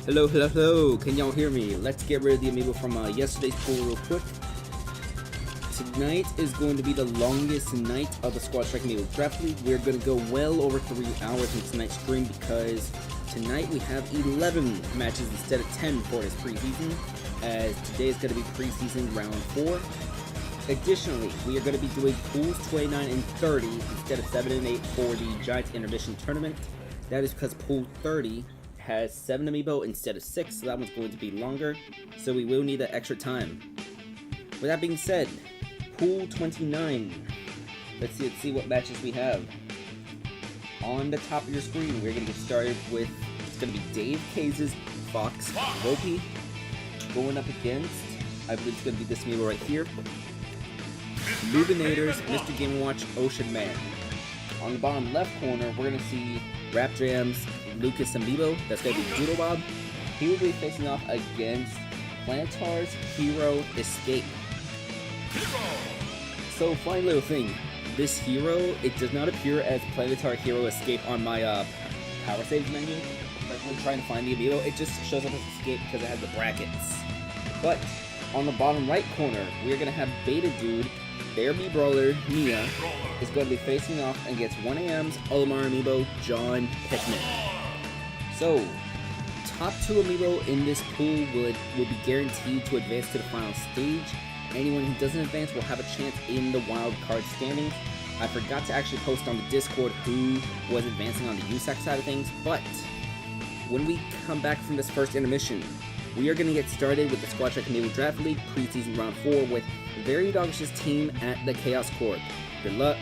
Hello, can y'all hear me? Let's get rid of the Amiibo from yesterday's pool real quick. Tonight is going to be the longest night of the Squad Strike Amiibo Draft League. We're going to go well over 3 hours in tonight's stream because tonight we have 11 matches instead of 10 for this preseason, as today is going to be preseason round 4. Additionally, we are going to be doing pools 29 and 30 instead of 7 and 8 for the Giants Intermission Tournament. That is because pool 30 has 7 Amiibo instead of 6, so that one's going to be longer, so we will need that extra time. With that being said, pool 29, let's see what matches we have. On the top of your screen, we're going to get started with, it's going to be Dave Case's Fox Loki going up against, I believe it's going to be this Amiibo right here, Lubinator's Mr. Game & Watch Ocean Man. On the bottom left corner, we're going to see Rap Jam's Lucas Amiibo. That's going to be Doodle Bob. He will be facing off against Planetar's Hero Escape. So, funny little thing. This hero, it does not appear as Planetar Hero Escape on my power saves menu. Like when trying to find the Amiibo, it just shows up as Escape because it has the brackets. But on the bottom right corner, we're going to have Beta Dude. Their B Brawler, Mia, is going to be facing off against 1AM's Olimar Amiibo, John Pickman. So, top 2 Amiibo in this pool will be guaranteed to advance to the final stage. Anyone who doesn't advance will have a chance in the wild card standings. I forgot to actually post on the Discord who was advancing on the USAC side of things, but when we come back from this first intermission, we are going to get started with the Squad Strike Amiibo Draft League preseason round 4 with Very Doggish's team at the Chaos Corp. Good luck.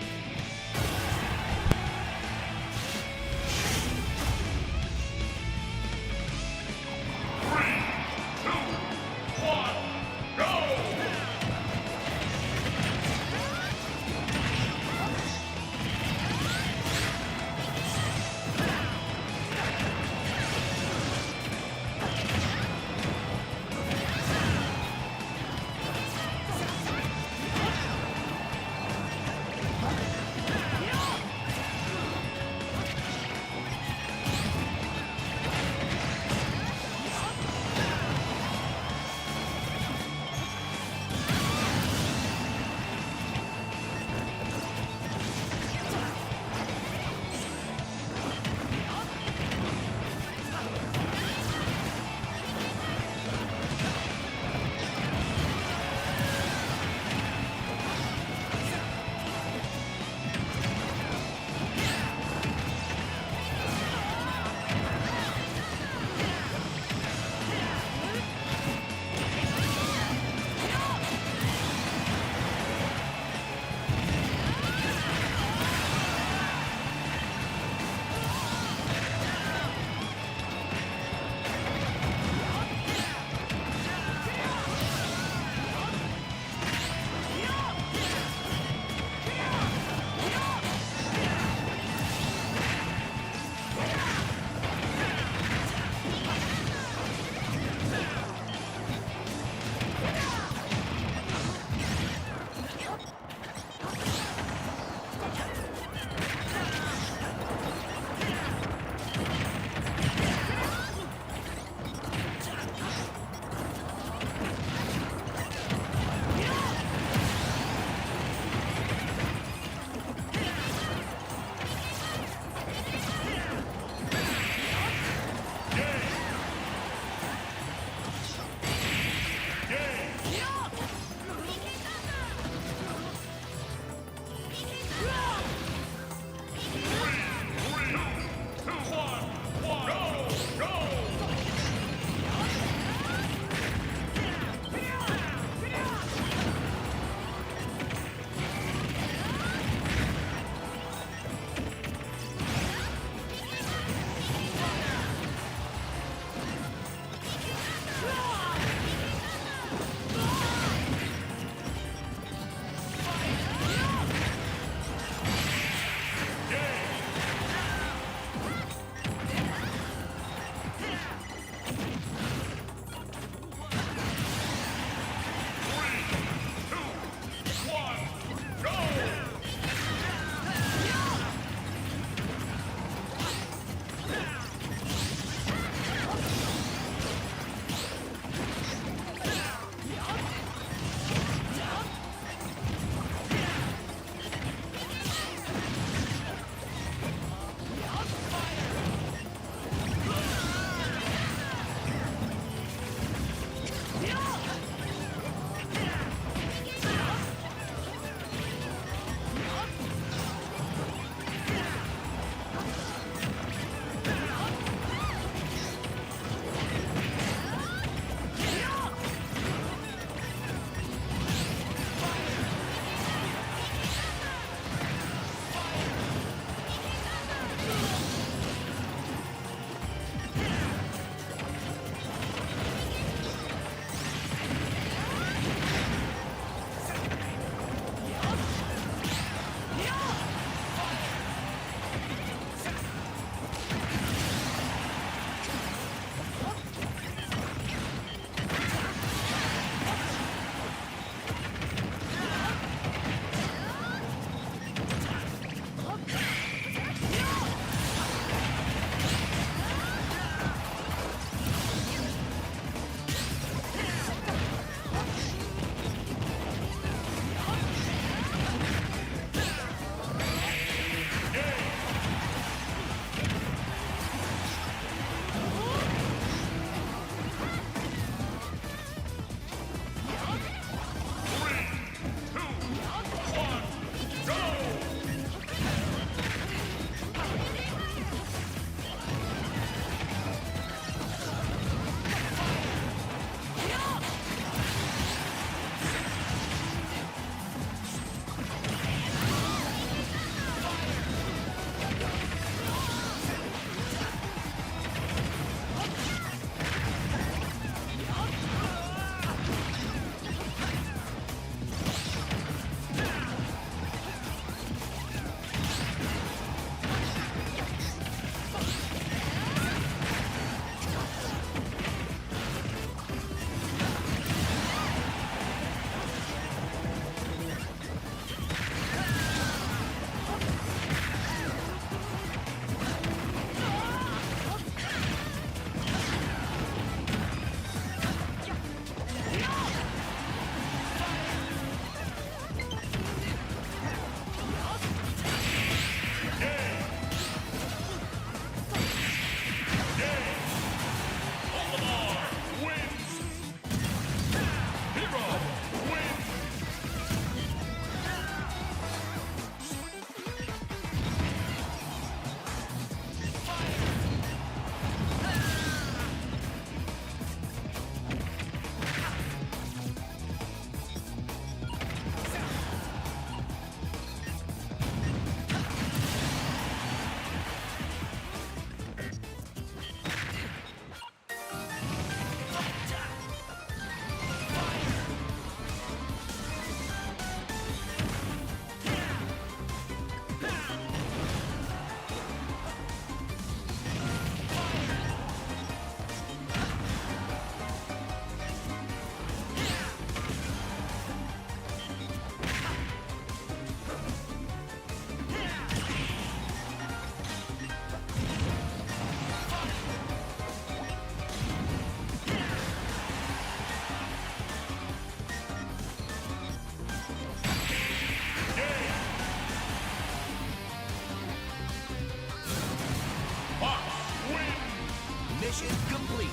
Mission complete.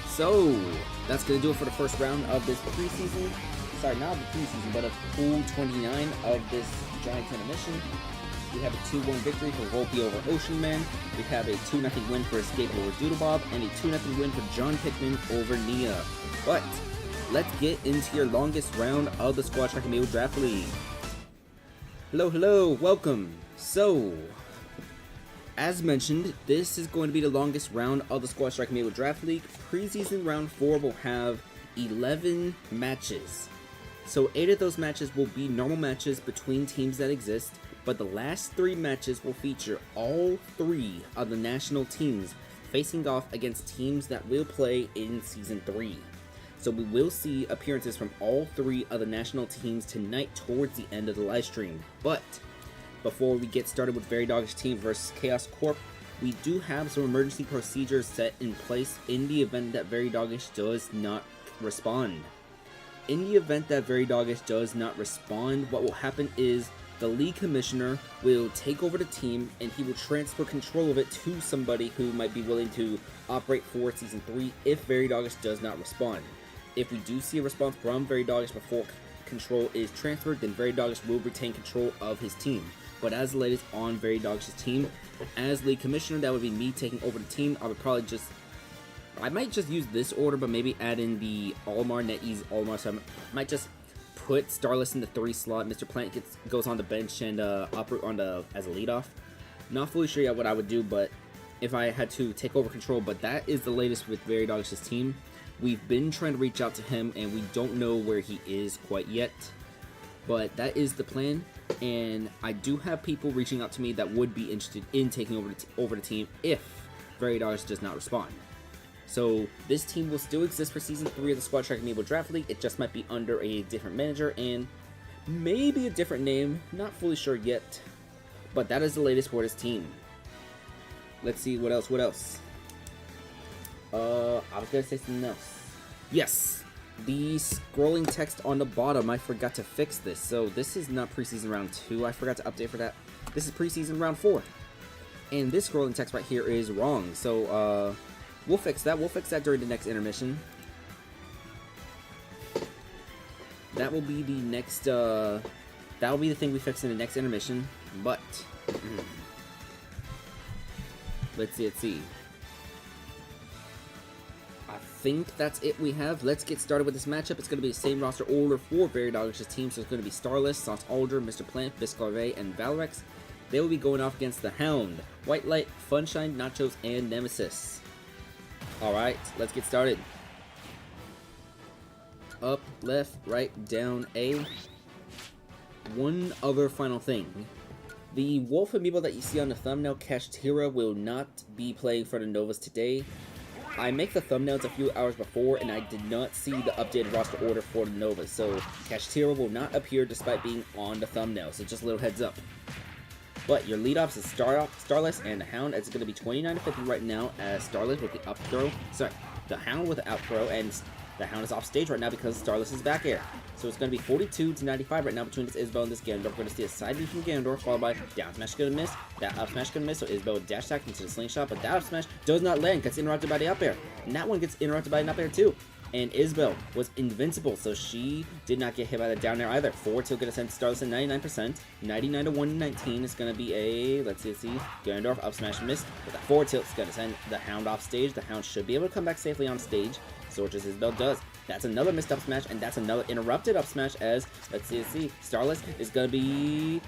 So, that's going to do it for the first round of this preseason. Sorry, not the preseason, but of Pool 29 of this Giant Mission. We have a 2-1 victory for Volpe over Ocean Man. We have a 2-0 win for Escape over Doodlebob, and a 2-0 win for John Pickman over Nia. But, let's get into your longest round of the Squad Track Amiibo Draft League. Hello, welcome. So, as mentioned, this is going to be the longest round of the Squad Strike Amiibo Draft League. Preseason round 4 will have 11 matches. So 8 of those matches will be normal matches between teams that exist, but the last 3 matches will feature all 3 of the national teams facing off against teams that will play in Season 3. So we will see appearances from all 3 of the national teams tonight towards the end of the live stream. But before we get started with Very Doggish Team versus Chaos Corp, we do have some emergency procedures set in place in the event that Very Doggish does not respond. In the event that Very Doggish does not respond, what will happen is the league commissioner will take over the team and he will transfer control of it to somebody who might be willing to operate for Season 3 if Very Doggish does not respond. If we do see a response from Very Doggish before control is transferred, then Very Doggish will retain control of his team. But as the latest on Very Doggish's team, as league commissioner, that would be me taking over the team. I might just use this order, but maybe add in the Olimar, NetEase, Olimar. So I might just put Starless in the 3 slot. Mr. Plant goes on the bench and operate on as a leadoff. Not fully sure yet what I would do, but if I had to take over control. But that is the latest with Very Doggish's team. We've been trying to reach out to him, and we don't know where he is quite yet. But that is the plan, and I do have people reaching out to me that would be interested in taking over the team if Very Doggish does not respond. So this team will still exist for Season 3 of the Squad Track Amiibo Draft League. It just might be under a different manager and maybe a different name. Not fully sure yet, but that is the latest for this team. Let's see what else. I was gonna say something else. Yes, the scrolling text on the bottom, I forgot to fix this. So this is not preseason round 2. I forgot to update for that. This is preseason round 4. And this scrolling text right here is wrong. So we'll fix that. We'll fix that during the next intermission. That will be the next that will be the thing we fix in the next intermission. But let's see. I think that's it we have. Let's get started with this matchup. It's going to be the same roster order for Very Doggish's team. So it's going to be Starless, Sauce Alder, Mr. Plant, Biscarve, and Valorex. They will be going off against the Hound, White Light, Funshine, Nachos, and Nemesis. Alright, let's get started. Up, left, right, down, A. One other final thing. The Wolf Amiibo that you see on the thumbnail, Kashtira, will not be playing for the Novas today. I make the thumbnails a few hours before, and I did not see the updated roster order for the Novas, so Kashtira will not appear despite being on the thumbnail, so just a little heads up. But your leadoffs is Starless and the Hound. It's going to be 29-50 right now as Starless with the up throw. Sorry, the Hound with the out throw, and the Hound is off stage right now because Starless is back air. So it's going to be 42-95 right now between this Isabel and this Ganondorf. We're going to see a side B from Ganondorf followed by down smash going to miss. That up smash going to miss, so Isabel would dash attack into the slingshot, but that up smash does not land, gets interrupted by the up air. And that one gets interrupted by an up air too. And Isabel was invincible, so she did not get hit by the down air either. Forward tilt going to send Starless at 99%. 99-119 is going to be a, let's see, Ganondorf up smash and miss. But that forward tilt is going to send the Hound off stage. The Hound should be able to come back safely on stage, so just Isabel does. That's another missed up smash, and that's another interrupted up smash as, let's see, Starless is going to be,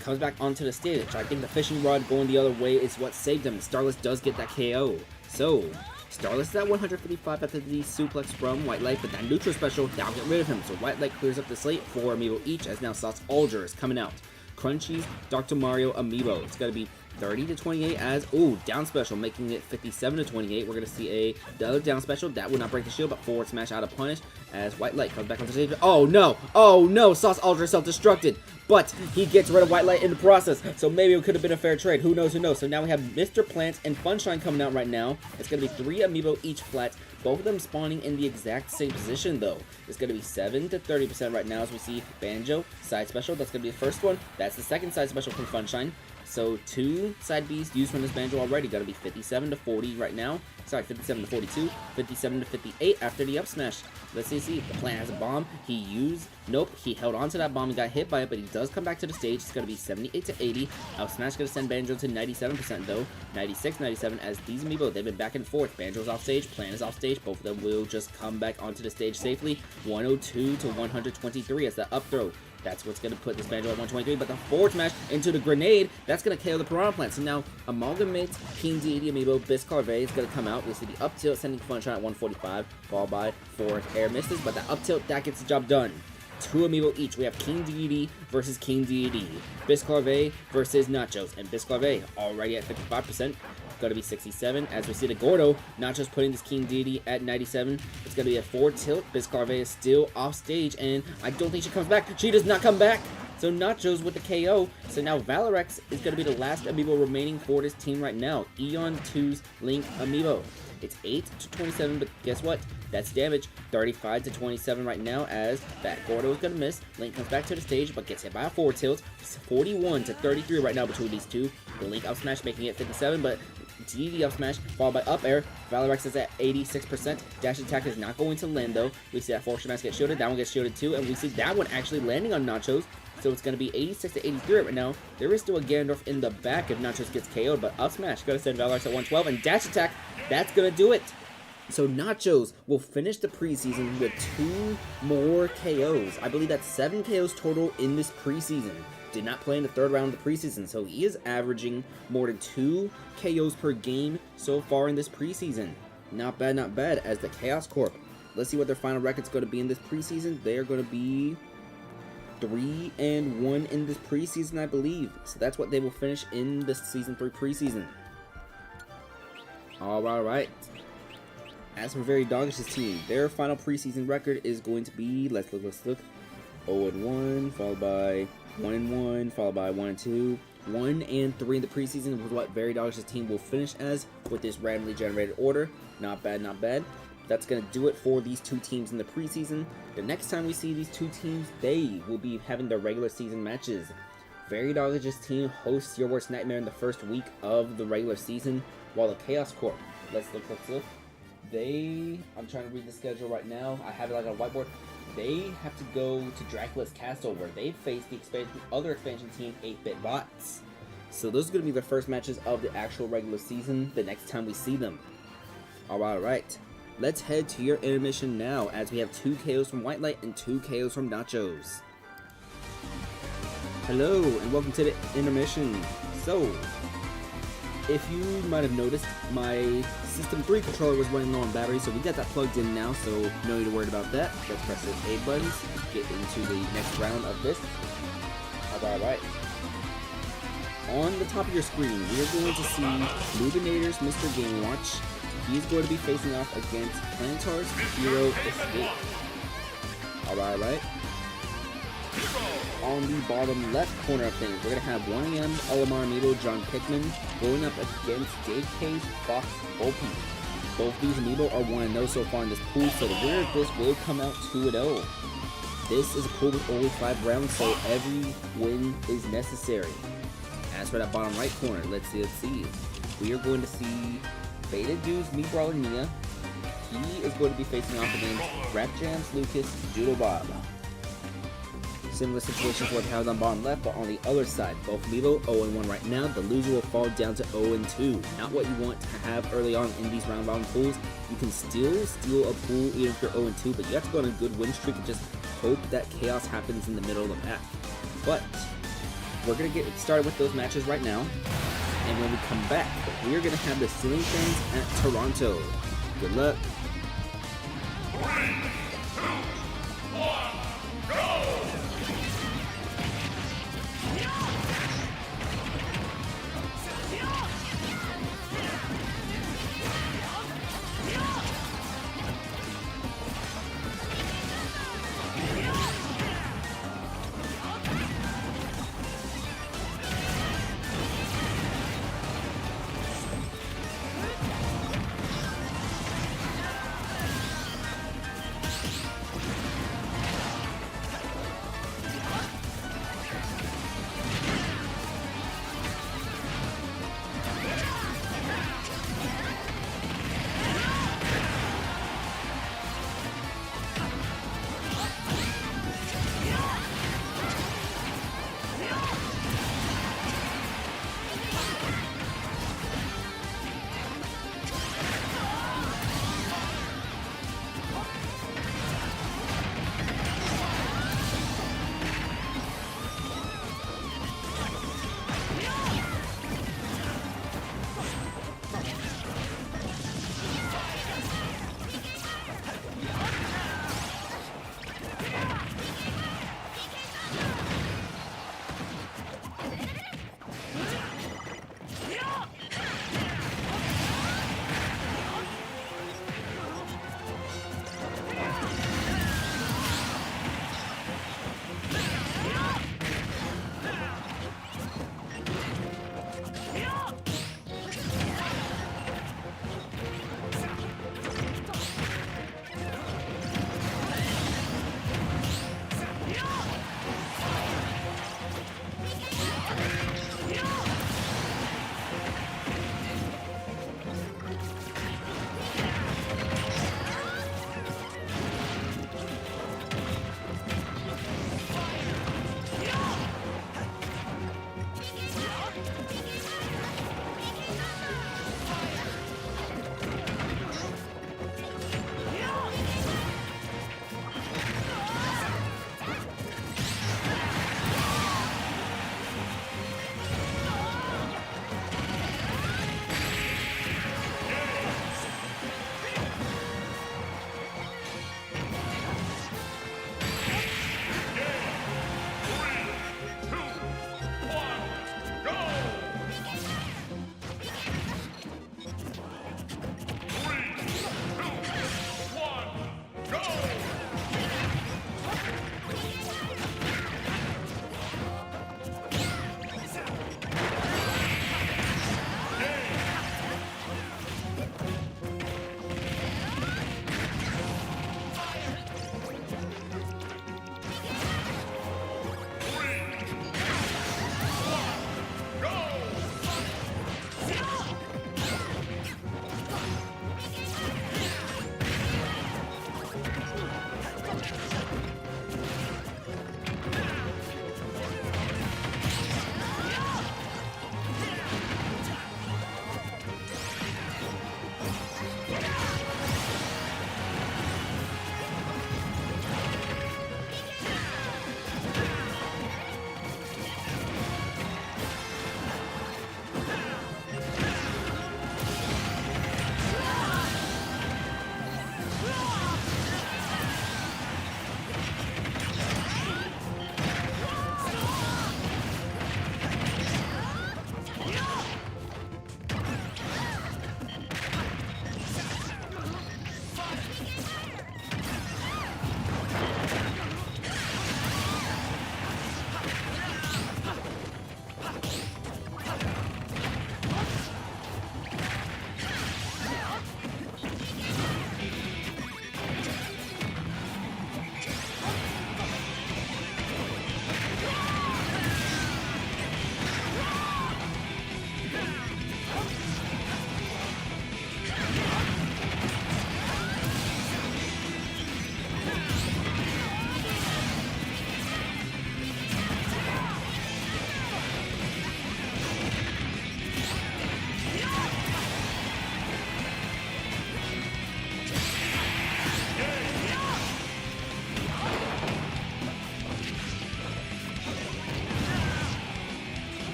comes back onto the stage. I think the fishing rod going the other way is what saved him. Starless does get that KO. So Starless is at 155 after the suplex from White Light, but that neutral special, that'll get rid of him. So White Light clears up the slate, 4 Amiibo each, as now Sauce Alder is coming out. Crunchies, Dr. Mario Amiibo. It's going to be 30-28 as, down special, making it 57-28. We're going to see the other down special. That would not break the shield, but forward smash out of punish as White Light comes back onto the stage. Oh no, Sauce Alder self-destructed. But he gets rid of White Light in the process, so maybe it could have been a fair trade. Who knows? So now we have Mr. Plant and Funshine coming out right now. It's going to be 3 Amiibo each flat. Both of them spawning in the exact same position, though. It's going to be 7-30% right now as we see Banjo, side special. That's going to be the first one. That's the second side special from Funshine. So 2 side Bs used from this banjo already. Gotta be 57 to 40 right now. Sorry, 57 to 42, 57 to 58 after the up smash. Let's see. The plant has a bomb. He used. Nope, he held on to that bomb and got hit by it, but he does come back to the stage. It's going to be 78 to 80. Up smash going to send Banjo to 97% though. 96, 97 as these Amiibo, they've been back and forth. Banjo's off stage, Plant is off stage. Both of them will just come back onto the stage safely. 102 to 123 as the up throw. That's what's going to put this Banjo at 123, but the forward smash into the grenade, that's going to KO the Piranha Plant. So now, Amalgamate, King Deity Amiibo, Biscarve is going to come out. We see the up tilt sending Fun Shot at 145, followed by 4 air misses, but the up tilt, that gets the job done. 2 Amiibo each. We have King Deity versus King Deity. Biscarve versus Nachos, and Biscarve already at 55%. Going to be 67 as we see the Gordo. Nachos putting this King Deity at 97. It's going to be a 4 tilt. Biscarve is still off stage, and I don't think she comes back. She does not come back. So Nachos with the KO. So now Valorex is going to be the last Amiibo remaining for this team right now. Eon 2's Link Amiibo. It's 8 to 27, but guess what? That's damage. 35 to 27 right now as that Gordo is going to miss. Link comes back to the stage, but gets hit by a 4 tilt. It's 41 to 33 right now between these two. The Link up smash making it 57, but DD up smash followed by up air. Valorex is at 86%. Dash attack is not going to land though. We see that force smash get shielded. That one gets shielded too, and we see that one actually landing on Nachos. So it's going to be 86 to 83 right now. There is still a Ganondorf in the back if Nachos gets KO'd, but up smash going to send Valorex at 112, and dash attack, that's going to do it. So Nachos will finish the preseason with 2 more KOs. I believe that's 7 KOs total in this preseason. Did not play in the 3rd round of the preseason, so he is averaging more than 2 KOs per game so far in this preseason. Not bad, not bad, as the Chaos Corp. Let's see what their final record's going to be in this preseason. They are going to be 3-1 in this preseason, I believe. So that's what they will finish in this Season 3 preseason. Alright. As for Very Doggish's team, their final preseason record is going to be, let's look. 0-1, followed by 1-1, followed by 1-2. 1-3 in the preseason was what Very Doggish's team will finish as with this randomly generated order. Not bad, not bad. That's going to do it for these 2 teams in the preseason. The next time we see these 2 teams, they will be having their regular season matches. Very Doggish's team hosts Your Worst Nightmare in the first week of the regular season, while the Chaos Corp, let's look. I'm trying to read the schedule right now. I have it like on a whiteboard. They have to go to Dracula's Castle, where they face the other expansion team, 8-Bit Bots. So those are going to be the first matches of the actual regular season the next time we see them. Alright. Let's head to your intermission now, as we have 2 KOs from White Light and 2 KOs from Nachos. Hello, and welcome to the intermission. So, if you might have noticed, my System 3 controller was running low on battery, so we got that plugged in now, so no need to worry about that. Let's press those A buttons, get into the next round of this. Alright. On the top of your screen, we are going to see Lubinator's Mr. Game Watch. He's going to be facing off against Planetar's Hero Escape. Alright. On the bottom left corner of things, we're going to have 1AM Olimar Amiibo John Pickman going up against Dave K's Fox Volpe. Both these Amiibo are 1-0 so far in this pool, so the winner of this will come out 2-0. This is a pool with only 5 rounds, so every win is necessary. As for that bottom right corner, let's see. We are going to see Beta Dude's Me Brawler Nia. He is going to be facing off against Rap Jams Lucas Judo Bob. Similar situation to what we have on bottom left, but on the other side, both Amiibo 0-1 right now. The loser will fall down to 0-2. Not what you want to have early on in these round robin pools. You can still steal a pool even if you're 0-2, but you have to go on a good win streak and just hope that chaos happens in the middle of the pack. But we're gonna get started with those matches right now, and when we come back, we are gonna have the Ceiling Fans at Toronto. Good luck. 3, 2, 1, go!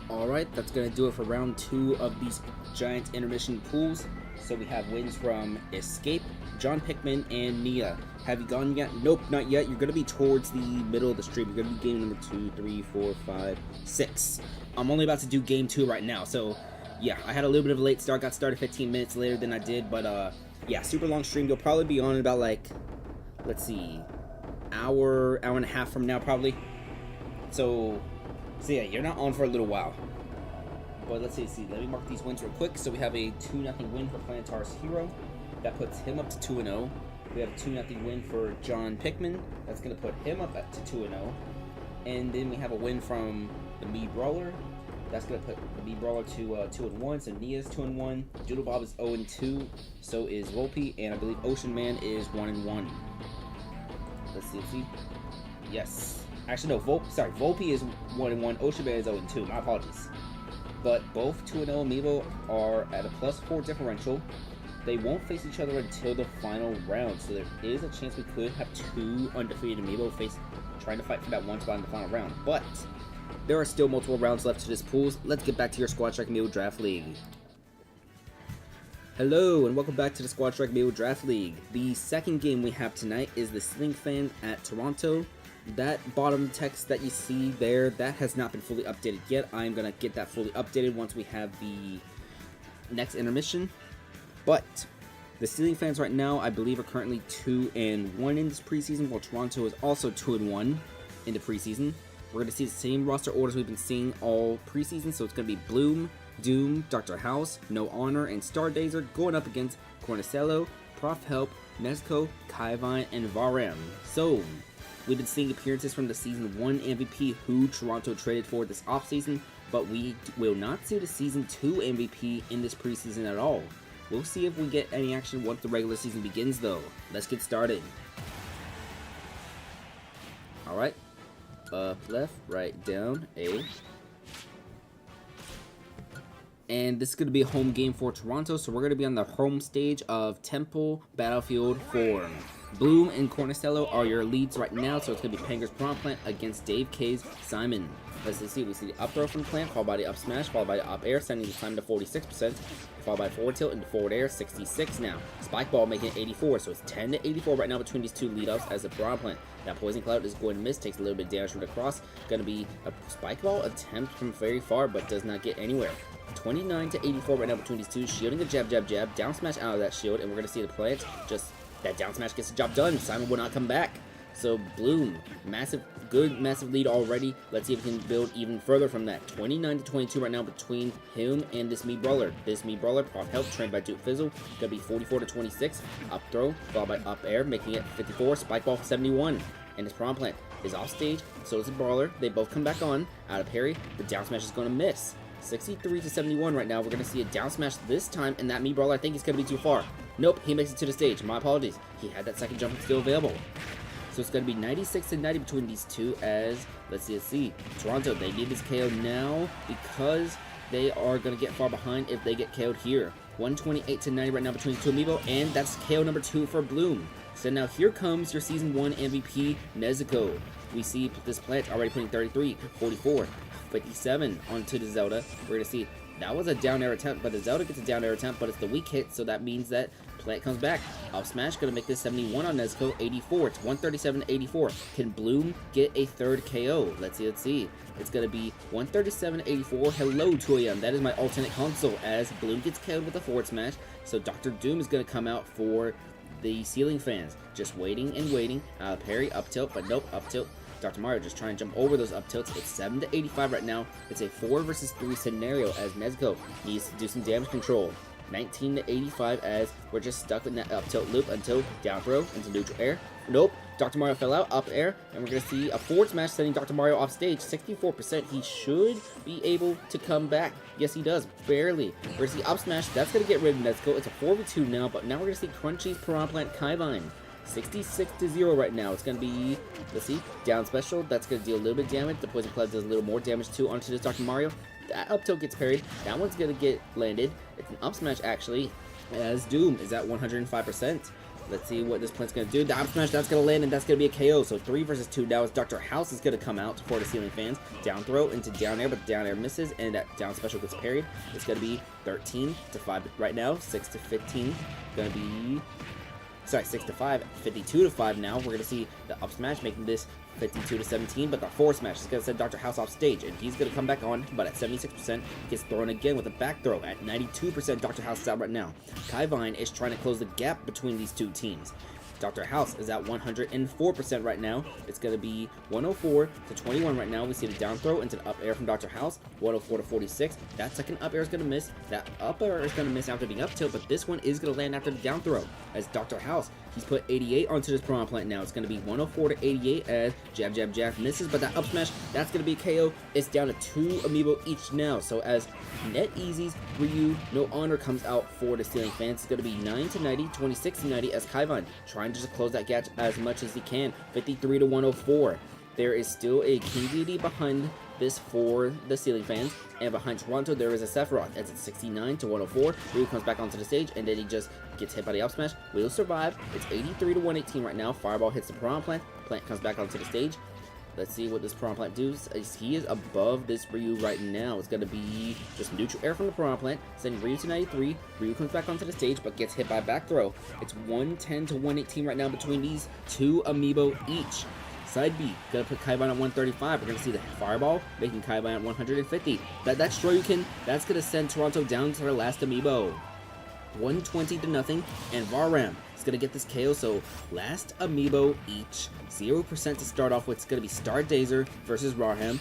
Alright, that's going to do it for round 2 of these giant intermission pools. So we have wins from Escape, John Pickman, and Nia. Have you gone yet? Nope, not yet. You're going to be towards the middle of the stream. You're going to be game number 2, 3, 4, 5, 6. I'm only about to do game 2 right now. So, yeah, I had a little bit of a late start. Got started 15 minutes later than I did. But, yeah, super long stream. You'll probably be on in about, like, let's see, hour and a half from now, probably. So yeah, you're not on for a little while. But let's see, let me mark these wins real quick. So we have a 2-0 win for Plantar's Hero. That puts him up to 2-0. We have a 2-0 win for John Pickman. That's going to put him up to 2-0. And then we have a win from the Mii Brawler. That's going to put the Mii Brawler to 2-1. So Nia's 2-1. Doodle Bob is 0-2. So is Volpe. And I believe Ocean Man is 1-1. Let's see. Yes. Actually, no. Volpe is 1-1. Ocean Man is 0-2. My apologies. But both 2-0 Amiibo are at a +4 differential. They won't face each other until the final round, so there is a chance we could have 2 undefeated Amiibo trying to fight for that one spot in the final round. But there are still multiple rounds left to this pool. Let's get back to your Squad Strike Amiibo Draft League. Hello, and welcome back to the Squad Strike Amiibo Draft League. The second game we have tonight is the Ceiling Fan at Toronto. That bottom text that you see there, that has not been fully updated yet. I'm going to get that fully updated once we have the next intermission. But the Ceiling Fans right now, I believe, are currently 2-1 in this preseason, while Toronto is also 2-1 in the preseason. We're going to see the same roster orders we've been seeing all preseason, so it's going to be Bloom, Doom, Dr. House, No Honor, and Stardazer going up against Cornicello, Prof Help, Nezuko, Kaivine, and Varam. So we've been seeing appearances from the Season 1 MVP who Toronto traded for this offseason, but we will not see the Season 2 MVP in this preseason at all. We'll see if we get any action once the regular season begins, though. Let's get started. Alright. Up, left, right, down, A. And this is going to be a home game for Toronto, so we're going to be on the home stage of Temple Battlefield 4. Bloom and Cornicello are your leads right now, so it's going to be Panger's Prompt Plant against Dave K's Simon. Let's see, we see the up throw from Plant, followed by the up smash, followed by the up air, sending the Simon to 46%, followed by forward tilt into forward air, 66 now. Spike Ball making it 84, so it's 10-84 right now between these two lead-ups as the Prompt Plant. That Poison Cloud is going to miss, takes a little bit of damage from the cross. Going to be a Spike Ball attempt from very far, but does not get anywhere. 29-84 right now between these two, shielding a jab, down smash out of that shield, and we're going to see the Plant just, that down smash gets the job done. Simon will not come back. So Bloom, massive lead already. Let's see if we can build even further from that. 29-22 right now between him and this Mii Brawler. This Mii Brawler, Prof Help, trained by Duke Fizzle, gonna be 44-26. Up throw, followed by up air, making it 54. Spike Ball for 71. And his Prompt Plant is off stage, so is the Brawler. They both come back on. Out of parry, the down smash is gonna miss. 63-71 right now. We're gonna see a down smash this time, and that Mii Brawler, I think he's gonna be too far. Nope, he makes it to the stage. My apologies. He had that second jump still available. So it's going to be 96-90 between these two as, let's see, Toronto, they need this KO now because they are going to get far behind if they get KO'd here. 128-90 right now between the two Amiibo, and that's KO number 2 for Bloom. So now here comes your Season 1 MVP, Nezuko. We see this Plant already putting 33, 44, 57 onto the Zelda. We're going to see that was a down air attempt, but the Zelda gets a down air attempt, but it's the weak hit, so that means that Plant comes back. Up smash, gonna make this 71 on Nezuko, 84. It's 137-84. Can Bloom get a third KO? Let's see. It's gonna be 137-84. Hello, 2AM. That is my alternate console as Bloom gets KO'd with a forward smash. So Dr. Doom is gonna come out for the Ceiling Fans. Just waiting and waiting. Parry, up tilt, but nope, up tilt. Dr. Mario just trying to jump over those up tilts. It's 7-85 right now. It's a 4 versus 3 scenario as Nezuko needs to do some damage control. 19-85 as we're just stuck in that up tilt loop until down throw into neutral air. Nope, Dr. Mario fell out, up air, and we're going to see a forward smash sending Dr. Mario off stage. 64%, he should be able to come back. Yes, he does, barely. We're going to see up smash, that's going to get rid of Nezuko. It's a 4v2 now, but now we're going to see Crunchy's Piranha Plant Kaivine. 66-0 right now. It's going to be, let's see, down special. That's going to deal a little bit of damage. The Poison Cloud does a little more damage too onto this Dr. Mario. That up tilt gets parried. That one's going to get landed. It's an up smash actually, as Doom is at 105%. Let's see what this plant's going to do. The up smash, that's going to land, and that's going to be a KO. So 3 versus 2 now as Dr. House is going to come out for the ceiling fans. Down throw into down air, but down air misses, and that down special gets parried. It's going to be 13 to 5 right now. 6 to 15. Going to be... Sorry, 6 to 5. 52 to 5 now. We're going to see the up smash making this 52 to 17, but the forward smash is going to send Dr. House off stage, and he's going to come back on, but at 76%, gets thrown again with a back throw. At 92%, Dr. House is out right now. Kaivine is trying to close the gap between these two teams. Dr. House is at 104% right now. It's going to be 104 to 21 right now. We see the down throw into the up air from Dr. House. 104 to 46. That second up air is going to miss. That up air is going to miss after being up tilt, but this one is going to land after the down throw. As Dr. House, he's put 88 onto this piranha plant now. It's going to be 104 to 88 as jab, jab, jab misses, but that up smash, that's going to be KO. It's down to 2 amiibo each now. So as NetEasy's Ryu No Honor comes out for the ceiling fans, it's going to be 9 to 90, 26 to 90 as Kaivine trying to just close that gap as much as he can. 53 to 104. There is still a King Deity behind this for the ceiling fans, and behind Toronto there is a Sephiroth. As it's 69 to 104. Ryu comes back onto the stage, and then he just gets hit by the up smash. Will survive. It's 83 to 118 right now. Fireball hits the piranha plant. Plant comes back onto the stage. Let's see what this piranha plant does. He is above this Ryu right now. It's going to be just neutral air from the piranha plant, sending Ryu to 93. Ryu comes back onto the stage, but gets hit by a back throw. It's 110 to 118 right now between these 2 amiibo each. Side B, gonna put Kaivine at 135. We're gonna see the fireball, making Kaivine at 150. That's Shoryuken. That's gonna send Toronto down to their last amiibo. 120 to nothing, and Varam is gonna get this KO. So last amiibo each, 0% to start off with. It's gonna be Stardazer versus Varham.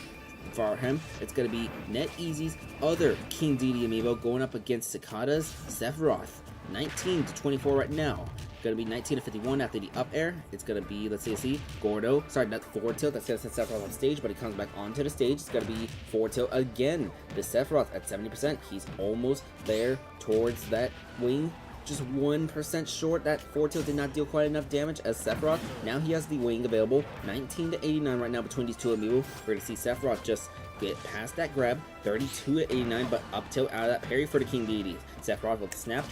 It's gonna be NetEasy's other King Deity amiibo going up against Cicada's Sephiroth. 19 to 24 right now. Gonna be 19 to 51 after the up air. It's gonna be, let's see, Gordo. Sorry, not forward tilt. That's gonna send Sephiroth on stage, but he comes back onto the stage. It's gonna be forward tilt again. The Sephiroth at 70%. He's almost there towards that wing. Just 1% short. That forward tilt did not deal quite enough damage as Sephiroth. Now he has the wing available. 19 to 89 right now between these 2 amiibo. We're gonna see Sephiroth just get past that grab. 32 to 89, but up tilt out of that parry for the King Deities. Sephiroth with the snap.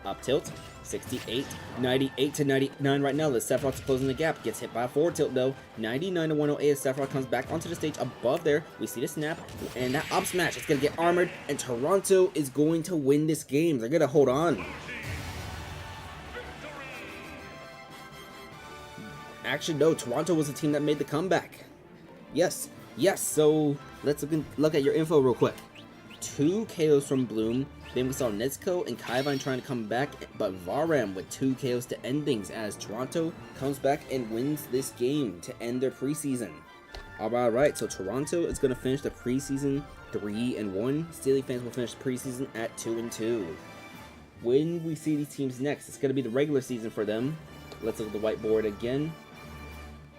Up tilt. 68, 98 to 99 right now. The Sephiroth's closing the gap. Gets hit by a forward tilt though. 99 to 108 as Sephiroth comes back onto the stage above there. We see the snap and that up smash. It's gonna get armored, and Toronto is going to win this game. They're gonna hold on. Actually, no. Toronto was the team that made the comeback. Yes. So let's look at your info real quick. 2 KOs from Bloom. Then we saw Nezuko and Kaivine trying to come back, but Varam with 2 KOs to end things as Toronto comes back and wins this game to end their preseason. Alright, so Toronto is going to finish the preseason 3-1. Steely fans will finish the preseason at 2-2. When we see these teams next, it's going to be the regular season for them. Let's look at the whiteboard again.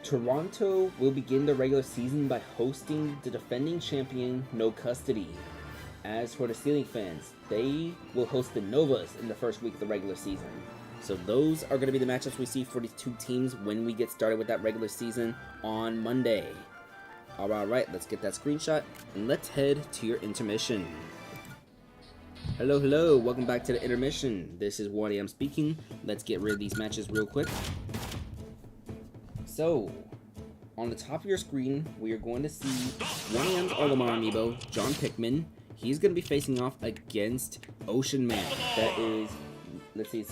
Toronto will begin the regular season by hosting the defending champion No Custody. As for the ceiling fans, they will host the Novas in the first week of the regular season. So those are going to be the matchups we see for these 2 teams when we get started with that regular season on Monday. Alright, let's get that screenshot and let's head to your intermission. Hello, welcome back to the intermission. This is 1AM speaking. Let's get rid of these matches real quick. So, on the top of your screen, we are going to see 1AM's Olimar amiibo, John Pickman. He's going to be facing off against Ocean Man. That is, let's see,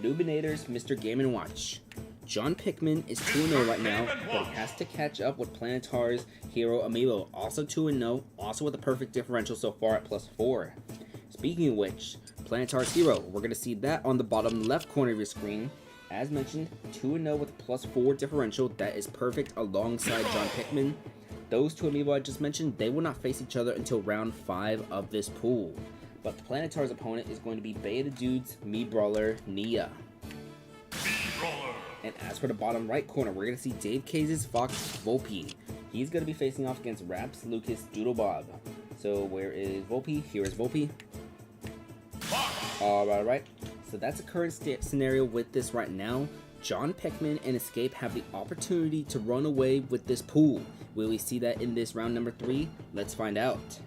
Lubinator's Mr. Game & Watch. John Pickman is 2-0 right now, but he has to catch up with Planetar's Hero amiibo, also 2-0, also with a perfect differential so far at +4. Speaking of which, Planetar's Hero, we're going to see that on the bottom left corner of your screen. As mentioned, 2-0 with a +4 differential. That is perfect alongside John Pickman. Those 2 amiibo I just mentioned, they will not face each other until round 5 of this pool. But the Planetar's opponent is going to be Beta Dude's Mii Brawler, Nia. And as for the bottom right corner, we're going to see Dave Case's Fox, Volpe. He's going to be facing off against Raps Lucas Doodlebob. So where is Volpe? Here is Volpe. Alright. So that's the current scenario with this right now. John Pickman and Escape have the opportunity to run away with this pool. Will we see that in this round number 3? Let's find out.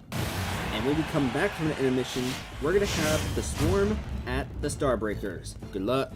And when we come back from the intermission, we're going to have the Swarm at the Starbreakers. Good luck.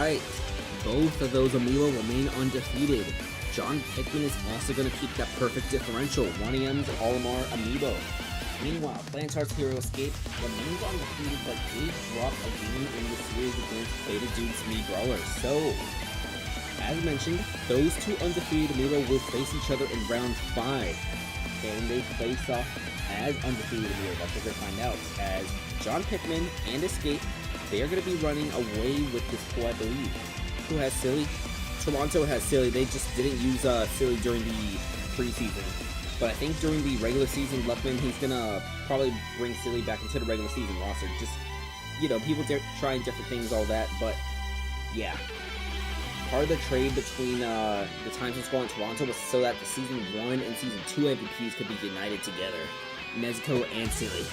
Alright, both of those Amiibo remain undefeated. John Pickman is also going to keep that perfect differential. 1AM's Olimar Amiibo. Meanwhile, Plantar's Hero Escape remains undefeated but did drop a game in the series against Beta Dude's Me Brawler. So, as mentioned, those two undefeated Amiibo will face each other in round 5. Can they face off as undefeated Amiibo? That's what we're going to find out. As John Pickman and Escape, they are going to be running away with this pool, I believe. Who has Silly? Toronto has Silly. They just didn't use Silly during the preseason. But I think during the regular season, Luckman, he's going to probably bring Silly back into the regular season roster. Just, you know, people trying different things, all that. But, yeah. Part of the trade between the Times Squad and Toronto was so that the Season 1 and Season 2 MVPs could be united together. Nezuko and Silly.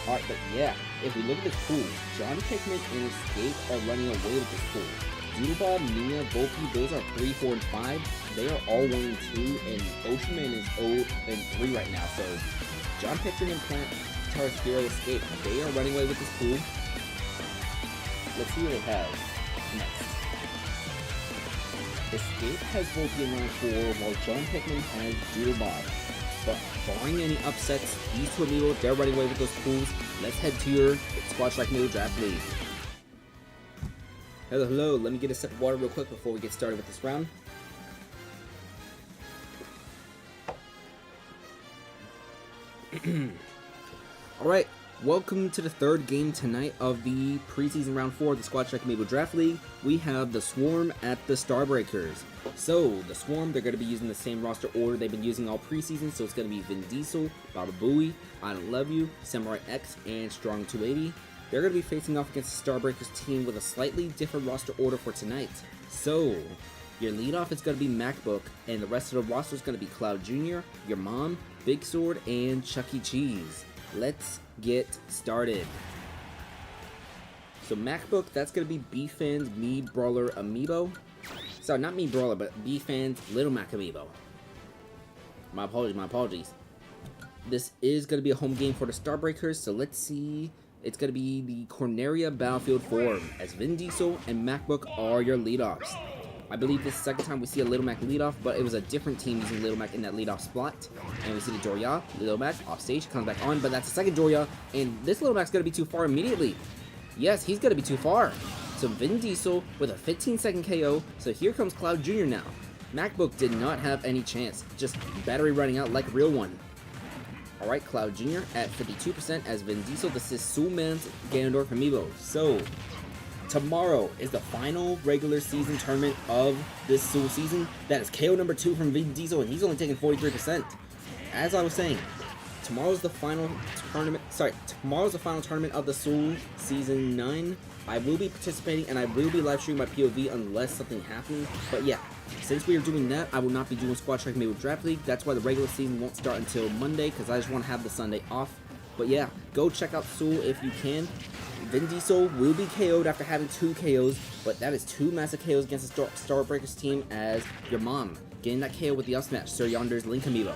Alright, but yeah, if we look at this pool, John Pickman and Escape are running away with this pool. Doodlebob, Mia, Volpe, those are 3, 4, and 5. They are all 1 and 2, and Oceanman is 0 and 3 right now. So, John Pickman and Plantar's Hero Escape, they are running away with this pool. Let's see what they have next. Escape has Volpe in round 4, while John Pickman has Doodlebob. But barring any upsets, these two Amiibo, they're running away with those pools. Let's head to your Squad Strike Amiibo Draft League. Hello, let me get a sip of water real quick before we get started with this round. Alright, welcome to the third game tonight of the preseason round 4 of the Squad Strike Amiibo Draft League. We have the Swarm at the Starbreakers. So, the Swarm, they're going to be using the same roster order they've been using all preseason, so it's going to be Vin Diesel, Baba Booey, I Don't Love You, Samurai X, and Strong 280. They're going to be facing off against the Starbreakers team with a slightly different roster order for tonight. So, your leadoff is going to be MacBook, and the rest of the roster is going to be Cloud Jr., Your Mom, Big Sword, and Chuck E. Cheese. Let's get started. So MacBook, that's going to be B-Fans Me Brawler Amiibo. Sorry, not Me Brawler, but B-Fans Little Mac Amiibo. My apologies. This is going to be a home game for the Starbreakers, so let's see. It's going to be the Corneria Battlefield Forum, as Vin Diesel and MacBook are your leadoffs. I believe this is the second time we see a Little Mac leadoff, but it was a different team using Little Mac in that leadoff spot. And we see the Joria, Little Mac, off stage, comes back on, but that's the second Joria, and this Little Mac's going to be too far immediately. Yes, he's going to be too far. So Vin Diesel with a 15-second KO, so here comes Cloud Jr. now. MacBook did not have any chance, just battery running out like a real one. Alright, Cloud Jr. at 52% as Vin Diesel. This is Sulman's Ganondorf Amiibo. So, tomorrow is the final regular season tournament of this SUAL season. That is KO number 2 from Vin Diesel, and he's only taking 43%. As I was saying, tomorrow's the final tournament. Tomorrow's the final tournament of the SUAL Season 9. I will be participating, and I will be live streaming my POV unless something happens. But yeah, since we are doing that, I will not be doing Squad Strike Amiibo Draft League. That's why the regular season won't start until Monday, because I just want to have the Sunday off. But yeah, go check out SUAL if you can. Vin Diesel will be KO'd after having 2 KOs, but that is 2 massive KOs against the Starbreakers team as Your Mom getting that KO with the up smash, Sir Yonder's Link Amiibo.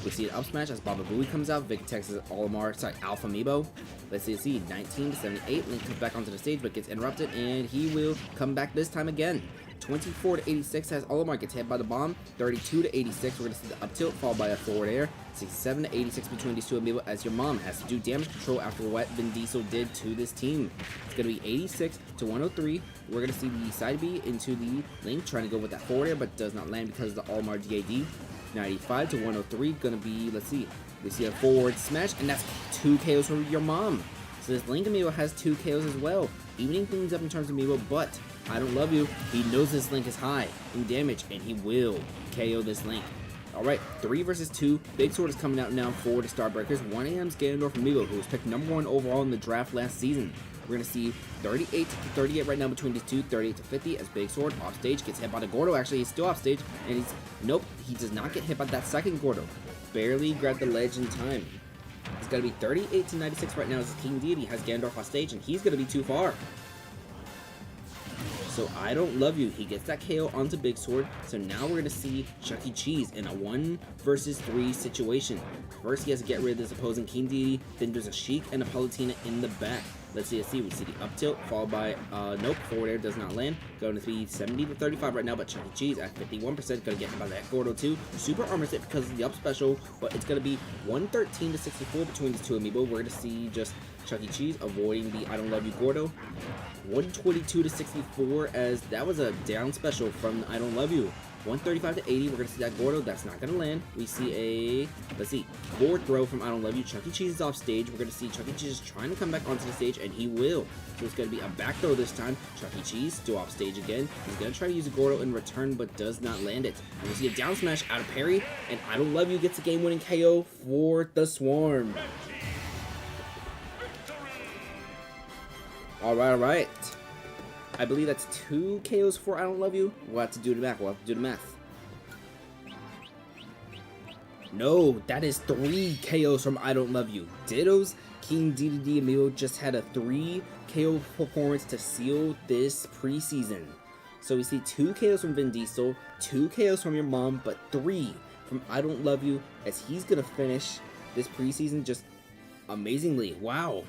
We see an up smash as Baba Booey comes out, Victex's Alpha Amiibo. Let's see, 19-78, Link comes back onto the stage but gets interrupted, and he will come back this time again. 24-86 as Olimar gets hit by the bomb. 32-86, we're going to see the up tilt followed by a forward air. 67-86 between these two Amiibo as Your Mom has to do damage control after what Vin Diesel did to this team. It's going to be 86-103. We're going to see the side B into the Link trying to go with that forward air but does not land because of the Olimar DAD. 95-103, going to be, let's see, we see a forward smash, and that's 2 KOs from Your Mom. So this Link Amiibo has 2 KOs as well, evening things up in terms of Amiibo, but I Don't Love You, he knows this Link is high in damage, and he will KO this Link. Alright, 3 versus 2, Big Sword is coming out now for the Starbreakers. 1AM's Ganondorf Amiibo, who was picked number 1 overall in the draft last season. We're going to see 38-38 right now between these two, 38-50 as Big Sword off stage gets hit by the Gordo. Actually, he's still off stage, and he's, nope, he does not get hit by that second Gordo. Barely grabbed the ledge in time. It's going to be 38-96 right now as King Deity has Ganondorf off stage, and he's going to be too far. So I Don't Love You, he gets that KO onto Big Sword. So now we're going to see Chuck E. Cheese in a 1 versus 3 situation. First, he has to get rid of this opposing King Deity. Then there's a Sheik and a Palutena in the back. Let's see. We see the up tilt followed by nope, forward air does not land. Going to be 70 to 35 right now, but Chuck E. Cheese at 51% gonna get hit by that Gordo too. Super armor set because of the up special, but it's gonna be 113 to 64 between these two amiibo. We're gonna see just Chuck E. Cheese avoiding the I don't love you Gordo. 122 to 64 as that was a down special from I don't love you. 135 to 80, we're gonna see that Gordo, that's not gonna land. We see a, let's see, forward throw from I don't love you. Chuck E. Cheese is off stage. We're gonna see Chuck E. Cheese trying to come back onto the stage, and he will. So it's gonna be a back throw this time. Chuck E. Cheese still off stage again. He's gonna try to use a Gordo in return, but does not land it. And we see a down smash out of parry, and I don't love you gets a game-winning KO for the Swarm. All right. I believe that's 2 KOs for I don't love you. We'll have to do the math. No, that is 3 KOs from I don't love you. Ditto's King DDD Amiibo just had a 3 KO performance to seal this preseason. So we see 2 KOs from Vin Diesel, 2 KOs from your mom, but 3 from I don't love you, as he's gonna finish this preseason just amazingly. Wow.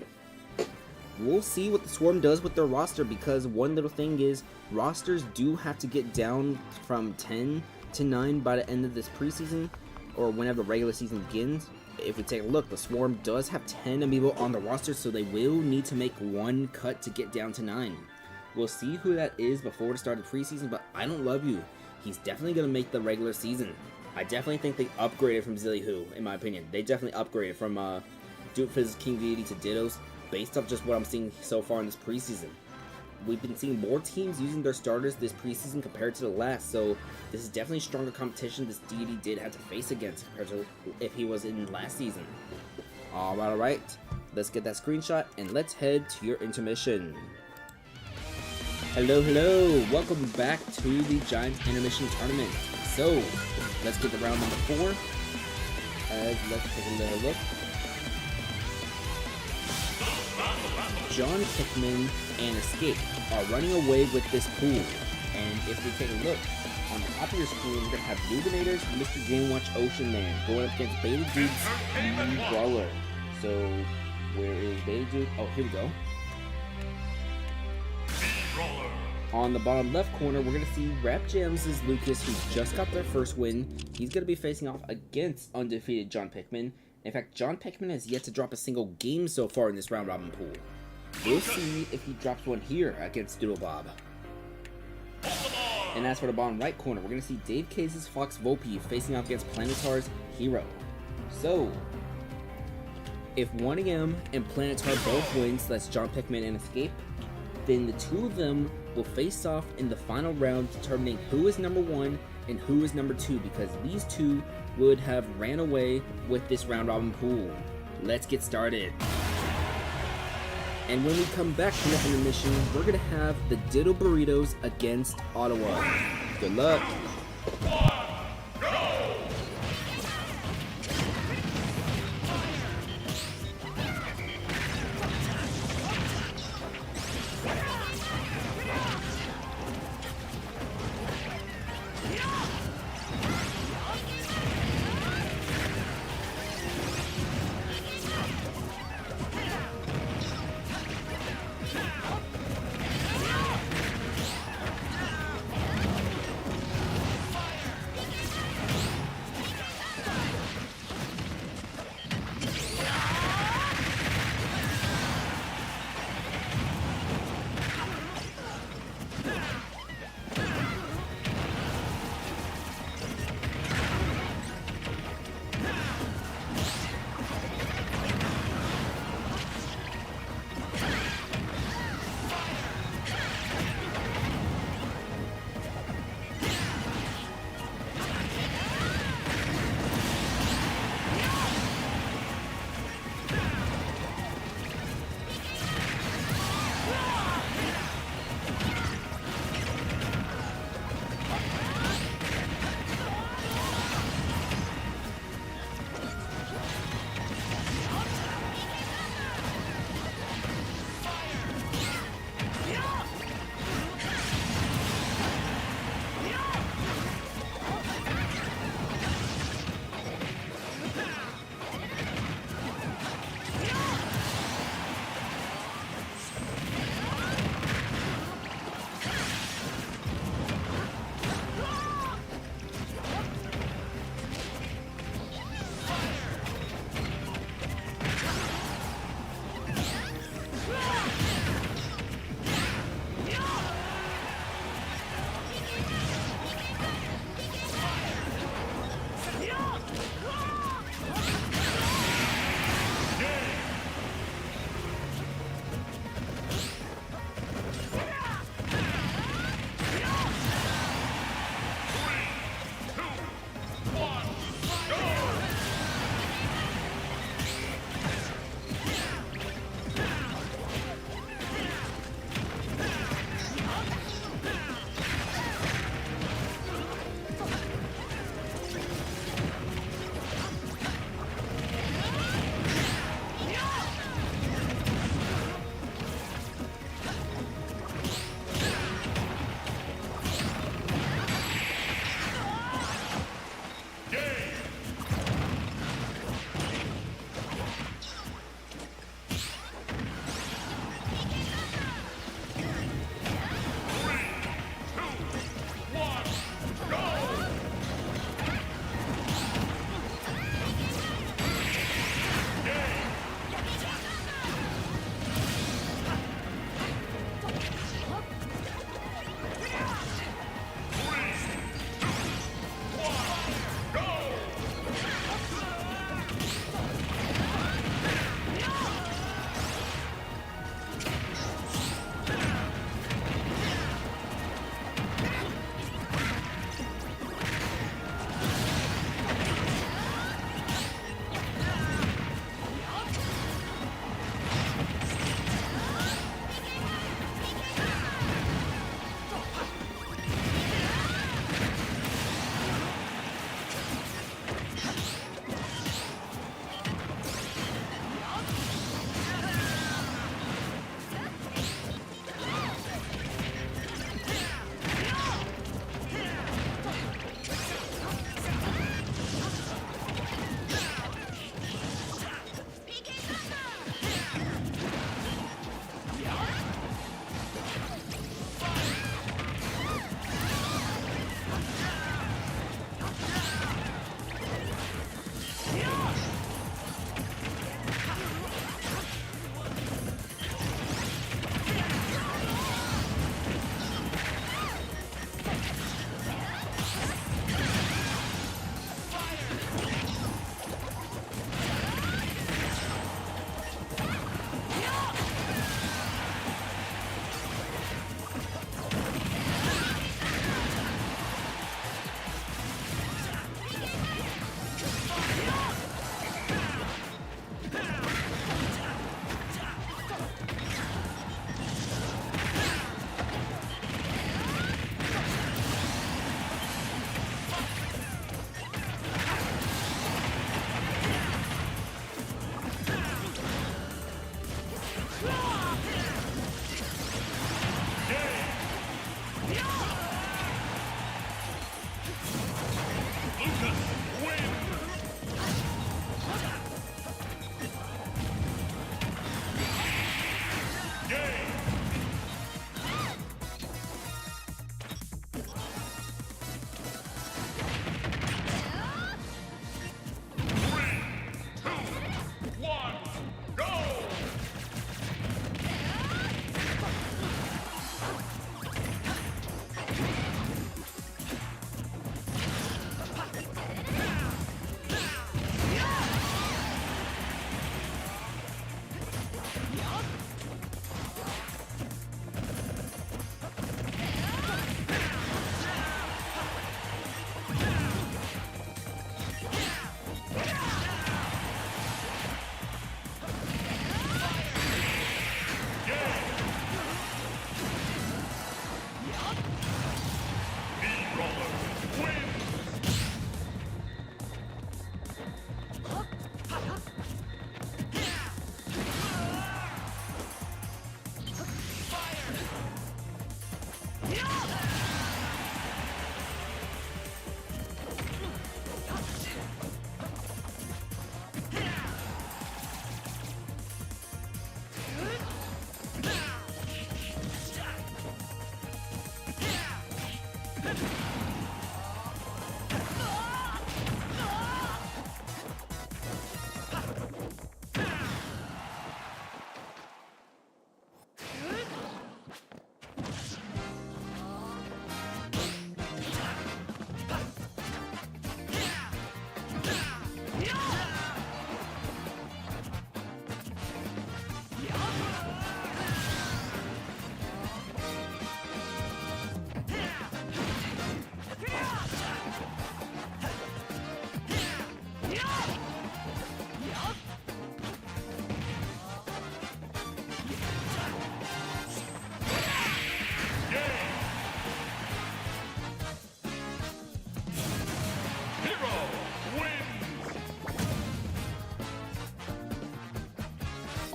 We'll see what the Swarm does with their roster, because one little thing is rosters do have to get down from 10 to 9 by the end of this preseason, or whenever the regular season begins. If we take a look, the Swarm does have 10 amiibo on the roster, so they will need to make 1 cut to get down to 9. We'll see who that is before the start of the preseason, but I don't love you. He's definitely going to make the regular season. I definitely think they upgraded from Zilly Who, in my opinion. They definitely upgraded from Doofus King Deity to Dittos, based off just what I'm seeing so far in this preseason. We've been seeing more teams using their starters this preseason compared to the last, so this is definitely stronger competition this Deity did have to face against compared to if he was in last season. Alright, let's get that screenshot and let's head to your intermission. Hello, welcome back to the Giants Intermission Tournament. So, let's get the round number 4, let's take a little look. John Pickman and Escape are running away with this pool, and if we take a look on the top of your screen, we're gonna have Luminators, Mr. Game Watch, Ocean Man going up against Beta Dude's Brawler. So where is Beta Dude? Oh, here we go. On the bottom left corner, we're gonna see Rap Jams' Lucas, who's just got their first win. He's gonna be facing off against undefeated John Pickman. In fact, John Pickman has yet to drop a single game so far in this round robin pool. We'll see if he drops one here against Doodle Bob. And as for the bottom right corner, we're going to see Dave Case's Fox Volpe facing off against Planetar's Hero. So, if 1AM and Planetar both win, so that's John Pickman and Escape, then the two of them will face off in the final round, determining who is number 1 and who is number 2, because these two would have ran away with this round robin pool. Let's get started. And when we come back from the intermission, we're gonna have the Ditto Burritos against Ottawa. Good luck.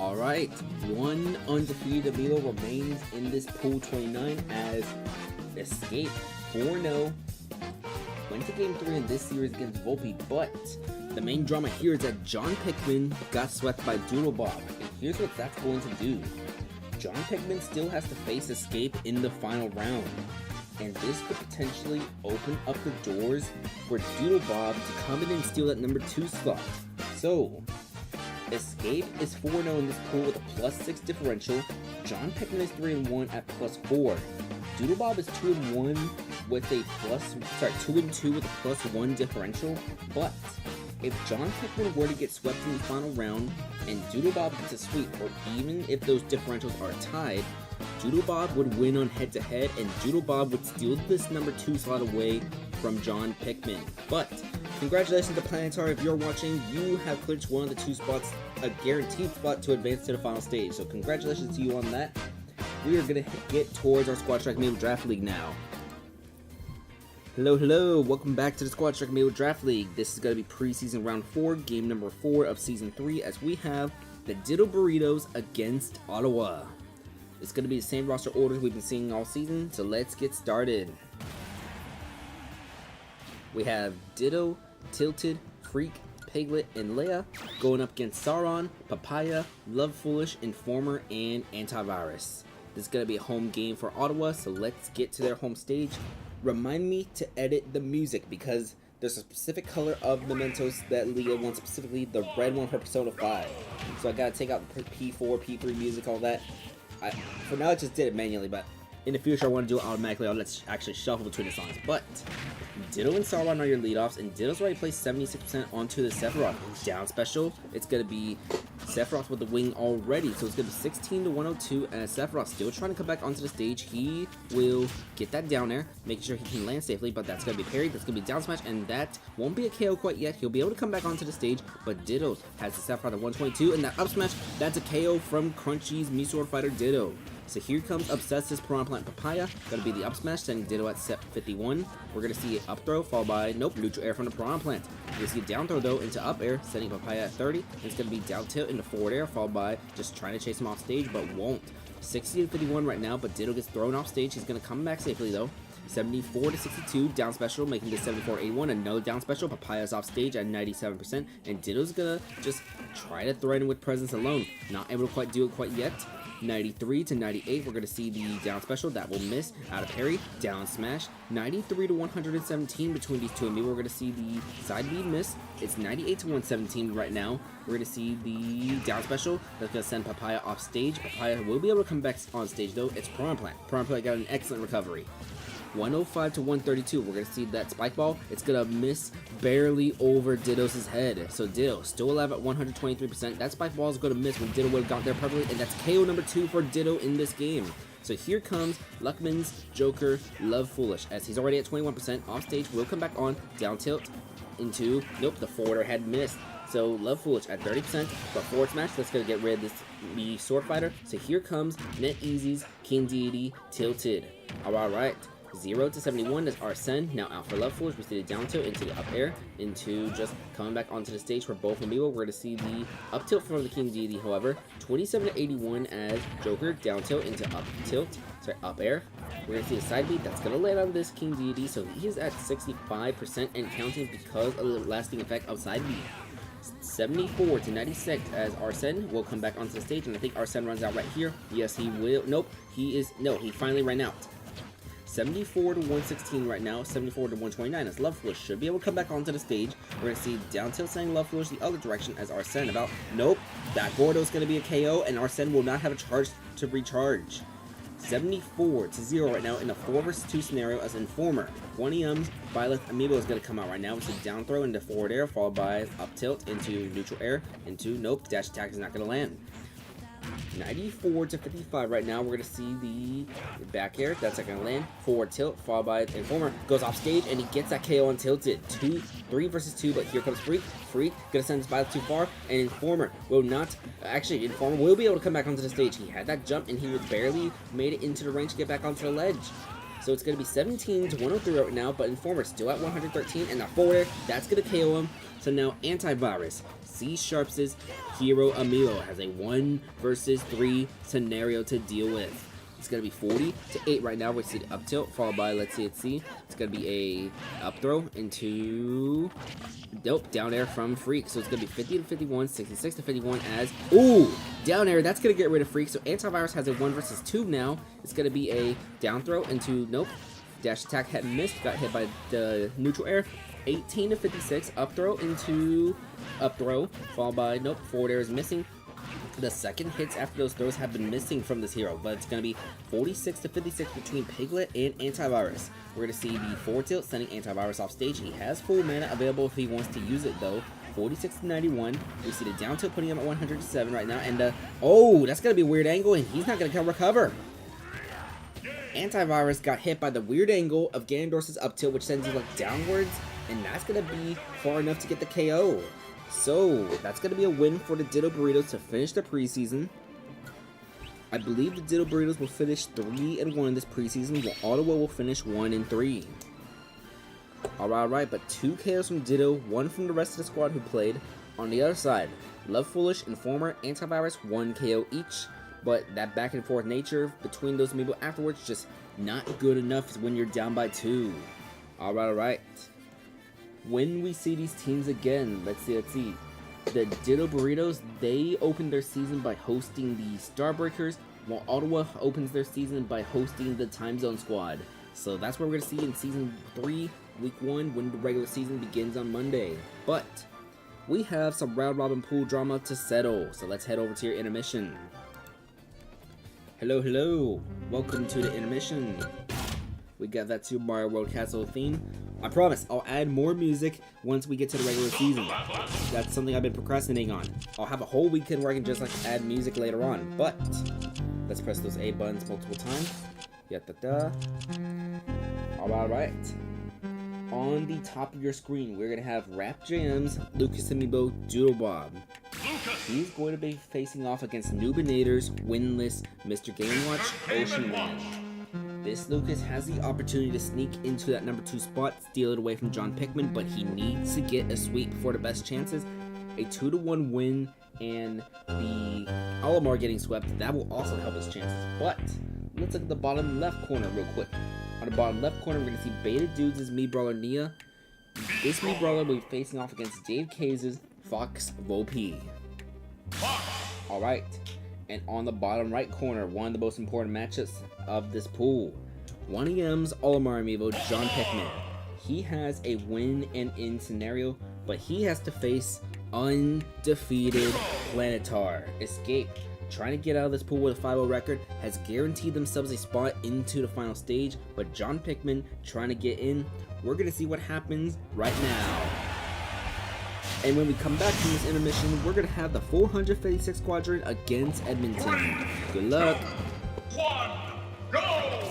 Alright, one undefeated Amiibo remains in this pool 29 as Escape 4-0 went to game 3 in this series against Volpe, but the main drama here is that John Pickman got swept by Doodle Bob, and here's what that's going to do. John Pickman still has to face Escape in the final round, and this could potentially open up the doors for Doodle Bob to come in and steal that number 2 slot. So, Escape is 4-0 in this pool with a +6 differential. John Pickman is 3-1 at +4. Doodle Bob is 2-1 with a 2-2 with a +1 differential. But if John Pickman were to get swept in the final round and Doodle Bob gets a sweep, or even if those differentials are tied, Doodle Bob would win on head-to-head, and Doodle Bob would steal this number 2 slot away from John Pickman. But congratulations to Planetary, if you're watching, you have clinched one of the 2 spots, a guaranteed spot to advance to the final stage. So congratulations to you on that. We are going to get towards our Squad Strike Amiibo Draft League now. Hello, welcome back to the Squad Strike Amiibo Draft League. This is going to be preseason round 4, game number 4 of season 3, as we have the Ditto Burritos against Ottawa. It's going to be the same roster orders we've been seeing all season, so let's get started. We have Ditto, Tilted, Freak, Piglet, and Leia going up against Sauron, Papaya, Love Foolish, Informer, and Antivirus. This is going to be a home game for Ottawa, so let's get to their home stage. Remind me to edit the music because there's a specific color of mementos that Leah wants, specifically the red one for Persona 5. So I gotta take out the P4, P3 music, all that. For now I just did it manually, but in the future I want to do it automatically. Let's actually shuffle between the songs. But Ditto and Sauron are your leadoffs, and Ditto's already placed 76% onto the Sephiroth. Down special, it's going to be Sephiroth with the wing already, so it's going to be 16 to 102, and Sephiroth still trying to come back onto the stage. He will get that down there, making sure he can land safely, but that's going to be parried, that's going to be down smash, and that won't be a KO quite yet. He'll be able to come back onto the stage, but Ditto has the Sephiroth at 122, and that up smash, that's a KO from Crunchy's Misor Fighter Ditto. So here comes Obsess's Piranha Plant Papaya. Gonna be the up smash, sending Ditto at set 51. We're gonna see an up throw, followed by, neutral air from the Piranha Plant. We're gonna see a down throw though into up air, sending Papaya at 30. And it's gonna be down tilt into forward air, followed by just trying to chase him off stage, but won't. 60 to 51 right now, but Ditto gets thrown off stage. He's gonna come back safely though. 74 to 62, down special, making this 74-81. Another down special. Papaya's off stage at 97%, and Ditto's gonna just try to threaten with presence alone. Not able to quite do it quite yet. 93 to 98, we're going to see the down special. That will miss. Out of parry, down smash. 93 to 117 between these two Amiibo. We're going to see the side bead miss. It's 98 to 117 right now. We're going to see the down special. That's going to send Papaya off stage. Papaya will be able to come back on stage though. It's Piranha Plant. Piranha Plant got an excellent recovery. 105 to 132, we're going to see that spike ball. It's going to miss barely over Ditto's head. So Ditto still alive at 123%. That spike ball is going to miss when Ditto would have got there perfectly, and that's KO number 2 for Ditto in this game. So here comes Luckman's Joker Love Foolish, as he's already at 21%. Off stage, will come back on, down tilt into, the forwarder had missed. So Love Foolish at 30%, but forward smash, that's going to get rid of this the Sword Fighter. So here comes NetEasy's King Deity Tilted. Alright. 0 to 71 is Arsene, now out for Love Foolish. We see the down tilt into the up air, into just coming back onto the stage for both Amiibo. We're going to see the up tilt from the King Deity, however. 27 to 81 as Joker, down tilt into up air. We're going to see a side beat that's going to land on this King Deity, so he is at 65% and counting because of the lasting effect of side beat. 74 to 96 as Arsene will come back onto the stage, and I think Arsene runs out right here. Yes, he will. He finally ran out. 74 to 116 right now, 74 to 129 as Love Foolish should be able to come back onto the stage. We're going to see down tilt sending Love Foolish the other direction as Arsene about, that Gordo's going to be a KO, and Arsene will not have a charge to recharge. 74 to 0 right now in a 4 vs 2 scenario as Informer. 20 Violet Amiibo is going to come out right now with a down throw into forward air, followed by up tilt into neutral air, into dash attack is not going to land. 94 to 55 right now. We're going to see the back air. That's not going to land. Forward tilt, followed by Informer. Goes off stage, and he gets that KO on Tilted. 3 vs 2, but here comes Freak. Freak going to send his Violet too far, and Informer will not... Actually, Informer will be able to come back onto the stage. He had that jump, and he barely made it into the range to get back onto the ledge. So it's going to be 17 to 103 right now, but Informer still at 113, and the forward, that's going to KO him. So now Antivirus, C Sharps' hero Amiibo has a 1 versus 3 scenario to deal with. It's going to be 40 to 8 right now. We see the up tilt, followed by, let's see, it's going to be a up throw into, nope, down air from Freak. So it's going to be 50 to 51, 66 to 51 as, ooh, down air, that's going to get rid of Freak. So Antivirus has a 1 versus 2 now. It's going to be a down throw into, nope, dash attack, hit and missed, got hit by the neutral air. 18 to 56, up throw into up throw, followed by, nope, forward air is missing. The second hits after those throws have been missing from this hero, but it's going to be 46 to 56 between Piglet and Antivirus. We're going to see the forward tilt sending Antivirus off stage. He has full mana available if he wants to use it though. 46 to 91. We see the down tilt putting him at 107 right now, and oh, that's going to be a weird angle, and he's not going to recover. Antivirus got hit by the weird angle of Ganondorf's up tilt, which sends you like downwards, and that's going to be far enough to get the KO. So, that's going to be a win for the Ditto Burritos to finish the preseason. I believe the Ditto Burritos will finish 3-1 this preseason, while Ottawa will finish 1-3. Alright, but 2 KOs from Ditto, 1 from the rest of the squad who played. On the other side, Love Foolish, Informer, Antivirus, 1 KO each. But that back and forth nature between those Amiibo afterwards just not good enough when you're down by 2. Alright. When we see these teams again, let's see. The Ditto Burritos, they opened their season by hosting the Starbreakers, while Ottawa opens their season by hosting the Time Zone Squad. So that's what we're going to see in Season 3, Week 1, when the regular season begins on Monday. But we have some round-robin pool drama to settle, so let's head over to your intermission. Hello, welcome to the intermission. We got that Super Mario World Castle theme. I promise, I'll add more music once we get to the regular season. That's something I've been procrastinating on. I'll have a whole weekend where I can just like add music later on, but let's press those A buttons multiple times. Alright. On the top of your screen, we're gonna have Rap Jams, Lucas Amiibo, Doodle Bob. He's going to be facing off against Noobinators, Winless, Mr. Game Watch, Ocean Man. This Lucas has the opportunity to sneak into that number 2 spot, steal it away from John Pickman, but he needs to get a sweep for the best chances. A 2-1 win and the Olimar getting swept, that will also help his chances. But let's look at the bottom left corner real quick. On the bottom left corner, we're going to see Beta Dudes' Mii Brawler Nia. This Mii Brawler will be facing off against Dave Kays' Fox Volpe. Alright. And on the bottom right corner, one of the most important matchups of this pool. 1EM's Olimar Amiibo, John Pickman. He has a win and in scenario, but he has to face undefeated Planetar. Escape, trying to get out of this pool with a 5-0 record, has guaranteed themselves a spot into the final stage, but John Pickman trying to get in. We're going to see what happens right now. And when we come back from this intermission, we're going to have the 456 Squadron against Edmonton. Good luck. 1, go!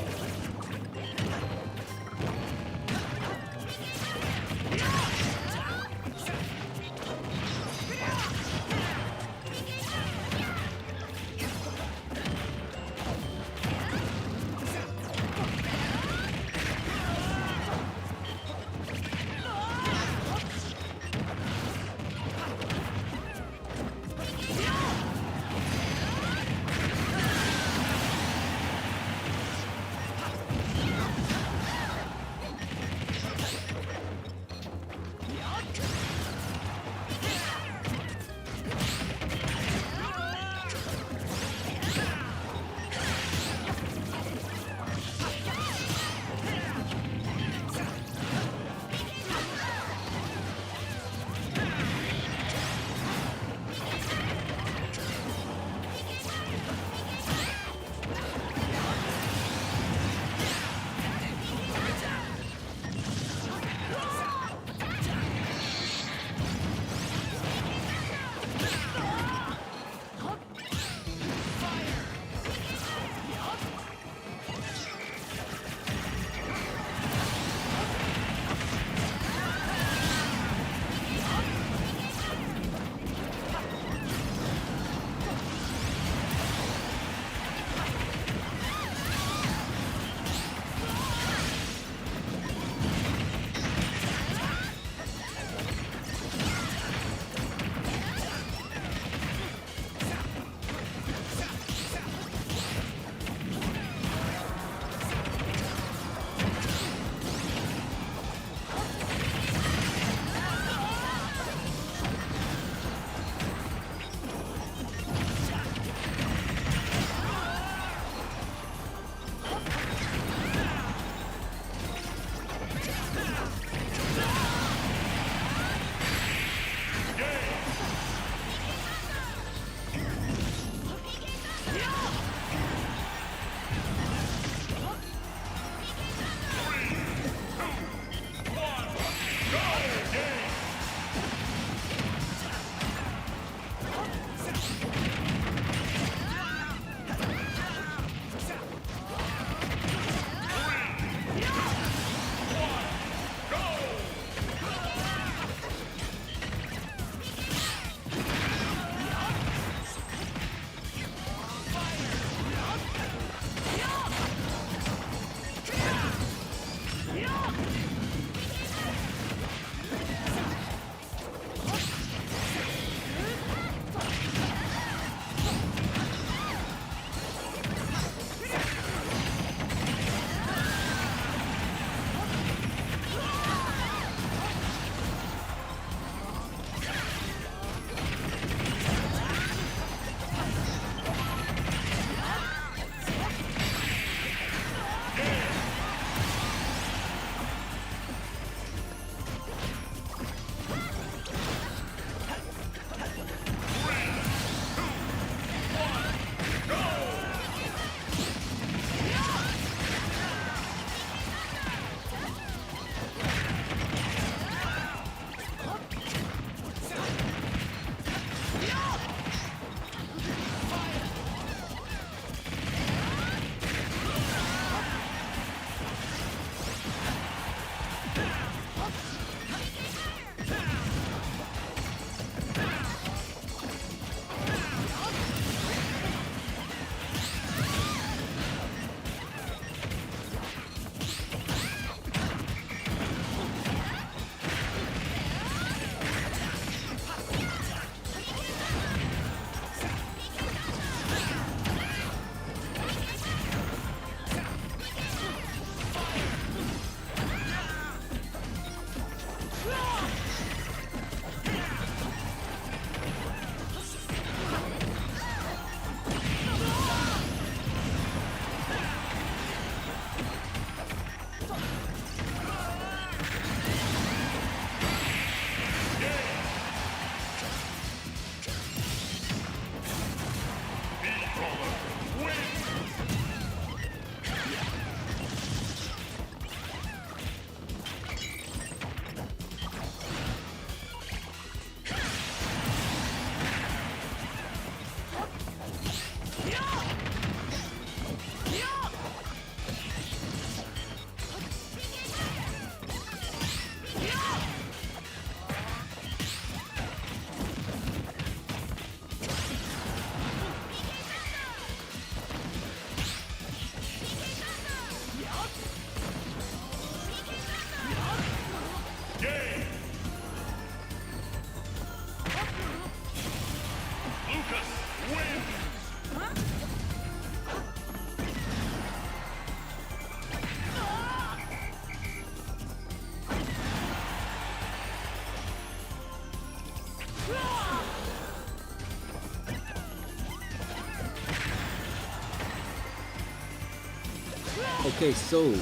Okay, so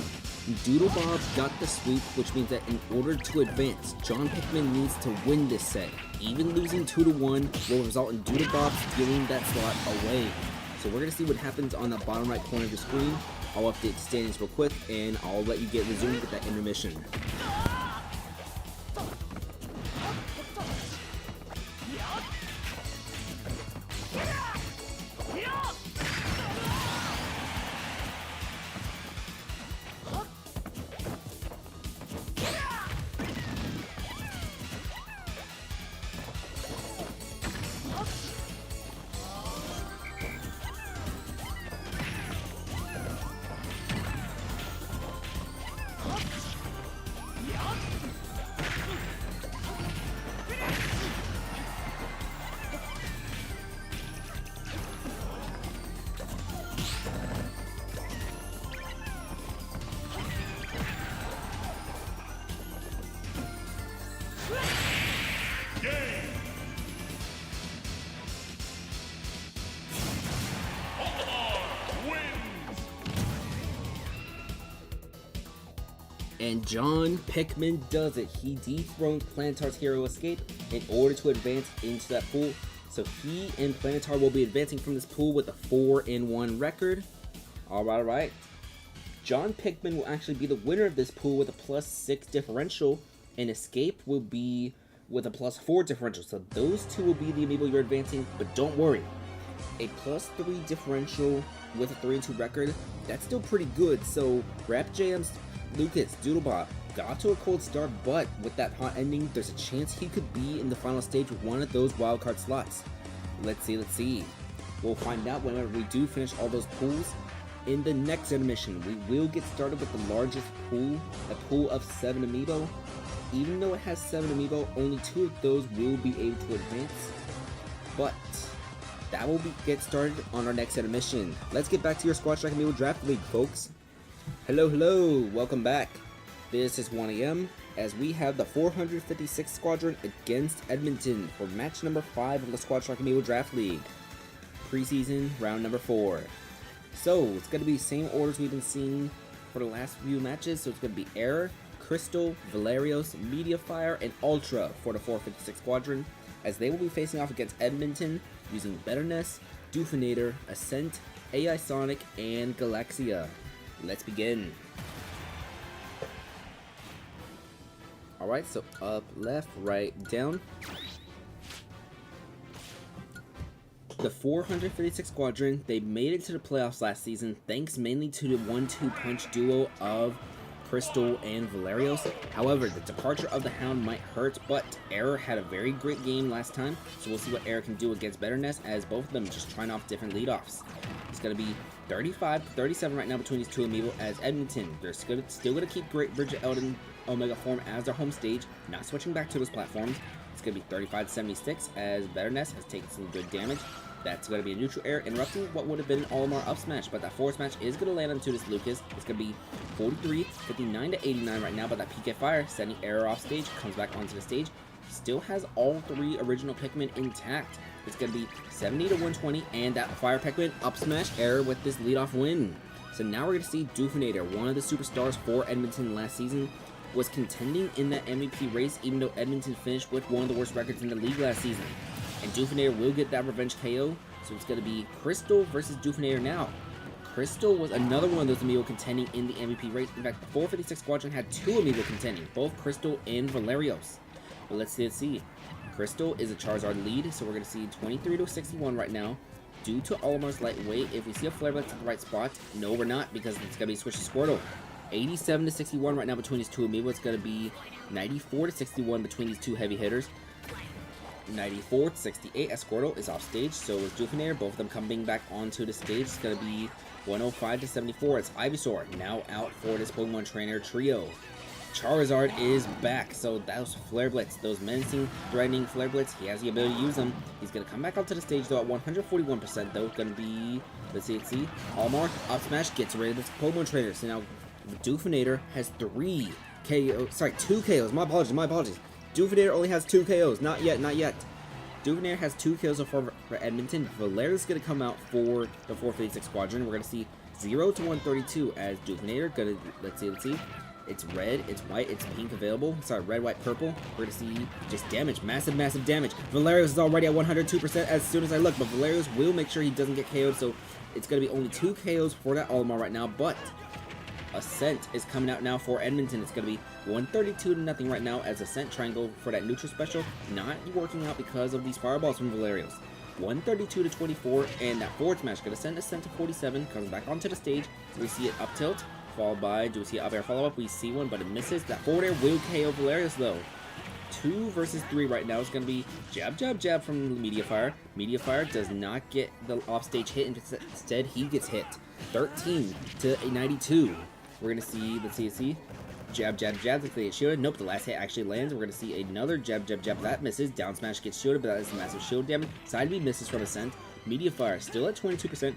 Doodlebob got the sweep, which means that in order to advance, John Pikmin needs to win this set. Even losing 2-1 will result in Doodlebob stealing that slot away. So we're going to see what happens on the bottom right corner of your screen. I'll update the standings real quick, and I'll let you get resumed with that intermission. And John Pikmin does it. He dethroned Planetar's Hero Escape in order to advance into that pool. So he and Planetar will be advancing from this pool with a 4-1 record. Alright. John Pikmin will actually be the winner of this pool with a +6 differential, and Escape will be with a +4 differential. So those two will be the amiibo you're advancing, but don't worry. A +3 differential with a 3-2 record, that's still pretty good. So Rap Jams, Lucas, Doodlebob got to a cold start, but with that hot ending, there's a chance he could be in the final stage with one of those wildcard slots. Let's see. We'll find out whenever we do finish all those pools. In the next intermission, we will get started with the largest pool, a pool of 7 amiibo. Even though it has 7 amiibo, only 2 of those will be able to advance. But that will get started on our next intermission. Let's get back to your Squad Strike Amiibo Draft League, folks. Hello, welcome back. This is 1AM, as we have the 456 Squadron against Edmonton for match number 5 of the Squad Strike Amiibo Draft League. Preseason, round number 4. So, it's going to be the same orders we've been seeing for the last few matches. So it's going to be Air, Crystal, Valerios, Mediafire, and Ultra for the 456 Squadron, as they will be facing off against Edmonton using Betterness, Doofinator, Ascent, AI Sonic, and Galaxia. Let's begin. Alright, so up, left, right, down. The 456 Squadron, they made it to the playoffs last season thanks mainly to the 1-2 punch duo of Crystal and Valerios. However, the departure of the Hound might hurt, but Error had a very great game last time, so we'll see what Error can do against Betterness, as both of them just trying off different leadoffs. It's going to be 35-37 right now between these two amiibo, as Edmonton, they're still going to keep Great Bridget Elden Omega form as their home stage, not switching back to those platforms. It's going to be 35-76, as Betterness has taken some good damage. That's going to be a neutral air, interrupting what would have been an Olimar up smash, but that forward smash is going to land onto this Lucas. It's going to be 43-59 right now, but that PK Fire, sending Error off stage, comes back onto the stage. Still has all 3 original Pikmin intact. It's going to be 70-120, and that Fire Pikmin up smash Error with this leadoff win. So now we're going to see Doofinator, one of the superstars for Edmonton last season, was contending in that MVP race, even though Edmonton finished with one of the worst records in the league last season. And Doofinator will get that revenge KO, so it's going to be Crystal versus Doofinator now. Crystal was another one of those amiibo contending in the MVP race. In fact, the 456 Squadron had 2 amiibo contending, both Crystal and Valerios. But let's see. Crystal is a Charizard lead, so we're going to see 23-61 right now. Due to Olimar's lightweight, if we see a Flare Blitz at the right spot, no we're not, because it's going to be switched to Squirtle. 87-61 right now between these 2 amiibo. It's going to be 94-61 between these 2 heavy hitters. 94-68 as Squirtle is off stage, so is Doofinator, both of them coming back onto the stage. It's going to be 105-74 as Ivysaur now out for this Pokemon Trainer trio. Charizard is back. So those Flare Blitz, those menacing, threatening Flare Blitz, he has the ability to use them. He's going to come back onto the stage though at 141% though. Going to be, let's see, Almar, up smash, gets rid of this Pokemon Trainer. So now Doofinator has 2 KOs. My apologies. Doofinator only has 2 KOs. Not yet. Doofinator has 2 kills so far for Edmonton. Valera's going to come out for the 456 Squadron. We're going to see 0 to 132 as Doofinator. Gonna, let's see. It's red, it's white, it's pink available. Sorry, red, white, purple. We're going to see just damage. Massive damage. Valerius is already at 102% as soon as I look. But Valerius will make sure he doesn't get KO'd. So it's going to be only 2 KOs for that Olimar right now. But Ascent is coming out now for Edmonton. It's going to be 132 to nothing right now as Ascent Triangle for that neutral special not working out because of these fireballs from Valerios. 132 to 24, and that forward smash going to send Ascent to 47, comes back onto the stage. We see it up tilt, followed by, do we see up air follow up? We see one, but it misses. That forward air will KO Valerios though. 2 versus 3 right now. It's going to be jab from Media Fire. Media Fire does not get the offstage hit, instead he gets hit. 13 to 92. We're going to see, let's see, jab, like they get shielded. Nope, the last hit actually lands. We're going to see another jab. That misses. Down smash gets shielded, but that is massive shield damage. Side B misses from Ascent. Media Fire still at 22%.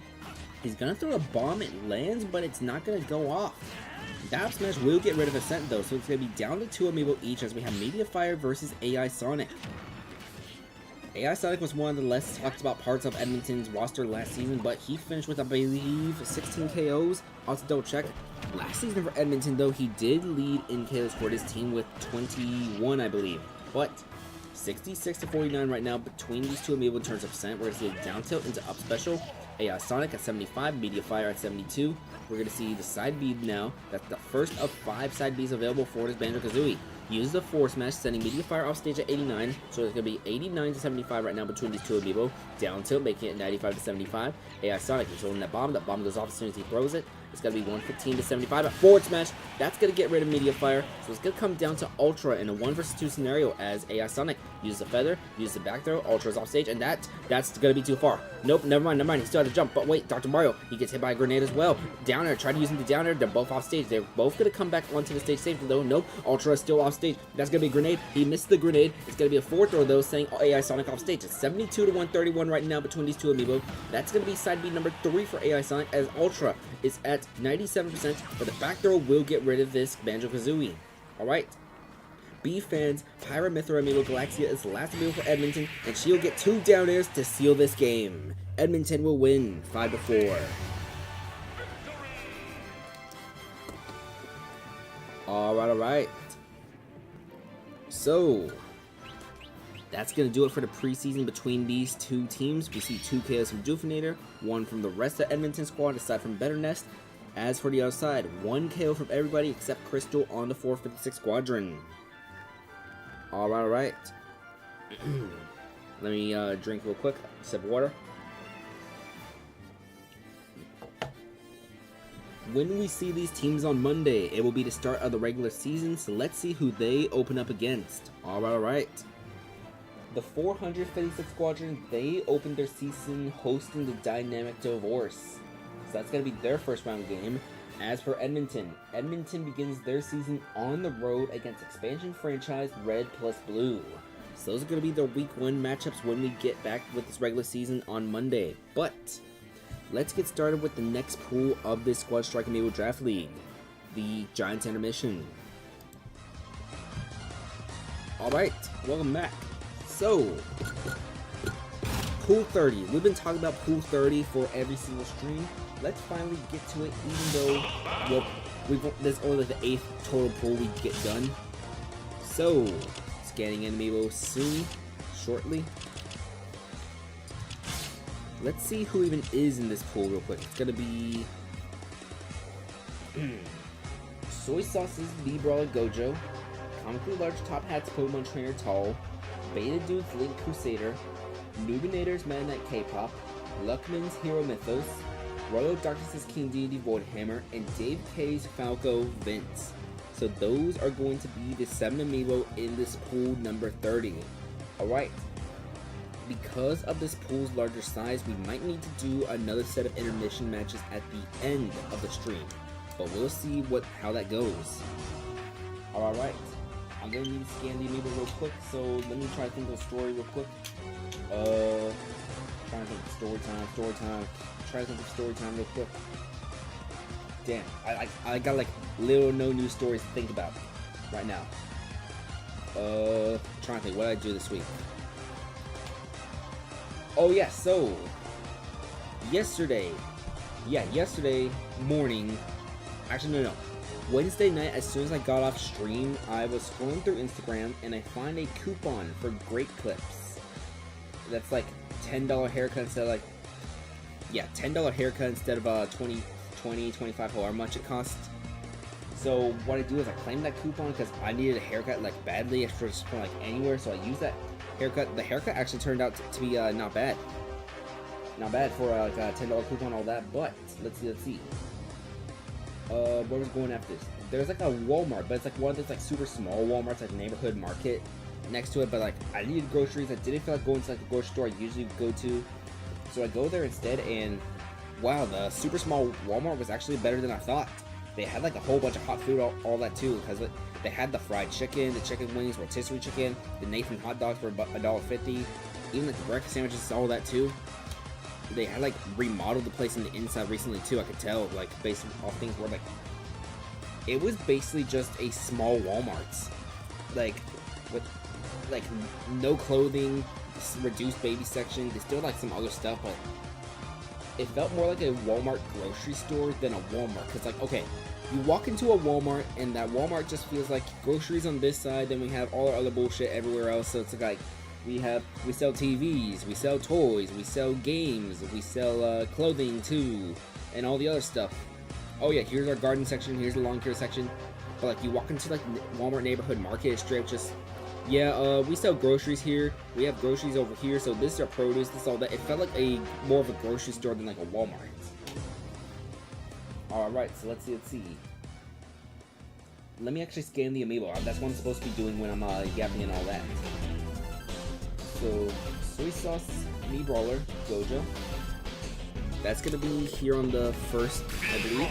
He's going to throw a bomb. It lands, but it's not going to go off. Down smash will get rid of Ascent, though, so it's going to be down to 2 Amiibo each as we have Media Fire versus AI Sonic. AI Sonic was one of the less talked about parts of Edmonton's roster last season, but he finished with, I believe, 16 KOs. I'll have to double check. Last season for Edmonton, though, he did lead in KOs for his team with 21, I believe. But 66 to 49 right now between these 2 Amiibo in terms of Ascent. We're going to see a down tilt into up special. AI Sonic at 75, Media Fire at 72. We're going to see the side B now. That's the first of 5 side Bs available for this Banjo-Kazooie. Uses the force smash, sending Media Fire off stage at 89. So it's going to be 89 to 75 right now between these 2 Amiibo. Down tilt, making it 95 to 75. AI Sonic is holding that bomb. That bomb goes off as soon as he throws it. It's going to be 115 to 75. A forward smash. That's going to get rid of Media Fire. So it's going to come down to Ultra in a 1 versus 2 scenario as AI Sonic uses the feather, uses the back throw. Ultra's off stage, and that's going to be too far. Nope, never mind. He still had to jump. But wait, Dr. Mario, he gets hit by a grenade as well. Down air, try to use him to down air. They're both off stage. They're both going to come back onto the stage safely, though. Nope, Ultra is still off stage. That's going to be a grenade. He missed the grenade. It's going to be a forward throw, though, saying AI Sonic off stage. It's 72 to 131 right now between these 2 Amiibo. That's going to be side B number 3 for AI Sonic as Ultra is at 97%, but the back throw will get rid of this Banjo-Kazooie. Alright. B fans, Pyramithra Amiibo Galaxia is the last Amiibo for Edmonton, and she'll get 2 down airs to seal this game. Edmonton will win 5 to 4. Alright. So that's going to do it for the preseason between these 2 teams. We see 2 KOs from Doofinator, 1 from the rest of Edmonton squad aside from Better Nest. As for the other side, 1 KO from everybody except Crystal on the 456 Squadron. Alright. Let me drink real quick. Sip of water. When we see these teams on Monday, it will be the start of the regular season, so let's see who they open up against. Alright. The 456 Squadron, they opened their season hosting the Dynamic Divorce. So that's going to be their first round game. As for Edmonton, Edmonton begins their season on the road against expansion franchise Red plus Blue. So those are going to be their week 1 matchups when we get back with this regular season on Monday. But let's get started with the next pool of this Squad Strike Amiibo Draft League, the Giants Intermission. Alright, welcome back. So, Pool 30. We've been talking about Pool 30 for every single stream. Let's finally get to it, even though, well, this is only like the 8th total pool we get done. So, scanning Amiibo soon, shortly. Let's see who even is in this pool real quick. It's gonna be Soy Sauce's V-Brawler Gojo, Comically Large Top Hats Pokemon Trainer Tall, Beta Dude's Link Crusader, Nubinator's Meta Knight K-Pop, Luckman's Hero Mythos, Royal Darkness's King Deity Voidhammer, and Dave K's Falco Vince. So those are going to be the 7 Amiibo in this pool number 30. Alright. Because of this pool's larger size, we might need to do another set of intermission matches at the end of the stream. But we'll see how that goes. Alright. I'm gonna need to scan the Amiibo real quick, so let me try to think of a story real quick. Trying to think of story time. Trying to think of story time real quick. Damn, I got like little no new stories to think about right now. Trying to think what I do this week. Oh yeah, so yesterday morning, actually no. Wednesday night, as soon as I got off stream, I was scrolling through Instagram and I find a coupon for Great Clips. That's like $10 haircut instead of like, yeah, $10 haircut instead of $20, $25, however much it costs. So what I do is I claim that coupon because I needed a haircut like badly for just like anywhere. So I used that haircut. The haircut actually turned out to be not bad. Not bad for like a $10 coupon, all that. But let's see. Where was going after this? There's like a Walmart, but it's like one of those like super small Walmarts, like neighborhood market next to it. But like I needed groceries. I didn't feel like going to like the grocery store I usually go to, so I go there instead. And wow, the super small Walmart was actually better than I thought. They had like a whole bunch of hot food, all that too, because they had the fried chicken, the chicken wings, rotisserie chicken, the Nathan hot dogs for $1.50, even like the breakfast sandwiches, all that too. They had like remodeled the place on the inside recently too. I could tell, like, based on things were like, it was basically just a small Walmart, like with like no clothing, reduced baby section. They still had, like, some other stuff, but it felt more like a Walmart grocery store than a Walmart. Cause like, okay, you walk into a Walmart and that Walmart just feels like groceries on this side, then we have all our other bullshit everywhere else. So it's like we sell TVs, we sell toys, we sell games, we sell clothing too, and all the other stuff. Oh yeah, here's our garden section, here's the lawn care section. But like you walk into like Walmart neighborhood market, it's straight up just, yeah, we sell groceries here, we have groceries over here, so this is our produce, this all that. It felt like a more of a grocery store than like a Walmart. Alright, so let's see. Let me actually scan the Amiibo. That's what I'm supposed to be doing when I'm gapping and all that. So, soy sauce, Mii Brawler, Gojo. That's gonna be here on the first, I believe.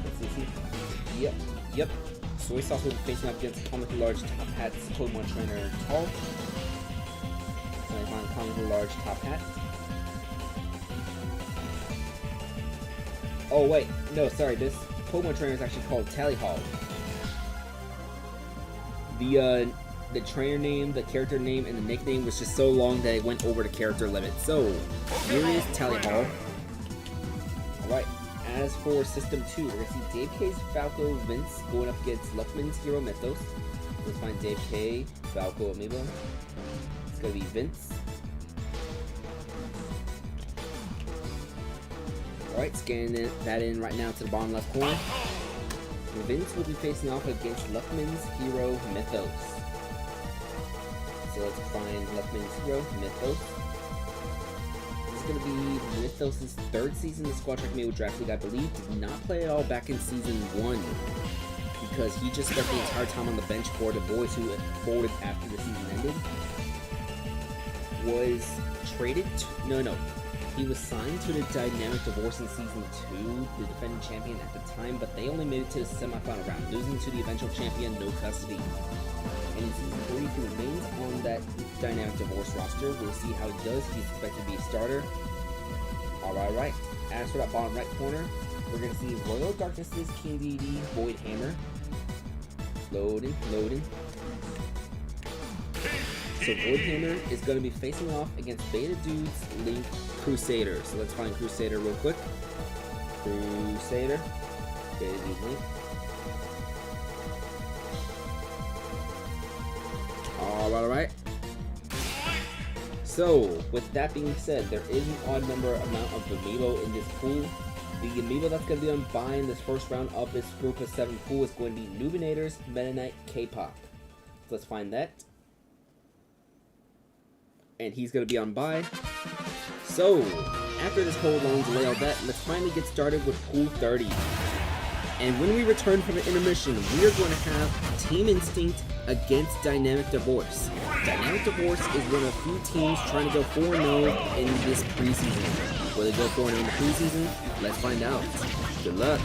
Let's see. Yep. Soy sauce will be facing up against comically large top hats, Pokemon Trainer Tall. So I find comically large top hat. Oh wait, no, sorry, this Pokemon Trainer is actually called Tally Hall. The trainer name, the character name, and the nickname was just so long that it went over the character limit. So, here is Tally Hall. Alright, as for System 2, we're going to see Dave K's Falco Vince going up against Luckman's Hero Mythos. Let's find Dave K, Falco Amiibo. It's going to be Vince. Alright, scanning that in right now to the bottom left corner. Vince will be facing off against Luckman's Hero Mythos. So let's find Luckman's Hero Mythos. This is going to be Mythos' third season in the Squad Track Amiibo Draft League. I believe did not play at all back in Season 1 because he just spent the entire time on the bench for the boys who folded after the season ended. Was traded to, he was signed to the Dynamic Divorce in Season 2, the defending champion at the time, but they only made it to the semifinal round, losing to the eventual champion, No Custody. And in Season 3, he remains on that Dynamic Divorce roster. We'll see how he does. He's expected to be a starter. Alright. As for that bottom right corner, we're going to see Royal Darkness's King Deity, Void Hammer. Loading. So Void Hammer is going to be facing off against Beta Dude's Link Crusader. So let's find Crusader real quick. Crusader. Beta Dude Link. Alright. So, with that being said, there is an odd number amount of Amiibo in this pool. The Amiibo that's going to be on buy in this first round of this group of 7 pool is going to be Nubinator's Meta Knight K-Pop. So let's find that. And he's going to be on buy. So, after this whole long delay of that, let's finally get started with Pool 30. And when we return from the intermission, we are going to have Team Instinct against Dynamic Divorce. Dynamic Divorce is one of a few teams trying to go 4-0 in this preseason. Will they go 4-0 in the preseason? Let's find out. Good luck.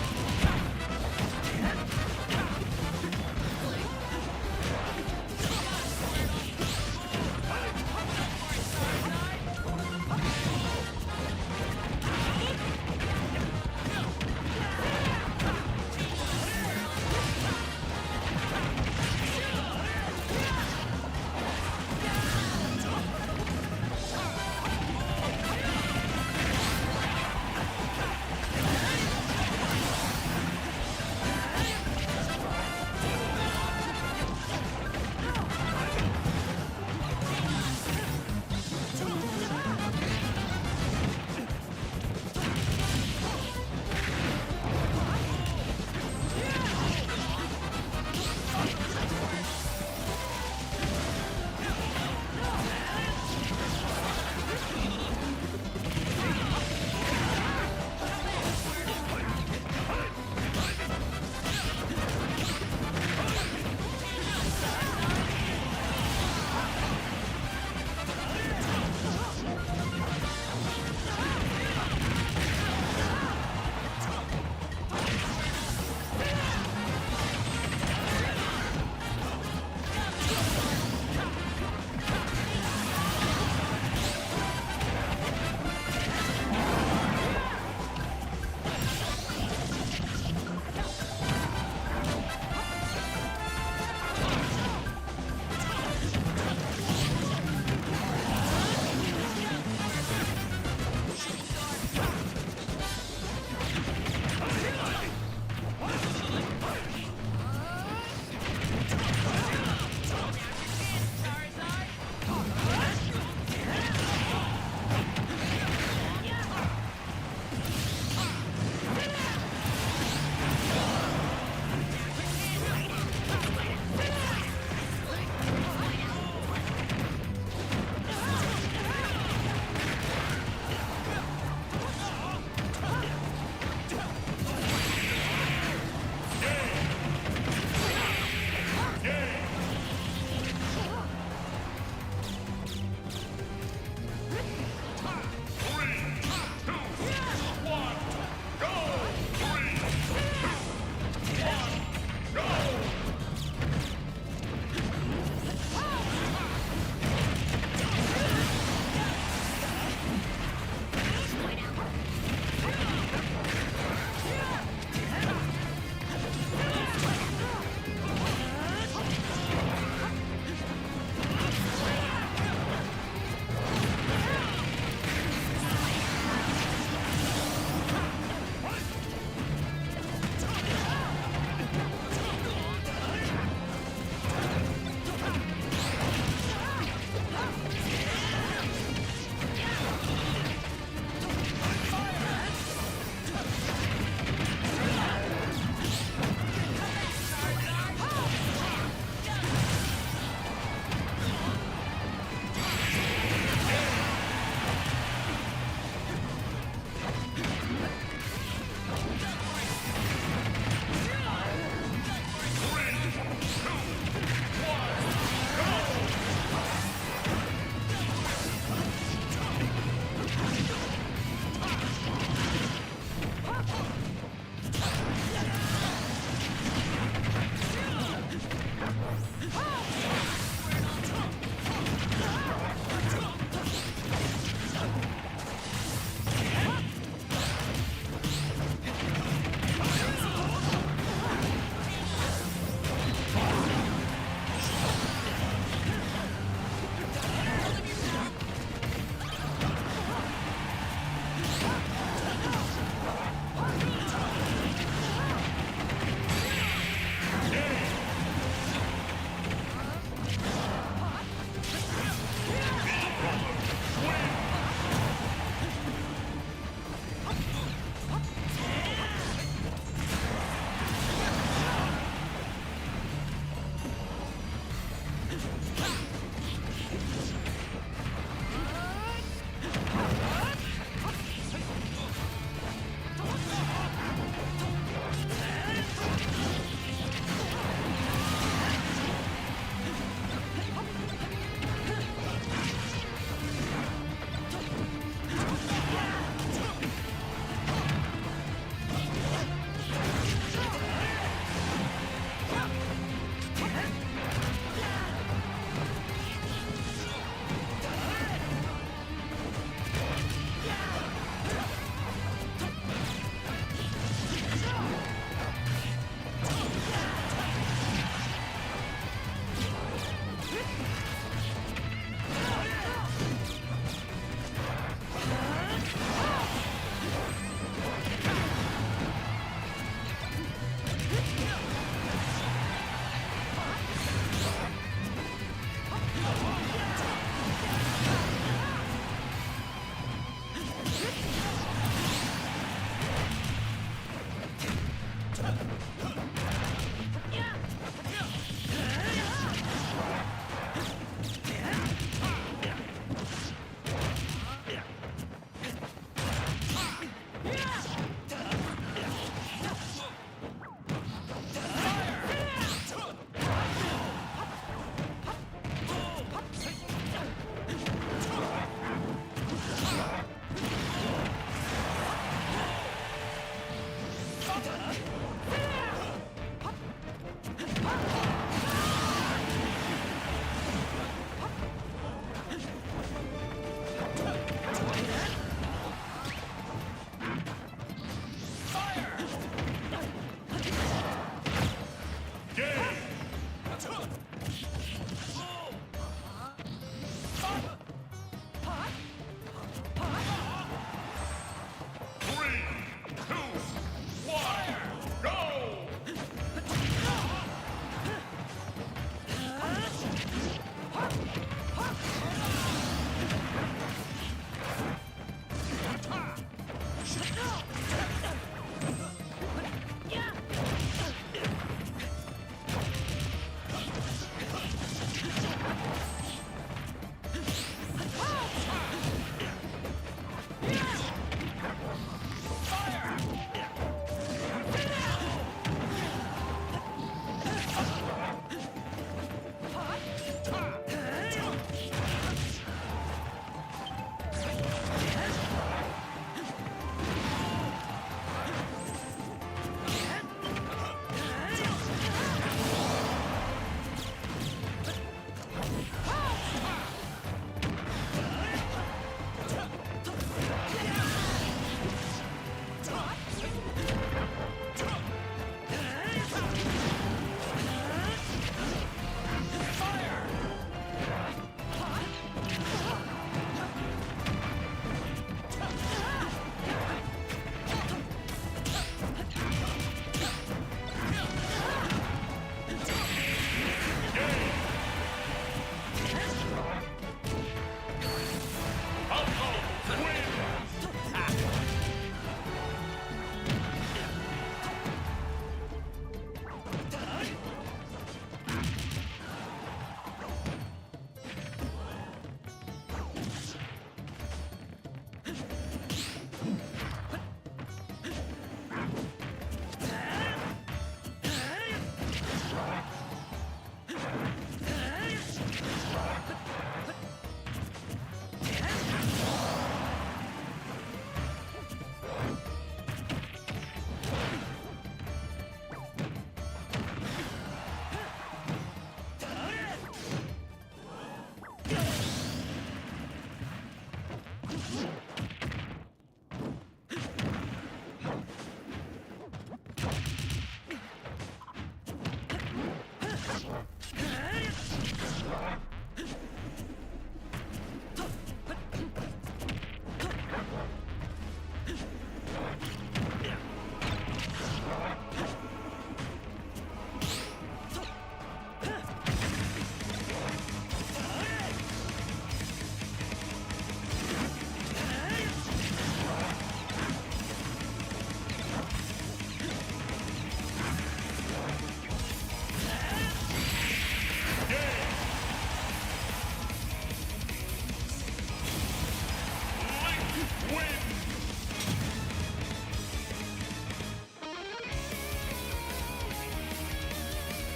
wins.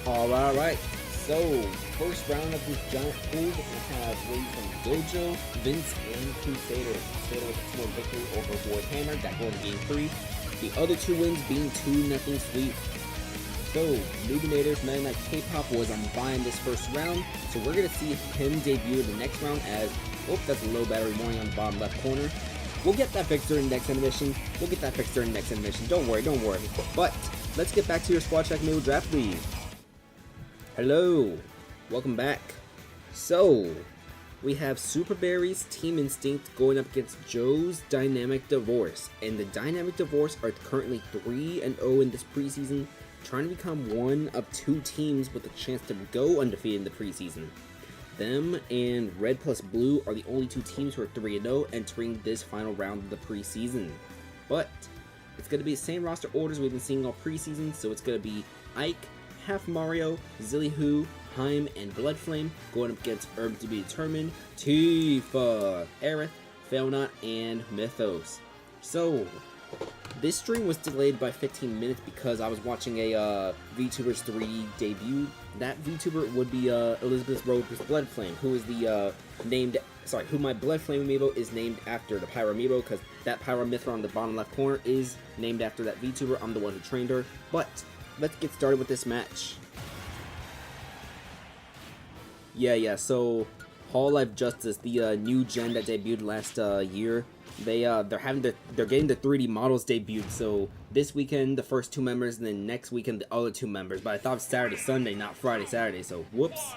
Alright, so first round of this giant pool, we're gonna have wins from Dojo, Vince, and Crusader. Crusader with a 2-1 victory over Warhammer, that going to game 3. The other 2 wins being 2-0 sweep. So, Luminators, Meta Knight K-Pop was on buying this first round, so we're gonna see him debut in the next round as, oh, that's a low battery warning on the bottom left corner. We'll get that fixed during next animation. Don't worry. But, let's get back to your Squad Track Amiibo Draft League. Hello, welcome back. So, we have Super Berry's Team Instinct going up against Joe's Dynamic Divorce. And the Dynamic Divorce are currently 3-0 in this preseason, trying to become one of 2 teams with a chance to go undefeated in the preseason. Them and Red plus Blue are the only 2 teams who are 3-0 entering this final round of the preseason. But, it's going to be the same roster orders we've been seeing all preseason, so it's going to be Ike, Half Mario, Zilly-Hoo, Heim, and Bloodflame going up against Herb to be determined, Tifa, Aerith, Failnaught, and Mythos. So, this stream was delayed by 15 minutes because I was watching a VTuber's 3D debut. That VTuber would be Elizabeth Rogue's Bloodflame, who is the who my Bloodflame amiibo is named after, the Pyro amiibo, because that Pyro Mythra on the bottom left corner is named after that VTuber. I'm the one who trained her. But let's get started with this match. Yeah, so Hololive Justice, the new gen that debuted last year, they're getting the 3D models debuted. So this weekend the first 2 members, and then next weekend the other 2 members. But I thought it was Saturday, Sunday, not Friday, Saturday. So whoops.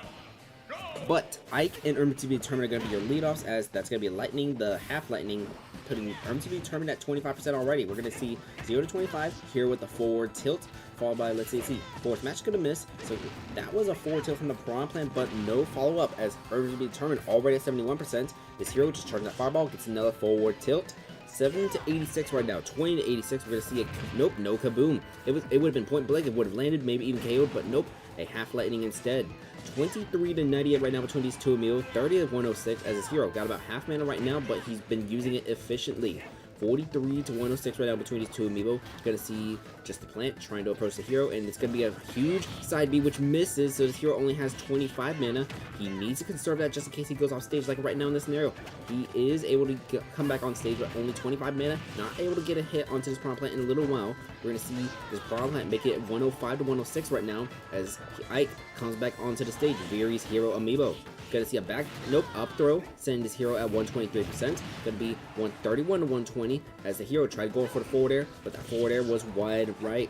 But Ike and Irma to be determined are going to be your leadoffs, as that's going to be Lightning, the half Lightning, putting Irma to be determined at 25% already. We're going to see 0 to 25 here with the forward tilt, followed by, let's see, forward smash going to miss. So that was a forward tilt from the Piranha Plant, but no follow up, as Irma to be determined already at 71%. This hero just charging that fireball, gets another forward tilt. 7 to 86 right now, 20 to 86. We're gonna see a nope, no kaboom. It would have been point blank. It would have landed, maybe even KO'd, but nope, a half lightning instead. 23 to 98 right now between these 2 amiibo. 30 to 106 as his hero got about half mana right now, but he's been using it efficiently. 43 to 106 right now between these 2 amiibo. Gonna see just the plant trying to approach the hero, and it's gonna be a huge side B which misses, so this hero only has 25 mana. He needs to conserve that just in case he goes off stage, like right now in this scenario. He is able to come back on stage with only 25 mana, not able to get a hit onto this Piranha Plant in a little while. We're gonna see this Piranha Plant make it 105 to 106 right now as Ike comes back onto the stage. Viri's hero amiibo. Gonna see a back, up throw, sending this hero at 123%. Gonna be 131 to 120 as the hero tried going for the forward air, but that forward air was wide right.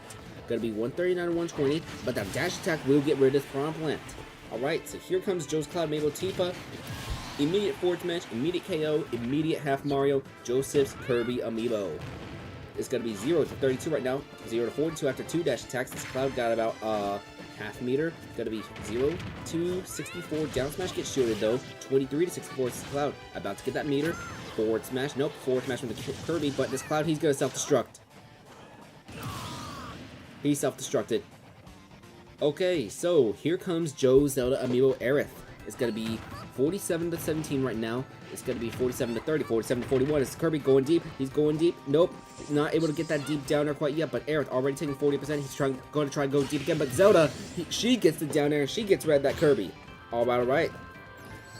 Gonna be 139 to 120, but that dash attack will get rid of this Piranha Plant. Alright, so here comes Joe's Cloud Amiibo Tifa. Immediate forward smash, immediate KO, immediate half Mario, Joseph's Kirby amiibo. It's gonna be 0 to 32 right now, 0 to 42 after 2 dash attacks. This Cloud got about half meter. Gonna be 0 to 64. Down smash gets shielded though. 23 to 64. This Cloud about to get that meter. Forward smash. Nope. Forward smash from the Kirby, but this Cloud, he's gonna self-destruct. He self-destructed. Okay, so here comes Joe Zelda amiibo Aerith. It's gonna be 47 to 17 right now. It's gonna be 47 to 30, 47 to 41. Is Kirby going deep? He's going deep. Nope. Not able to get that deep down air quite yet, but Aerith already taking 40%. He's going to try to go deep again, but Zelda, she gets the down air and she gets rid of that Kirby. All right.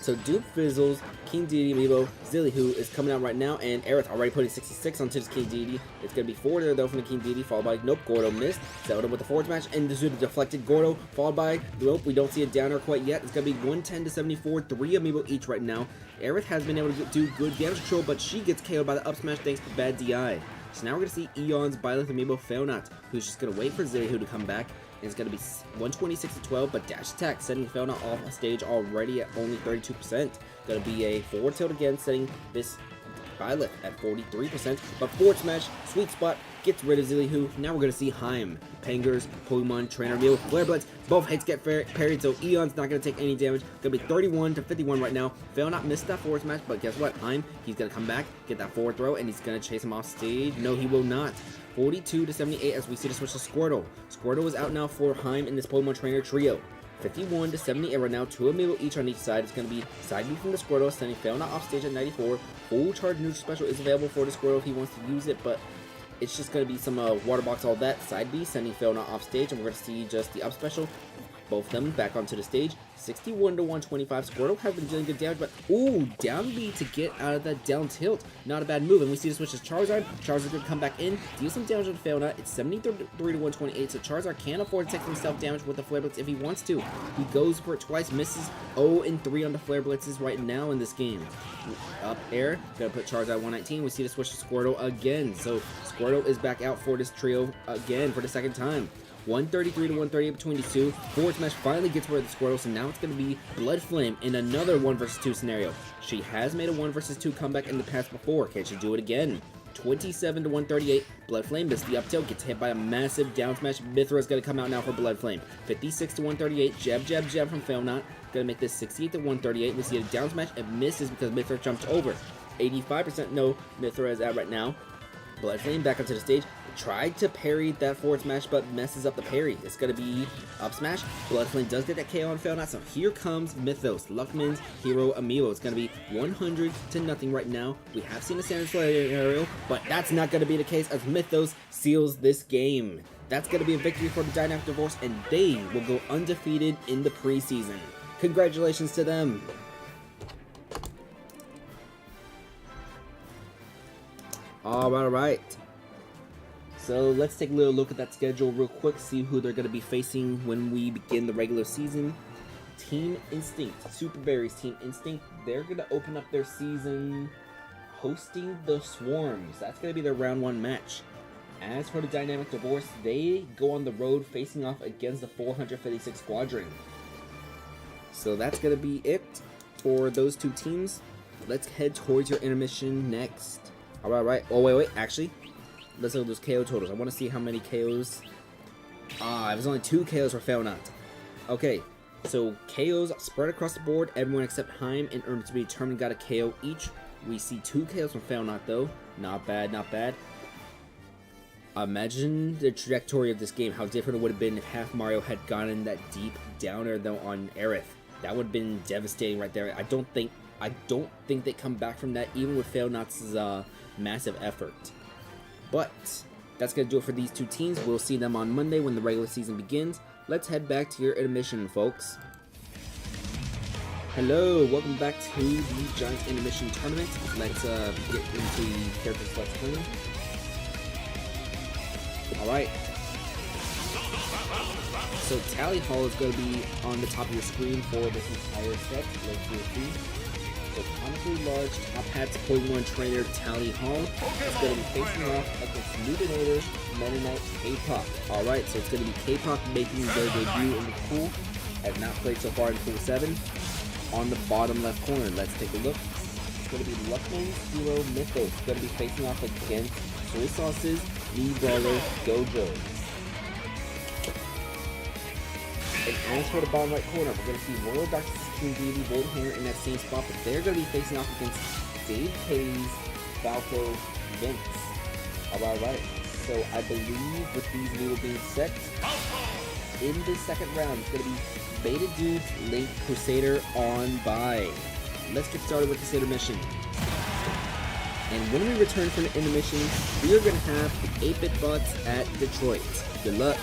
So Duke Fizzles, King Deity amiibo, Zilly-Hoo is coming out right now, and Aerith already putting 66 onto this King Deity. It's going to be forward there though from the King Deity, followed by, nope, Gordo missed. Zelda with the forward smash, and the Zuda deflected Gordo, followed by, nope, we don't see a down air quite yet. It's going to be 110 to 74, 3 amiibo each right now. Aerith has been able to do good damage control, but she gets KO'd by the up smash thanks to bad DI. So now we're going to see Eon's Byleth amiibo Failnaught, who's just going to wait for Zilly-Hoo to come back. And it's going to be 126 to 12, but dash attack, sending Failnaught off stage already at only 32%. Going to be a forward tilt again, setting this Byleth at 43%. But forward smash, sweet spot, gets rid of Zilly-Hoo. Now we're going to see Heim, Panger's Pokemon Trainer amiibo, Flare Blitz. Both hits get parried, so Eon's not going to take any damage. Going to be 31 to 51 right now. Failnaught missed that forward smash, but guess what? Heim, he's going to come back, get that forward throw, and he's going to chase him off stage. No, he will not. 42 to 78 as we see the switch to Squirtle. Squirtle is out now for Heim in this Pokemon Trainer trio. 51 to 78 right now. 2 Amiibo each on each side. It's going to be side B from the Squirtle, sending Failnaught off stage at 94. Full charge neutral special is available for the Squirtle if he wants to use it, but it's just going to be some water box, all that. Side B sending Failnaught off stage, and we're going to see just the up special. Both of them back onto the stage. 61 to 125. Squirtle has been dealing good damage, but ooh, down B to get out of that down tilt. Not a bad move. And we see the switch as Charizard. Charizard going to come back in, deal some damage on Failnaught. It's 73 to 128, so Charizard can afford to take himself damage with the Flare Blitz if he wants to. He goes for it twice, misses. 0 and 3 on the Flare Blitzes right now in this game. Up air, gonna put Charizard at 119. We see the switch to Squirtle again. So Squirtle is back out for this trio again for the second time. 133 to 138 between the two. Forward smash finally gets rid of the Squirtle, so now it's going to be Blood Flame in another 1 vs 2 scenario. She has made a 1 vs 2 comeback in the past before. Can she do it again? 27 to 138. Blood Flame missed the up tilt, gets hit by a massive down smash. Mythra is going to come out now for Blood Flame. 56 to 138. Jab, jab, jab from Failnaught. Going to make this 68 to 138. We see a down smash. It misses because Mythra jumped over. 85% no Mythra is at right now. Blood Flame back onto the stage. Tried to parry that forward smash, but messes up the parry. It's going to be up smash. Blood Flame does get that KO on Failnaught, so here comes Mythos, Luckman's Hero Amiibo. It's going to be 100 to nothing right now. We have seen a standard scenario, but that's not going to be the case as Mythos seals this game. That's going to be a victory for the Dynamic Divorce, and they will go undefeated in the preseason. Congratulations to them. All right. So let's take a little look at that schedule real quick, see who they're going to be facing when we begin the regular season. Team Instinct, Super Berries Team Instinct, they're going to open up their season hosting the Swarms. That's going to be their round 1 match. As for the Dynamic Divorce, they go on the road facing off against the 456 Squadron. So that's going to be it for those two teams. Let's head towards your intermission next. Alright, oh wait, actually, let's look at those KO totals. I want to see how many KOs. It was only 2 KOs for Failnaught. Okay, so KOs spread across the board. Everyone except Heim and Earn to be determined got a KO each. We see 2 KOs from Failnaught though. Not bad, not bad. Imagine the trajectory of this game, how different it would have been if Half Mario had gotten that deep downer though on Aerith. That would have been devastating right there. I don't think they come back from that, even with Failnaught's massive effort. But that's going to do it for these two teams. We'll see them on Monday when the regular season begins. Let's head back to your intermission, folks. Hello, welcome back to the Giants Intermission Tournament. Let's get into the characters let's play. Alright. So Tally Hall is going to be on the top of your screen for this entire set. Let's see. So comically large top hats, 0.1 trainer Tally Hall is going to be facing off against New Donator, Meta Knight, K-Pop. Alright, so it's going to be K-Pop making their debut in the pool. Has not played so far in Pool 7. On the bottom left corner, let's take a look. It's going to be Luckman's Hero Mythos. It's going to be facing off against Soy Sauce's Knee Brawler Gojo. And as for the bottom right corner, we're going to see Royal Dr. King Deity, Golden Hair in that same spot, but they're going to be facing off against Dave Hayes, Falco, Vince. Alright, so I believe with these Amiibo being set, in the second round, it's going to be Beta Dudes, Link, Crusader on by. Let's get started with this intermission. And when we return from the intermission, we are going to have the 8-Bit Bots at Detroit. Good luck.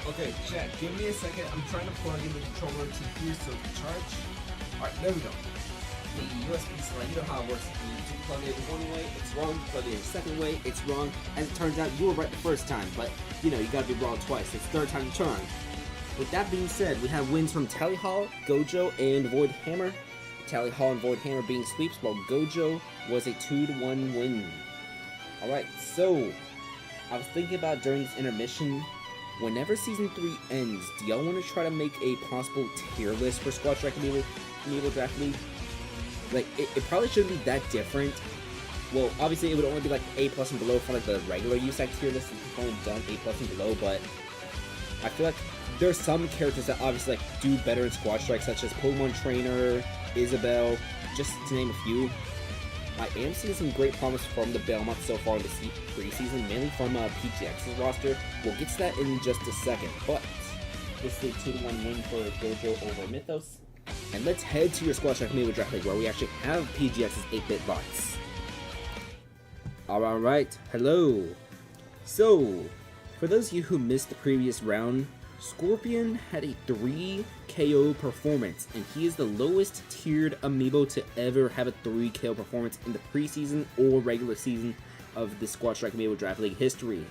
Okay, chat, give me a second. I'm trying to plug in the controller to here so it can charge. Alright, there we go. The USB slide, you know how it works. You plug it in one way, it's wrong. You plug it in the second way, it's wrong. As it turns out, you were right the first time, but you know, you gotta be wrong twice. It's third time to charm. With that being said, we have wins from Tally Hall, Gojo, and Void Hammer. Tally Hall and Void Hammer being sweeps, while Gojo was a 2-1 win. Alright, so I was thinking about during this intermission, whenever Season 3 ends, do y'all want to try to make a possible tier list for Squad Strike Amiibo Draft League? Like, it probably shouldn't be that different. Well, obviously it would only be like A+ and below for like the regular USAC tier list, it's only done A+ and below, but I feel like there's some characters that obviously like do better in Squad Strike, such as Pokemon Trainer, Isabelle, just to name a few. I am seeing some great promise from the Belmont so far in the preseason, mainly from PGX's roster. We'll get to that in just a second, but this is a 2-1 win for Gojo over Mythos. And let's head to your Squad Strike Amiibo Draft League, where we actually have PGX's 8-bit bots. Alright, hello. So, for those of you who missed the previous round, Scorpion had a 3 KO performance, and he is the lowest tiered amiibo to ever have a 3 KO performance in the preseason or regular season of the Squad Strike Amiibo Draft League history.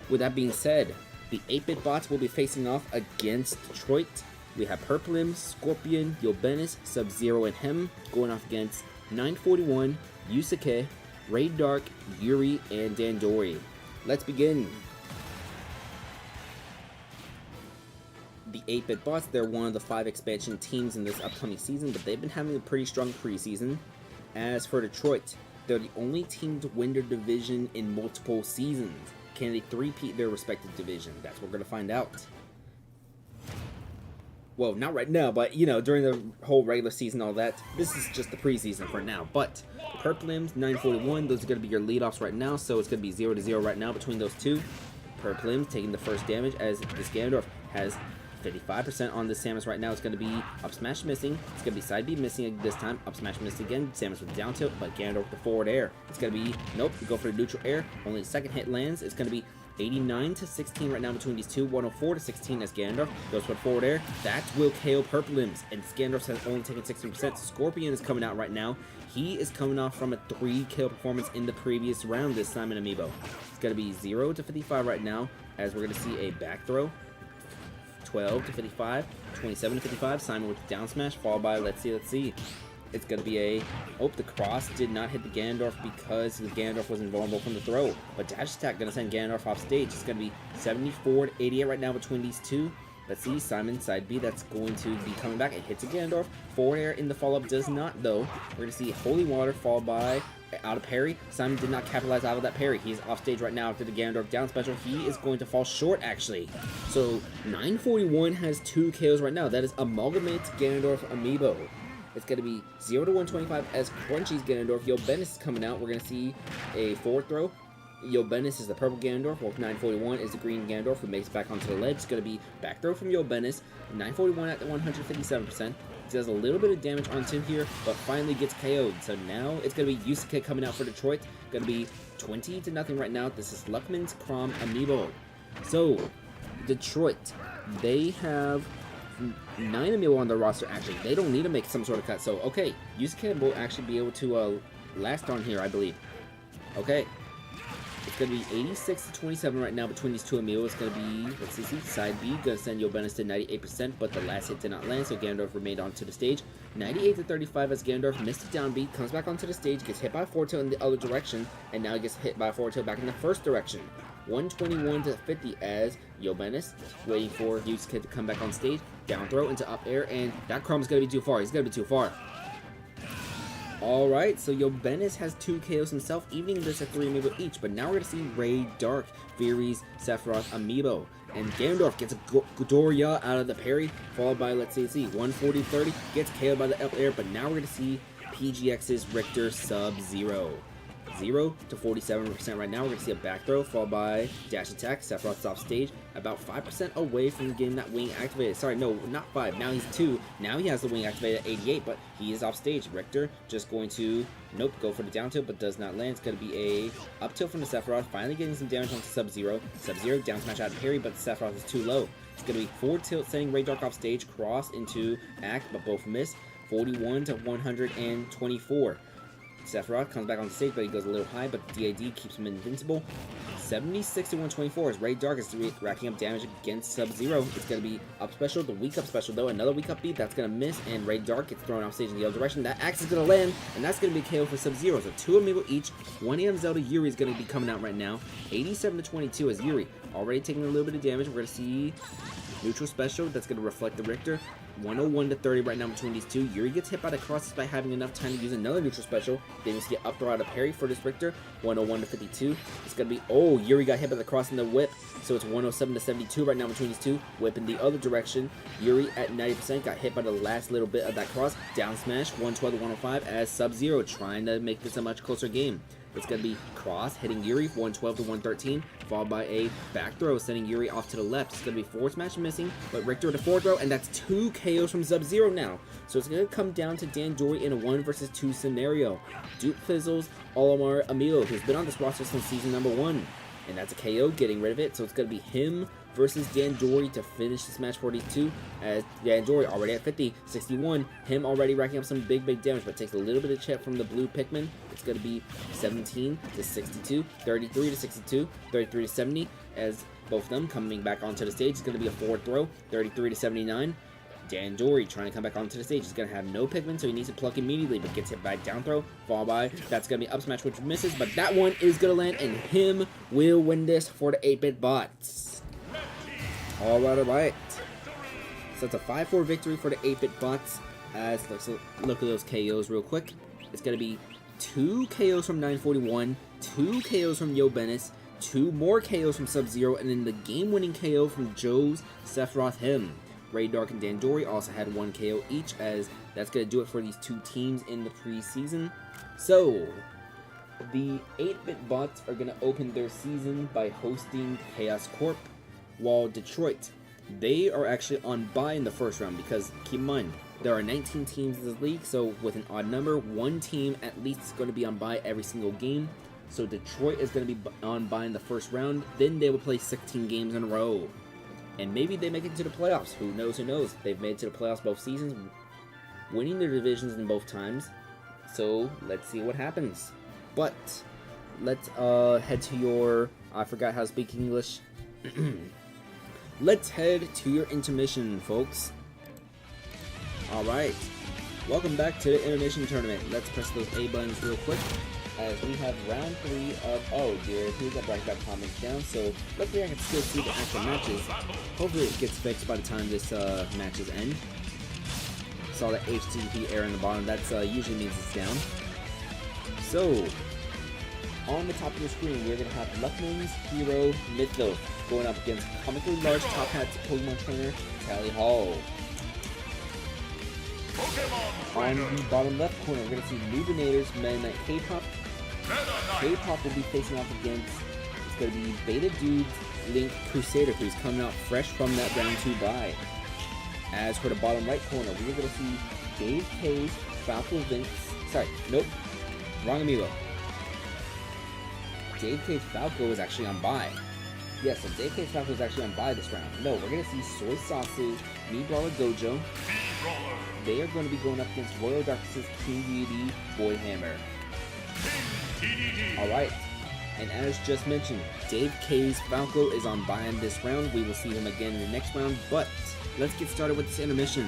With that being said, the 8-bit bots will be facing off against Detroit. We have Purplim, Scorpion, Yobenis, Sub-Zero, and Hem going off against 941, Yusuke, Raid Dark, Yuri, and Dandori. Let's begin. The 8-bit bots, they're one of the 5 expansion teams in this upcoming season, but they've been having a pretty strong preseason. As for Detroit, they're the only team to win their division in multiple seasons. Can they three-peat their respective division? That's what we're going to find out. Well, not right now, but, you know, during the whole regular season, all that. This is just the preseason for now. But Purplims, 941, those are going to be your leadoffs right now, so it's going to be 0-0 right now between those two. Purplims taking the first damage as this Ganondorf has 55% on this Samus right now. It's going to be up smash missing. It's going to be side B missing this time. Up smash missing again. Samus with down tilt, but Ganondorf with the forward air. It's going to be, nope, we go for the neutral air. Only the second hit lands. It's going to be 89-16 right now between these two. 104-16 as Ganondorf goes for the forward air. That will KO Purplims, and Ganondorf has only taken 16%. Scorpion is coming out right now. He is coming off from a 3 kill performance in the previous round this time in Amiibo. It's going to be 0-55 right now, as we're going to see a back throw. 12-55, 27-55. Simon with the down smash, followed by let's see. It's going to be a... Oh, the cross did not hit the Ganondorf because the Ganondorf was invulnerable from the throw. But dash attack going to send Ganondorf off stage. It's going to be 74-88 right now between these two. Let's see, Simon side B, that's going to be coming back. It hits a Ganondorf. Forward air in the follow-up does not, though. We're going to see Holy Water followed by out of parry. Simon did not capitalize out of that parry. He's off stage right now after the Ganondorf down special. He is going to fall short, actually. So, 941 has 2 KOs right now. That is Amalgamate Ganondorf Amiibo. It's going to be 0-125 as Crunchy's Ganondorf. Yobenis is coming out. We're going to see a forward throw. Yobenis is the purple Ganondorf, while 941 is the green Ganondorf who makes it back onto the ledge. It's going to be back throw from Yobenis. 941 at the 157%. Does a little bit of damage onto him here, but finally gets KO'd. So now it's going to be Yusuke coming out for Detroit. Going to be 20-0 right now. This is Luckman's Crom Amiibo. So, Detroit, they have 9 Amiibo on their roster, actually. They don't need to make some sort of cut. So, okay, Yusuke will actually be able to last on here, I believe. Okay. It's going to be 86-27 right now between these two Amiibo. It's going to be, let's see, side B, going to send Yobenis to 98%, but the last hit did not land, so Ganondorf remained onto the stage. 98-35 as Ganondorf missed the down B, comes back onto the stage, gets hit by a forward tilt in the other direction, and now he gets hit by a forward tilt back in the first direction. 121-50 as Yobenis waiting for Yusuke to come back on stage. Down throw into up air, and that Chrome is going to be too far. He's going to be too far. Alright, so Yobenis has 2 KOs himself, evening this at 3 Amiibo each, but now we're going to see Raid Dark, Fury's Sephiroth Amiibo. And Ganondorf gets a Ghidorah out of the parry, followed by, let's see, 140-30, gets KO'd by the up air, but now we're going to see PGX's Richter Sub-Zero. 0 to 47% right now. We're going to see a back throw followed by dash attack. Sephiroth's off stage, about 5% away from getting that wing activated. Sorry, no, not 5. Now he's 2. Now he has the wing activated at 88, but he is off stage. Richter just going to, nope, go for the down tilt, but does not land. It's going to be a up tilt from the Sephiroth, finally getting some damage onto Sub-Zero. Sub-Zero down smash out of parry, but the Sephiroth is too low. It's going to be 4 tilt, sending Ray Dark off stage, cross into act, but both miss. 41 to 124. Sephiroth comes back on stage, but he goes a little high, but the DAD keeps him invincible. 76 to 124 as Ray Dark is racking up damage against Sub-Zero. It's going to be up special, the weak up special though. Another weak up beat, that's going to miss, and Ray Dark gets thrown off stage in the other direction. That axe is going to land, and that's going to be a KO for Sub-Zero. So 2 Amiibo each. 1 AM Zelda Yuri is going to be coming out right now. 87 to 22 as Yuri already taking a little bit of damage. We're going to see neutral special, that's going to reflect the Richter. 101 to 30 right now between these two. Yuri gets hit by the cross despite having enough time to use another neutral special. Then we see up throw out of parry for this Richter. 101 to 52. It's going to be, oh, Yuri got hit by the cross in the whip. So it's 107 to 72 right now between these two. Whip in the other direction. Yuri at 90% got hit by the last little bit of that cross. Down smash, 112 to 105 as Sub-Zero trying to make this a much closer game. It's going to be cross hitting Yuri, 112 to 113, followed by a back throw, sending Yuri off to the left. It's going to be forward smash missing, but Richter with a forward throw, and that's 2 KOs from Sub-Zero now. So it's going to come down to Dandori in a 1 versus 2 scenario. Duke Fizzles Olimar Amiibo, who's been on this roster since season number 1. And that's a KO, getting rid of it. So it's going to be him versus Dandori to finish this match for these two. As Dandori already at 50, 61. Him already racking up some big damage, but takes a little bit of chip from the blue Pikmin. It's going to be 17 to 62, 33 to 62, 33 to 70. As both of them coming back onto the stage. It's going to be a forward throw, 33 to 79. Dandori trying to come back onto the stage. He's going to have no Pikmin, so he needs to pluck immediately, but gets hit by down throw, followed by, that's going to be up smash, which misses, but that one is going to land, and him will win this for the 8-bit bots. Alright. So it's a 5-4 victory for the 8-bit bots. As let's look at those KOs real quick. It's going to be 2 KOs from 941, 2 KOs from Yo Bennis, 2 more KOs from Sub-Zero, and then the game-winning KO from Joe's Sephiroth him. Ray Dark and Dandori also had 1 KO each, as that's going to do it for these 2 teams in the preseason. So, the 8-bit bots are going to open their season by hosting Chaos Corp, while Detroit, they are actually on bye in the first round, because keep in mind, there are 19 teams in this league, so with an odd number, 1 team at least is going to be on bye every single game. So Detroit is going to be on bye in the first round, then they will play 16 games in a row. And maybe they make it to the playoffs. Who knows, who knows? They've made it to the playoffs both seasons, winning their divisions in both times. So, let's see what happens. But, let's head to your... I forgot how to speak English. Let's head to your intermission, folks. Alright. Welcome back to the intermission tournament. Let's press those A buttons real quick, as we have round 3 of, oh dear, who's that bracket that comments down, so luckily I can still see the actual matches. Hopefully it gets fixed by the time this matches end. Saw that HTTP error in the bottom, that's usually means it's down. So, on the top of the screen, we're going to have Luckman's Hero Mythos going up against comically large top hat's Pokemon trainer, Tally Hall. On the bottom left corner, we're going to see Lubinator's Meta Knight K-Pop. K-Pop will be facing off against, it's going to be Beta Dude's Link Crusader, who's coming out fresh from that round 2 bye. As for the bottom right corner, we're going to see Dave K's Falco Vince, sorry, nope, wrong Amiibo. Dave K's Falco is actually on bye. Yes, so Dave K's Falco is actually on bye this round. No, we're going to see Soy Sauce's Me Brawler Gojo. They are going to be going up against Royal Darkness's King Deity Void Hammer. Alright, and as just mentioned, Dave K's Falco is on bye in this round. We will see him again in the next round, but let's get started with this intermission.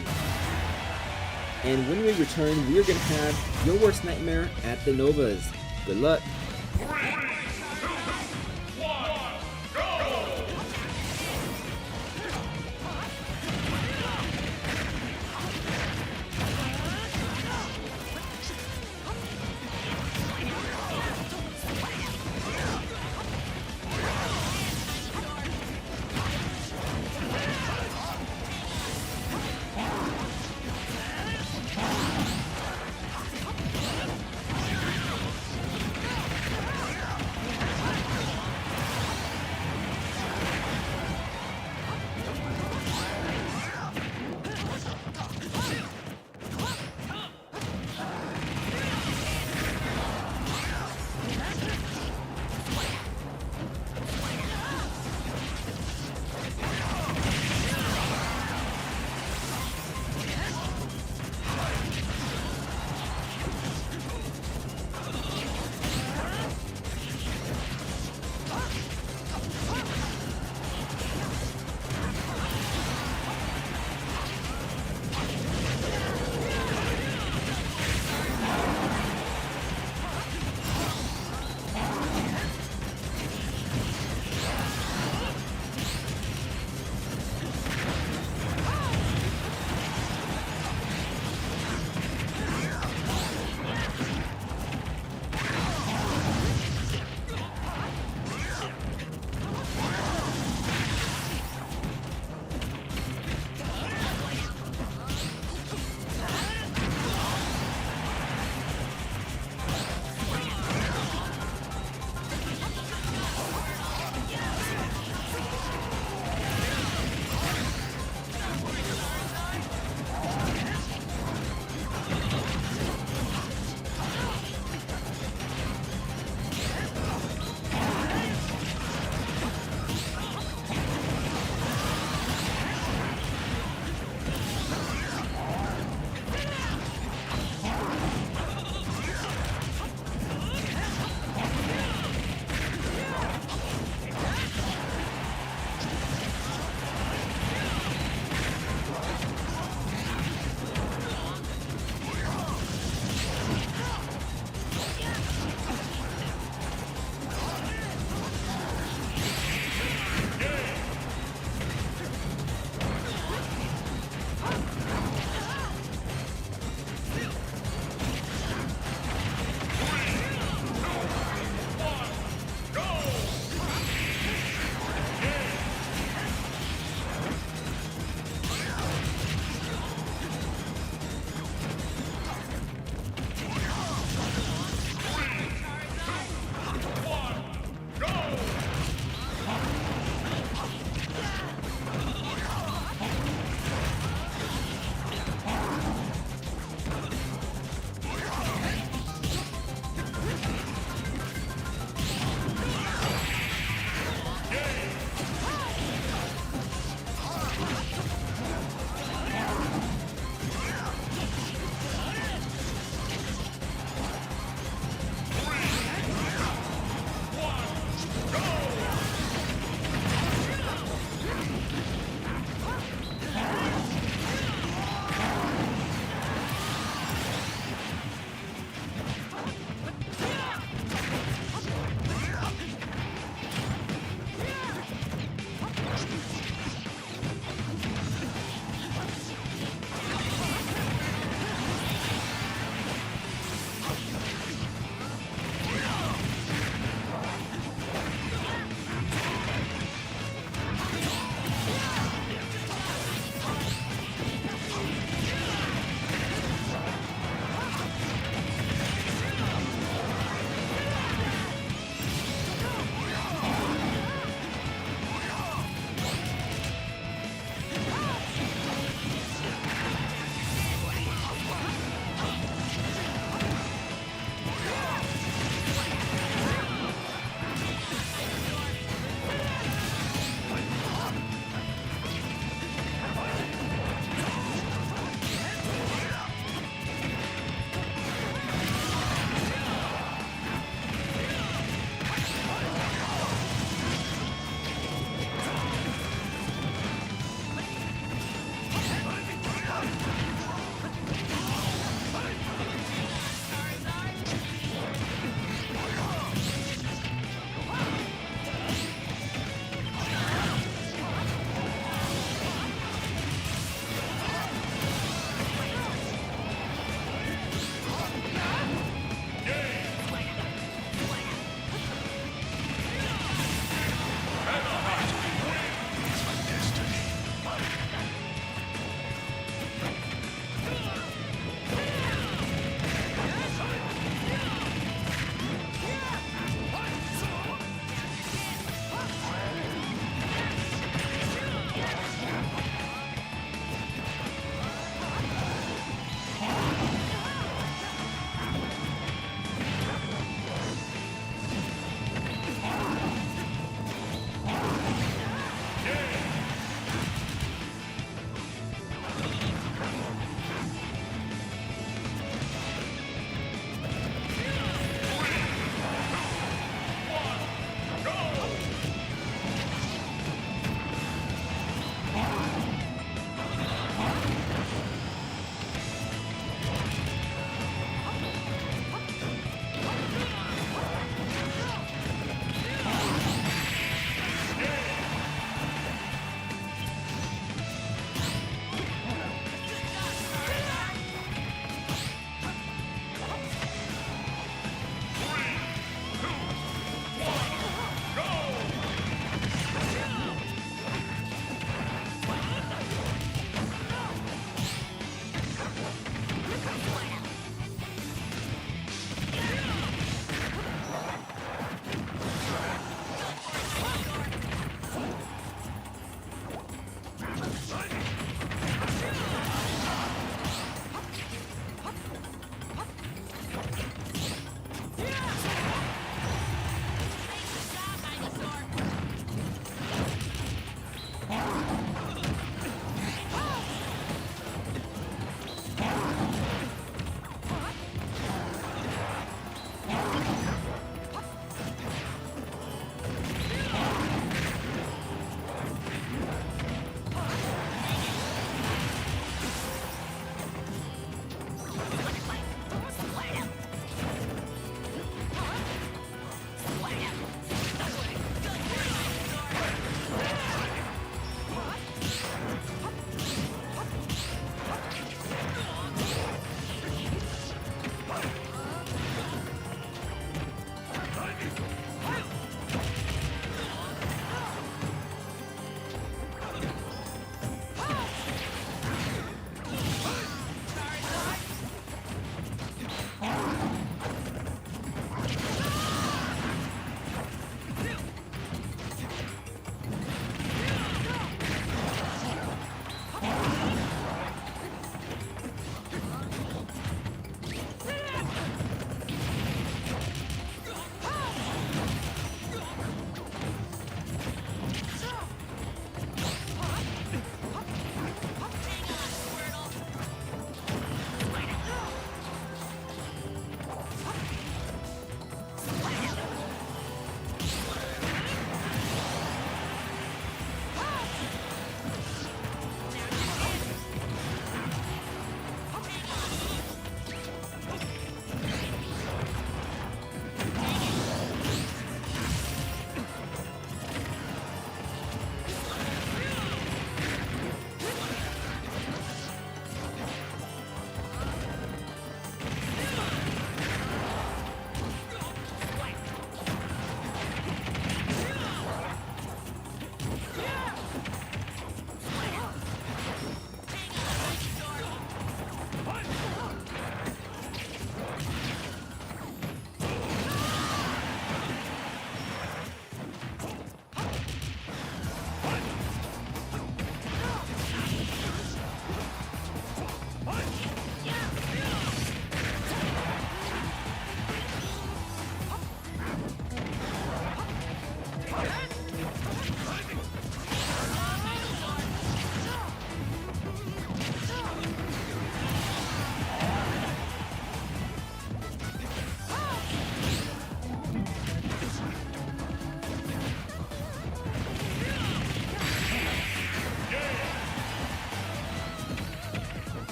And when we return, we're going to have Your Worst Nightmare at the Novas. Good luck.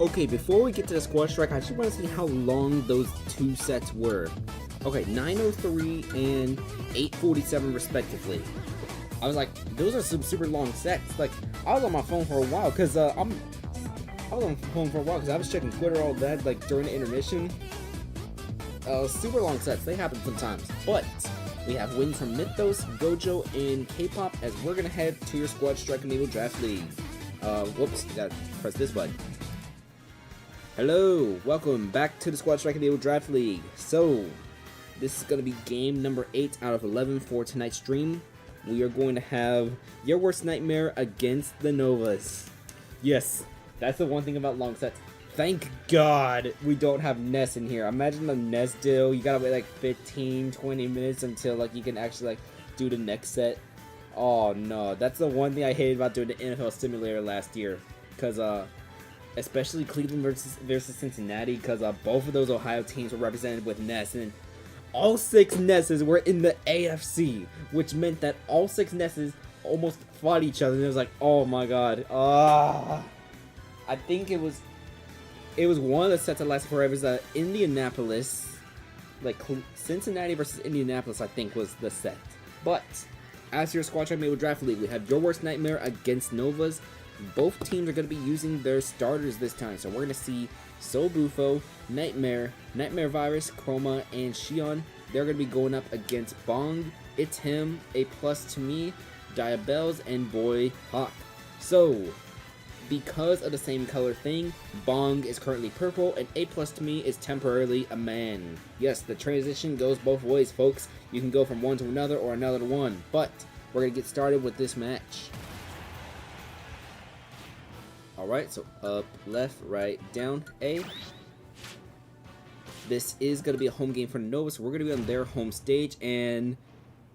Okay, before we get to the squad strike, I just want to see how long those two sets were. Okay, 9:03 and 8:47 respectively. I was like, those are some super long sets. Like, I was on my phone for a while because I was on my phone for a while because I was checking Twitter, all that, like during the intermission. Super long sets, they happen sometimes. But we have wins from Mythos, Gojo, and K-pop as we're gonna head to your Squad Strike Amiibo Draft League. Whoops, gotta press this button. Hello, welcome back to the Squad Strike Amiibo Draft League. So, this is gonna be game number 8 out of 11 for tonight's stream. We are going to have your worst nightmare against the Novas. Yes, that's the one thing about long sets. Thank God we don't have Ness in here. Imagine the Ness deal. You gotta wait like 15-20 minutes until like you can actually like do the next set. Oh no, that's the one thing I hated about doing the NFL simulator last year. Cause especially Cleveland versus Cincinnati, cause both of those Ohio teams were represented with Ness, and all 6 Nesses were in the AFC, which meant that all 6 Nesses almost fought each other. And it was like, oh my God, I think it was one of the sets that lasted forever. It was Indianapolis, like Cincinnati versus Indianapolis, I think was the set. But as your Squad Strike Amiibo Draft League, we have your worst nightmare against Novas. Both teams are going to be using their starters this time, so we're going to see Soul Bufo, Nightmare, Nightmare Virus, Chroma, and Shion. They're going to be going up against Bong, It's Him, A+ to me, Diabels, and Boy Hawk. So, because of the same color thing, Bong is currently purple, and A+ to me is temporarily a man. Yes, the transition goes both ways, folks. You can go from one to another or another to one, but we're going to get started with this match. Alright, so up, left, right, down, A. This is going to be a home game for Nova, so we're going to be on their home stage, and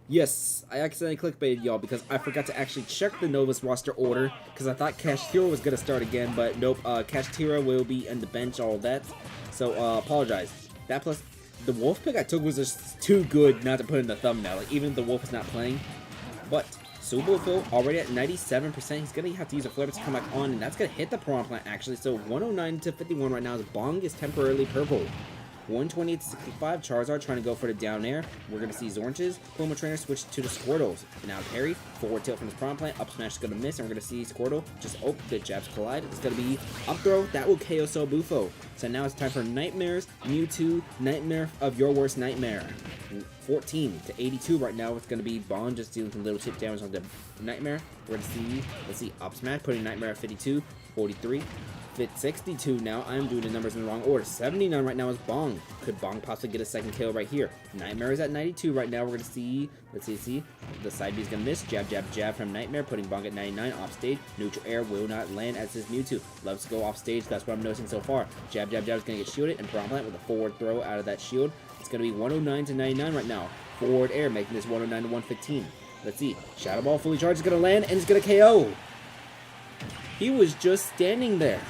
yes, I accidentally clickbaited y'all because I forgot to actually check the Nova's roster order because I thought Cash Tira was going to start again, but nope, Cash Tira will be on the bench, all that, so apologize. That plus the wolf pick I took was just too good not to put in the thumbnail. Like, even if the wolf is not playing. But Subofil already at 97%. He's going to have to use a flare to come back on, and that's going to hit the Piranha Plant actually. So 109 to 51 right now as Bong is temporarily purple. 128 to 65, Charizard trying to go for the down air. We're going to see Zornches, Puma Trainer switch to the Squirtles. And now parry, forward tilt from his Piranha Plant, up smash is going to miss, and we're going to see Squirtle just, oh, the jabs collide. It's going to be up throw, that will KO Bufo. So now it's time for Nightmares, Mewtwo, Nightmare of your worst nightmare. 14 to 82 right now. It's going to be Bond just dealing some little tip damage on the Nightmare. We're going to see, let's see, up smash, putting Nightmare at 52, 43. Fit 62 now. I'm doing the numbers in the wrong order. 79 right now is Bong. Could Bong possibly get a second kill right here? Nightmare is at 92 right now. We're going to see, let's see, the side B is going to miss. Jab, jab, jab from Nightmare, putting Bong at 99 off stage. Neutral air will not land as his Mewtwo. Loves to go off stage. That's what I'm noticing so far. Jab, jab, jab is going to get shielded, and Piranha Plant with a forward throw out of that shield. It's going to be 109 to 99 right now. Forward air, making this 109 to 115. Let's see. Shadow Ball fully charged is going to land, and it's going to KO. He was just standing there.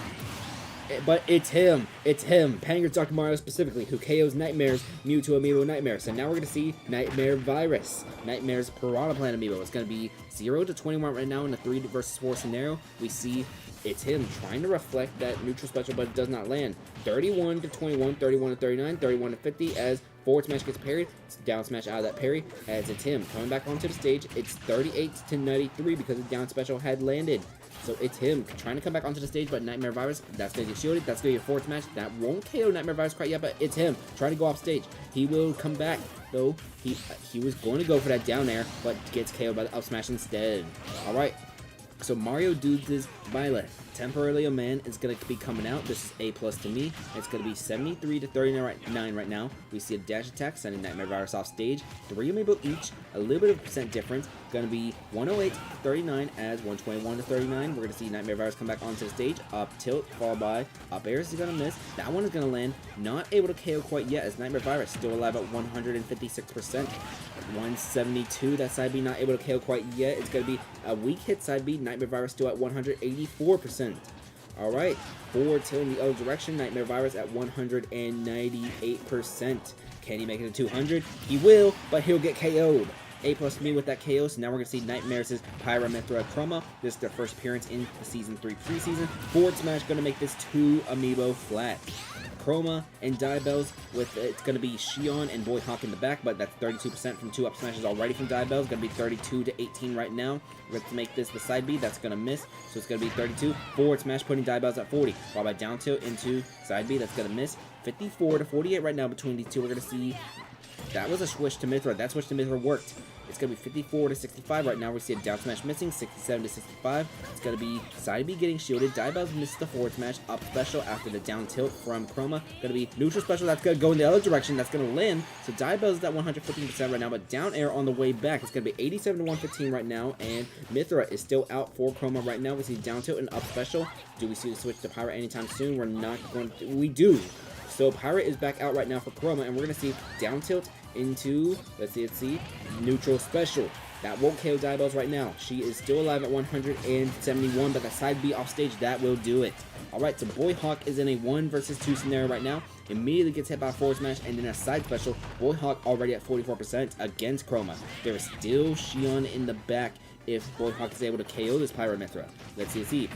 But it's him. It's him. Panger Dr. Mario specifically, who KOs Nightmare's Mewtwo Amiibo Nightmare. So now we're going to see Nightmare Virus. Nightmare's Piranha Plant Amiibo. It's going to be 0 to 21 right now in a 3 versus 4 scenario. We see it's him trying to reflect that neutral special, but it does not land. 31 to 21, 31 to 39, 31 to 50 as forward smash gets parried. It's down smash out of that parry as it's him coming back onto the stage. It's 38 to 93 because the down special had landed. So it's him trying to come back onto the stage, but Nightmare Virus, that's going to get shielded. That's going to be a forward smash. That won't KO Nightmare Virus quite yet, but it's him trying to go off stage. He will come back, though. He was going to go for that down air, but gets KO'd by the up smash instead. All right. So Mario Dudes' Violet, temporarily a man, is going to be coming out. This is A+ to me. It's going to be 73 to 39 right now. We see a dash attack, sending Nightmare Virus off stage. 3 Amiibo each, a little bit of percent difference. Going to be 108 to 39 as 121 to 39. We're going to see Nightmare Virus come back onto the stage. Up tilt, followed by up airs is going to miss. That one is going to land. Not able to KO quite yet as Nightmare Virus still alive at 156%. 172, that side B not able to KO quite yet. It's going to be a weak hit side B. Nightmare Virus still at 184%. Alright, forward tilt in the other direction. Nightmare Virus at 198%. Can he make it to 200? He will, but he'll get KO'd. A+ to me with that KO. So now we're going to see Nightmares' Pyramithra Chroma. This is their first appearance in the Season 3 preseason. Forward smash going to make this 2 Amiibo flat. Chroma and Diabells with it's going to be Shion and Boy Hawk in the back, but that's 32% from 2 up smashes already from Diabells. Going to be 32 to 18 right now. We're going to make this the side B. That's going to miss, so it's going to be 32. Forward smash putting Diabells at 40. While by down tilt into side B, that's going to miss. 54 to 48 right now between these two. We're going to see that was a switch to Mithra. That switch to Mithra worked. It's going to be 54 to 65 right now. We see a down smash missing, 67 to 65. It's going to be side B getting shielded. Diabells misses the forward smash. Up special after the down tilt from Chroma. Going to be neutral special. That's going to go in the other direction. That's going to land. So Diabells is at 115% right now, but down air on the way back. It's going to be 87 to 115 right now. And Mithra is still out for Chroma right now. We see down tilt and up special. Do we see the switch to Pirate anytime soon? We're not going to. We do. So Pirate is back out right now for Chroma, and we're going to see down tilt into, let's see, neutral special. That won't KO Diabells right now. She is still alive at 171, but the side B off stage, that will do it. Alright, so Boy Hawk is in a 1 versus 2 scenario right now. Immediately gets hit by a forward smash, and then a side special. Boy Hawk already at 44% against Chroma. There is still Shion in the back if Boy Hawk is able to KO this Pyramithra. Let's see.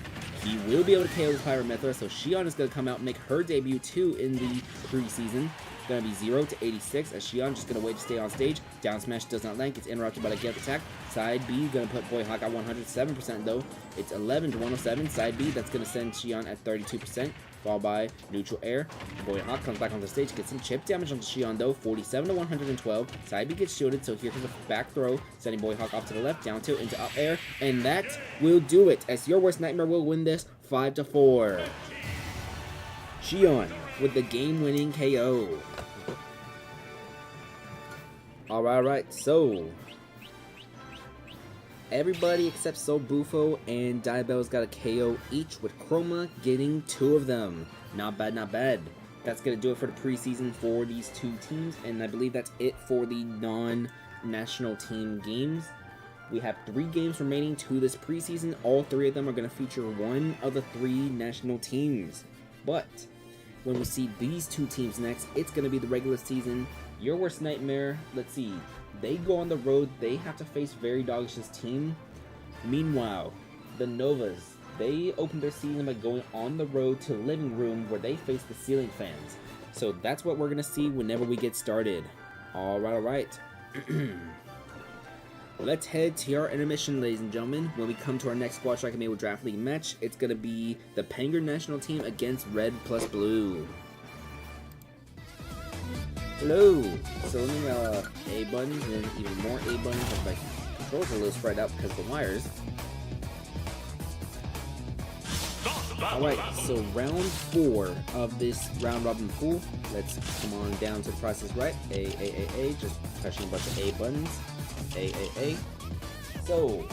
He will be able to KO this Pyramithra, so Shion is going to come out and make her debut too in the preseason. Going to be 0 to 86 as Shion just going to wait to stay on stage. Down smash does not land, gets interrupted by the get attack. Side B going to put Boy Hawk at 107% though. It's 11 to 107. Side B, that's going to send Shion at 32%. Followed by neutral air. Boy Hawk comes back on the stage, gets some chip damage onto Shion though, 47 to 112. Side B gets shielded, so here comes a back throw, sending Boy Hawk off to the left, down tilt into up air, and that will do it. As your worst nightmare will win this 5 to 4. Shion with the game-winning KO. Alright, so everybody except Bufo and Diabells got a KO each, with Chroma getting 2 of them. Not bad, not bad. That's going to do it for the preseason for these 2 teams, and I believe that's it for the non-national team games. We have 3 games remaining to this preseason. All 3 of them are going to feature one of the 3 national teams. But when we see these two teams next, it's going to be the regular season. Your worst nightmare, let's see. They go on the road, they have to face Very Doggish's team. Meanwhile, the Novas, they open their season by going on the road to Living Room where they face the Ceiling Fans. So that's what we're going to see whenever we get started. Alright. Let's head to our intermission, ladies and gentlemen. When we come to our next Squad Strike Amiibo Draft League match, it's going to be the Panger National Team against Red plus Blue. Hello! So let me A buttons and even more A buttons. My controls are a little spread out because of the wires. Alright, so round 4 of this round robin pool. Let's come on down to the process right. A, just pressing a bunch of A buttons. A. So,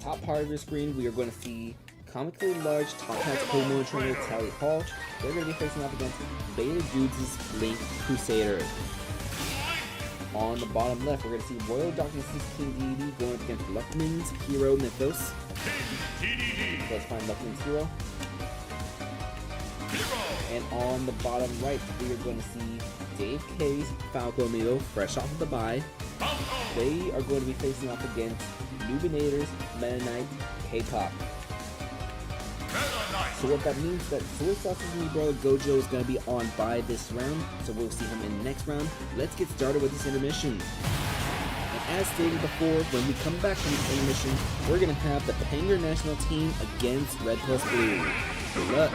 top part of your screen, we are going to see comically large top hat Pokemon trainer Tally Hall. They're going to be facing off against Beta Dudes' Link Crusader. On the bottom left, we're going to see Royal Doctor 16 DD going up against Luckman's Hero Mythos. Let's find Luckman's Hero. And on the bottom right, we are going to see Dave K's Falco Amiibo, fresh off of the bye. They are going to be facing off against Nubinator's Meta Knight K-Pop. So what that means is that Soy Sauce's new brawler Gojo is going to be on bye this round, so we'll see him in the next round. Let's get started with this intermission. And as stated before, when we come back from this intermission, we're going to have the Panger National Team against Red plus Blue. Good luck.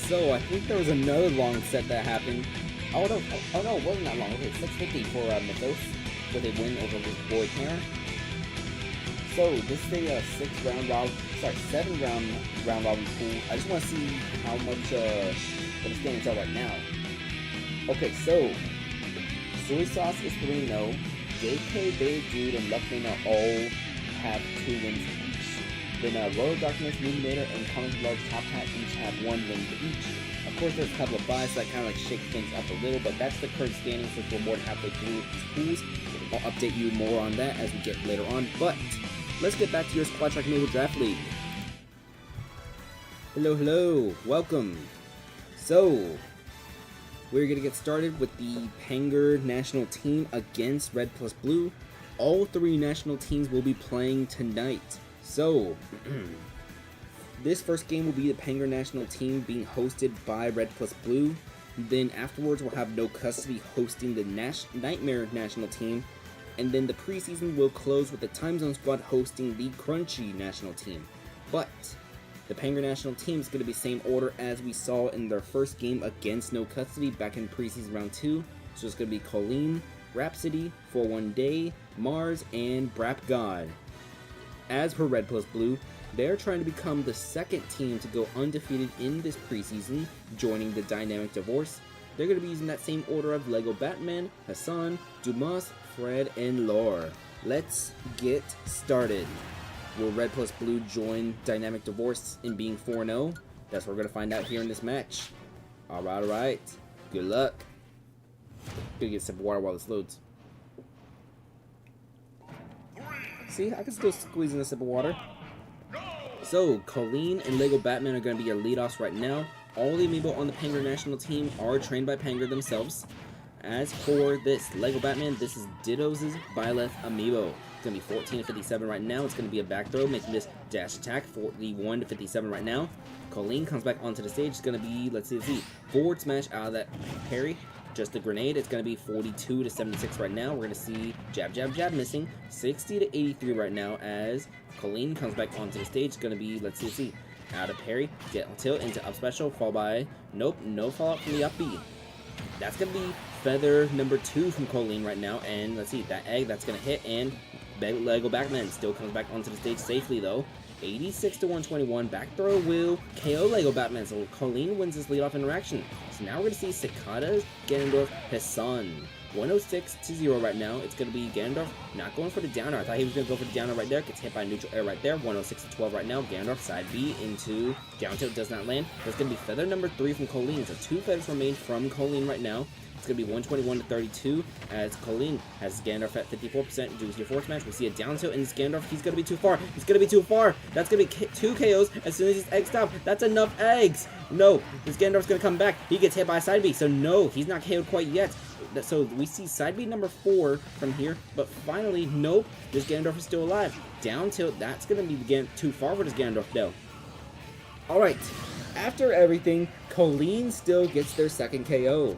So I think there was another long set that happened. Oh no, it wasn't that long. Okay, 650 for Mythos with a win over his boy Karen. So this is a 7 round robin pool. I just want to see how much what the standings are right now. Okay, so Soy Sauce is 3-0. JK, Beta Dude, and Luckman are all have 2 wins each. Then Royal Darkness, Luminator, and Comic Love Top Hat each have 1 win each. Of course, there's a couple of buys that kind of like shake things up a little, but that's the current standings since we're more than halfway through these pools. I'll update you more on that as we get later on, but let's get back to your Squad Track Amiibo Draft League. Hello, welcome. So, we're going to get started with the Panger national team against Red plus Blue. All 3 national teams will be playing tonight. So, this first game will be the Panger national team being hosted by Red plus Blue. Then afterwards, we'll have No Custody hosting the Nightmare national team. And then the preseason will close with the Time Zone Squad hosting the Crunchy national team. But the Panger national team is going to be same order as we saw in their first game against No Custody back in preseason round 2. So it's going to be Colleen, Rhapsody, 41 Day, Mars, and Brap God. As for Red plus Blue, they're trying to become the second team to go undefeated in this preseason, joining the Dynamic Divorce. They're going to be using that same order of Lego Batman, Hassan, Dumas, Fred, and Lore. Let's get started. Will Red plus Blue join Dynamic Divorce in being 4-0? That's what we're going to find out here in this match. Alright. Good luck. Gonna get a sip of water while this loads. See, I can still squeeze in a sip of water. So, Colleen and Lego Batman are going to be your leadoffs right now. All the Amiibo on the Panger national team are trained by Panger themselves. As for this Lego Batman, this is Ditto's Byleth Amiibo. It's going to be 14 to 57 right now. It's going to be a back throw, making this dash attack 41 to 57 right now. Colleen comes back onto the stage. It's going to be, let's see, forward smash out of that parry. Just a grenade. It's going to be 42 to 76 right now. We're going to see jab, jab, jab missing. 60 to 83 right now as Colleen comes back onto the stage. It's going to be, let's see, out of parry, get on tilt into up special, fall by, nope, no fallout from the up B. That's going to be feather number 2 from Colleen right now, and let's see, that egg, that's going to hit, and Lego Batman still comes back onto the stage safely though. 86 to 121, back throw will KO Lego Batman, so Colleen wins this leadoff interaction. So now we're going to see Cicadas, Ganondorf, Hassan. 106 to 0 right now. It's going to be Ganondorf not going for the downer. I thought he was going to go for the downer right there. Gets hit by neutral air right there. 106 to 12 right now. Ganondorf side B into down tilt, does not land. That's going to be feather number 3 from Colleen. So 2 feathers remain from Colleen right now. It's going to be 121 to 32 as Colleen has Ganondorf at 54%. Do your force match. We see a down tilt in this Ganondorf. He's going to be too far. He's going to be too far. That's going to be 2 KOs as soon as his eggs stop. That's enough eggs. No, this Ganondorf's going to come back. He gets hit by side B. So no, he's not KO'd quite yet. So we see side B number 4 from here, but finally, nope, this Ganondorf is still alive. Down tilt, that's going to be too far for this Ganondorf though. Alright, after everything, Colleen still gets their second KO.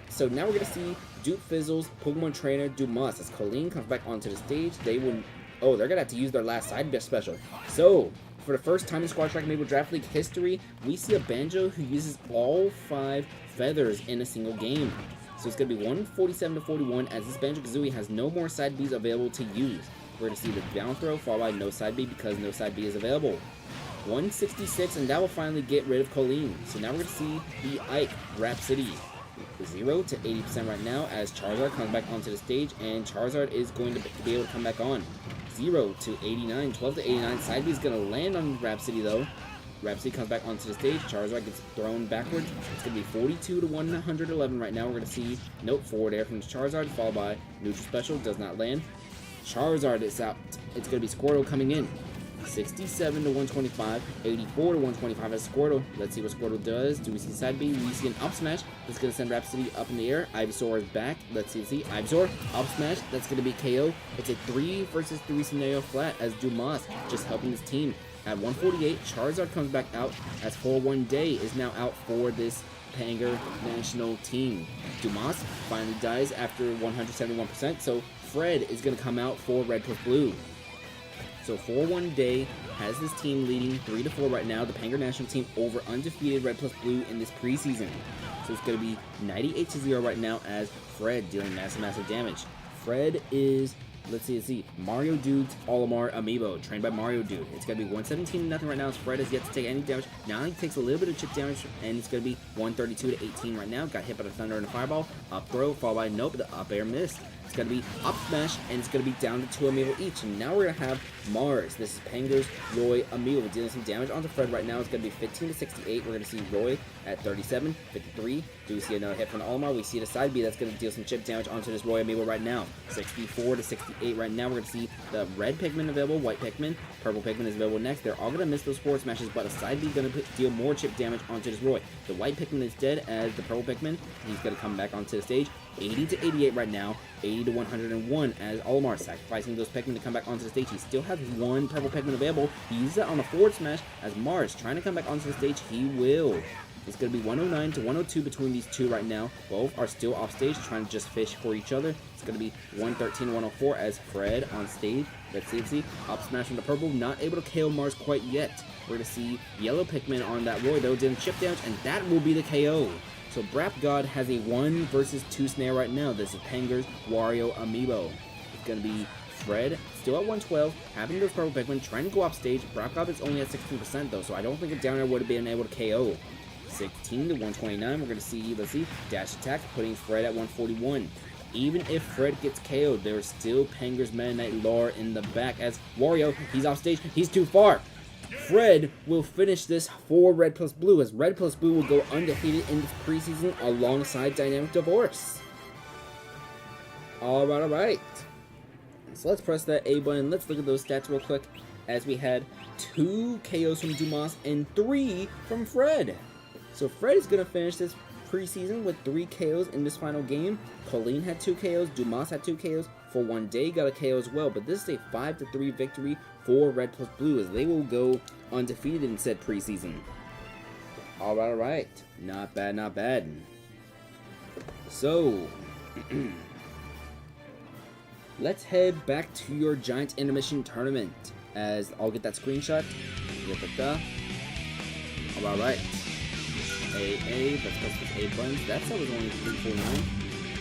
So now we're going to see Duke Fizzle's Pokemon Trainer Dumas. As Colleen comes back onto the stage, they're going to have to use their last side best special. So, for the first time in Squad Track Amiibo Draft League history, we see a Banjo who uses all 5 feathers in a single game. So it's going to be 147 to 41 as this Banjo-Kazooie has no more side Bs available to use. We're going to see the down throw followed by no side B because no side B is available. 166 and that will finally get rid of Colleen. So now we're going to see the Ike Rhapsody. 0 to 80% right now as Charizard comes back onto the stage and Charizard is going to be able to come back on. 0 to 89, 12 to 89. Side B is going to land on Rhapsody though. Rhapsody comes back onto the stage. Charizard gets thrown backwards. It's going to be 42 to 111 right now. We're going to see, nope, forward air from Charizard, followed by neutral special, does not land. Charizard is out. It's going to be Squirtle coming in. 67 to 125, 84 to 125 as Squirtle. Let's see what Squirtle does. Do we see side B? We see an up smash. That's going to send Rhapsody up in the air. Ivysaur is back. Let's see. Ivysaur, up smash. That's going to be KO. It's a 3 versus 3 scenario flat as Dumas just helping his team. At 148, Charizard comes back out as 41 Day is now out for this Panger national team. Dumas finally dies after 171%, so Fred is going to come out for Red plus Blue. So for one day, has this team leading 3-4 right now. The Panger national team over undefeated red plus blue in this preseason. So it's going to be 98-0 right now as Fred dealing massive damage. Fred is, let's see, Mario Dude's Olimar Amiibo, trained by Mario Dude. It's going to be 117-0 right now as Fred has yet to take any damage. Now he takes a little bit of chip damage, and it's going to be 132-18 right now. Got hit by the Thunder and a Fireball. Up throw, followed by nope, the up air missed. It's going to be up smash, and it's going to be down to 2 Amiibo each. And now we're going to have Mars. This is Panger's Roy Amiibo dealing some damage onto Fred right now. It's going to be 15-68. We're going to see Roy at 37, 53. Do we see another hit from the Olimar? We see the side B that's going to deal some chip damage onto this Roy Amiibo right now. 64-68 right now. We're going to see the red Pikmin available, white Pikmin, purple Pikmin is available next. They're all going to miss those forward smashes, but a side B is going to deal more chip damage onto this Roy. The white Pikmin is dead as the purple Pikmin. He's going to come back onto the stage. 80-88 right now. 80-101 as Olimar sacrificing those Pikmin to come back onto the stage. He still has one purple Pikmin available. He uses it on a forward smash as Mars trying to come back onto the stage. He will. It's going to be 109-102 between these two right now. Both are still off stage trying to just fish for each other. It's going to be 113-104 as Fred on stage. Let's see. Up smash from the purple. Not able to KO Mars quite yet. We're going to see yellow Pikmin on that Roy though. Didn't chip damage, and that will be the KO. So Brap God has a 1 versus 2 snare right now. This is Panger's Wario Amiibo. It's going to be Fred, still at 112, having those purple Pikmin, trying to go off stage. Brap God is only at 16% though, so I don't think a down air would have been able to KO. 16-129, we're going to see, dash attack, putting Fred at 141. Even if Fred gets KO'd, there's still Panger's Meta Knight lore in the back as Wario, he's off stage, he's too far. Fred will finish this for red plus blue, as red plus blue will go undefeated in this preseason alongside Dynamic Divorce. Alright. So let's press that A button. Let's look at those stats real quick, as we had 2 KOs from Dumas and 3 from Fred. So Fred is going to finish this preseason with 3 KOs in this final game. Colleen had 2 KOs, Dumas had 2 KOs. For one day, got a KO as well, but this is a 5-3 victory for red plus blue, as they will go undefeated in said preseason. Alright. Not bad. So, let's head back to your Giant Intermission Tournament, as I'll get that screenshot. Alright. AA, let's press this A buttons. That set was only 349.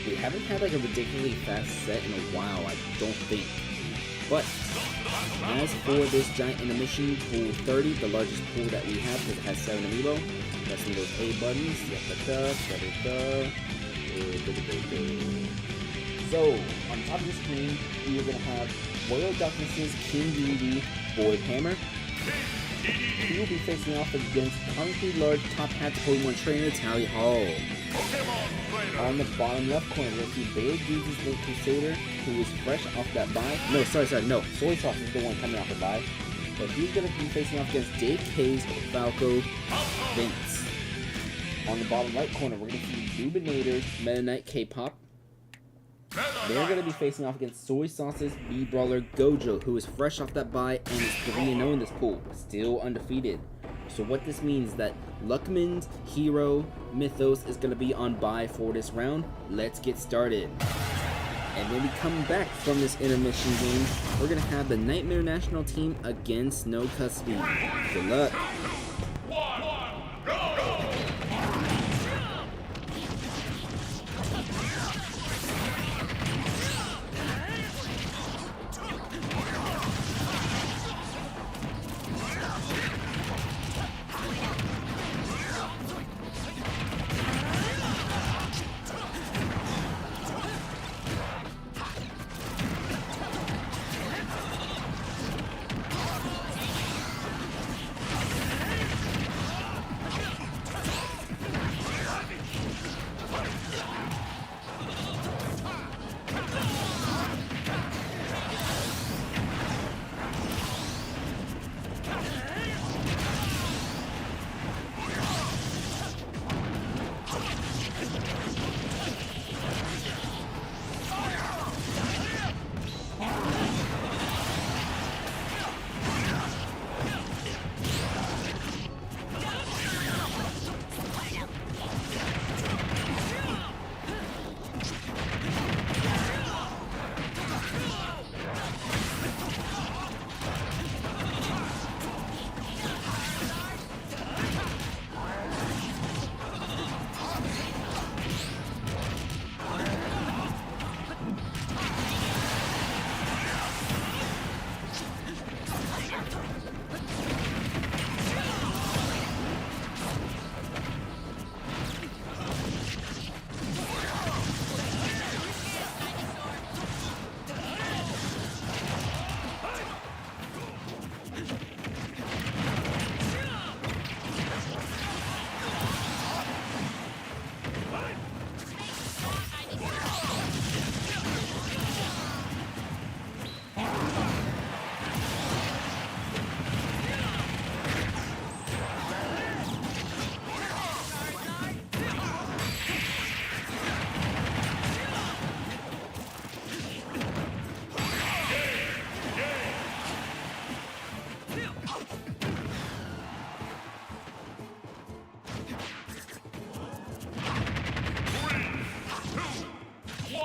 We haven't had like a ridiculously fast set in a while, I don't think. But as for this Giant Intermission pool 30, the largest pool that we have, because it has 7 Amiibo, pressing those A buttons. So on top of the screen, we are going to have Royal Darkness's King Unity Void Hammer. He will be facing off against Concrete Large Top Hat's Pokemon Trainer Tally Hall. On the bottom left corner, we'll see Bailey Deeds' Link Crusader, who is fresh off that bye. No, sorry, no. Soy Sauce is the one coming off the bye. But he's going to be facing off against Dave K's Falco Vince. On the bottom right corner, we're going to see Lubinator's Meta Knight K-Pop. They're going to be facing off against Soy Sauce's B-Brawler Gojo, who is fresh off that bye and is 3-0 in this pool, still undefeated. So what this means is that Luckman's Hero Mythos is going to be on bye for this round. Let's get started. And when we come back from this intermission game, we're going to have the Nightmare National Team against No Custody. Good luck.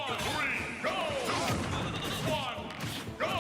3, go! 1, go!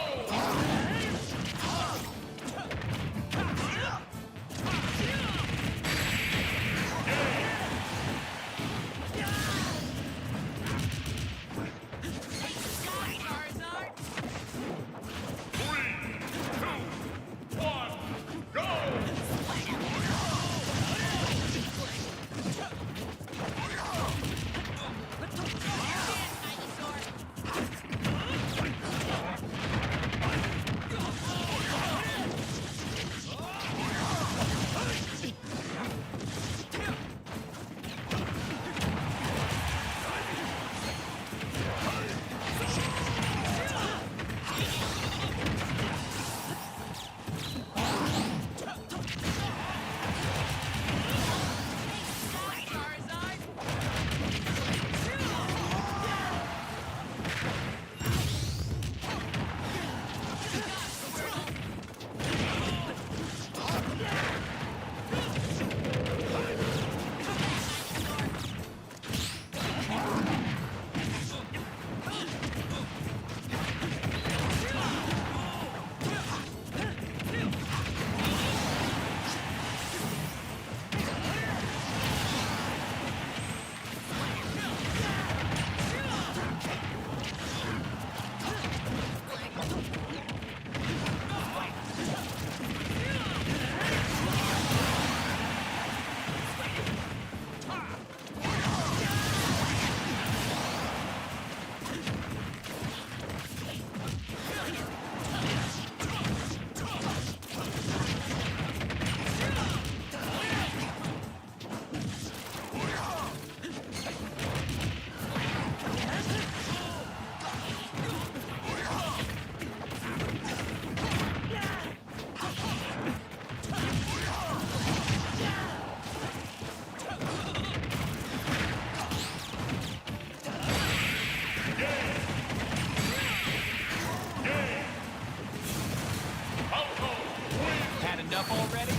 Had enough already?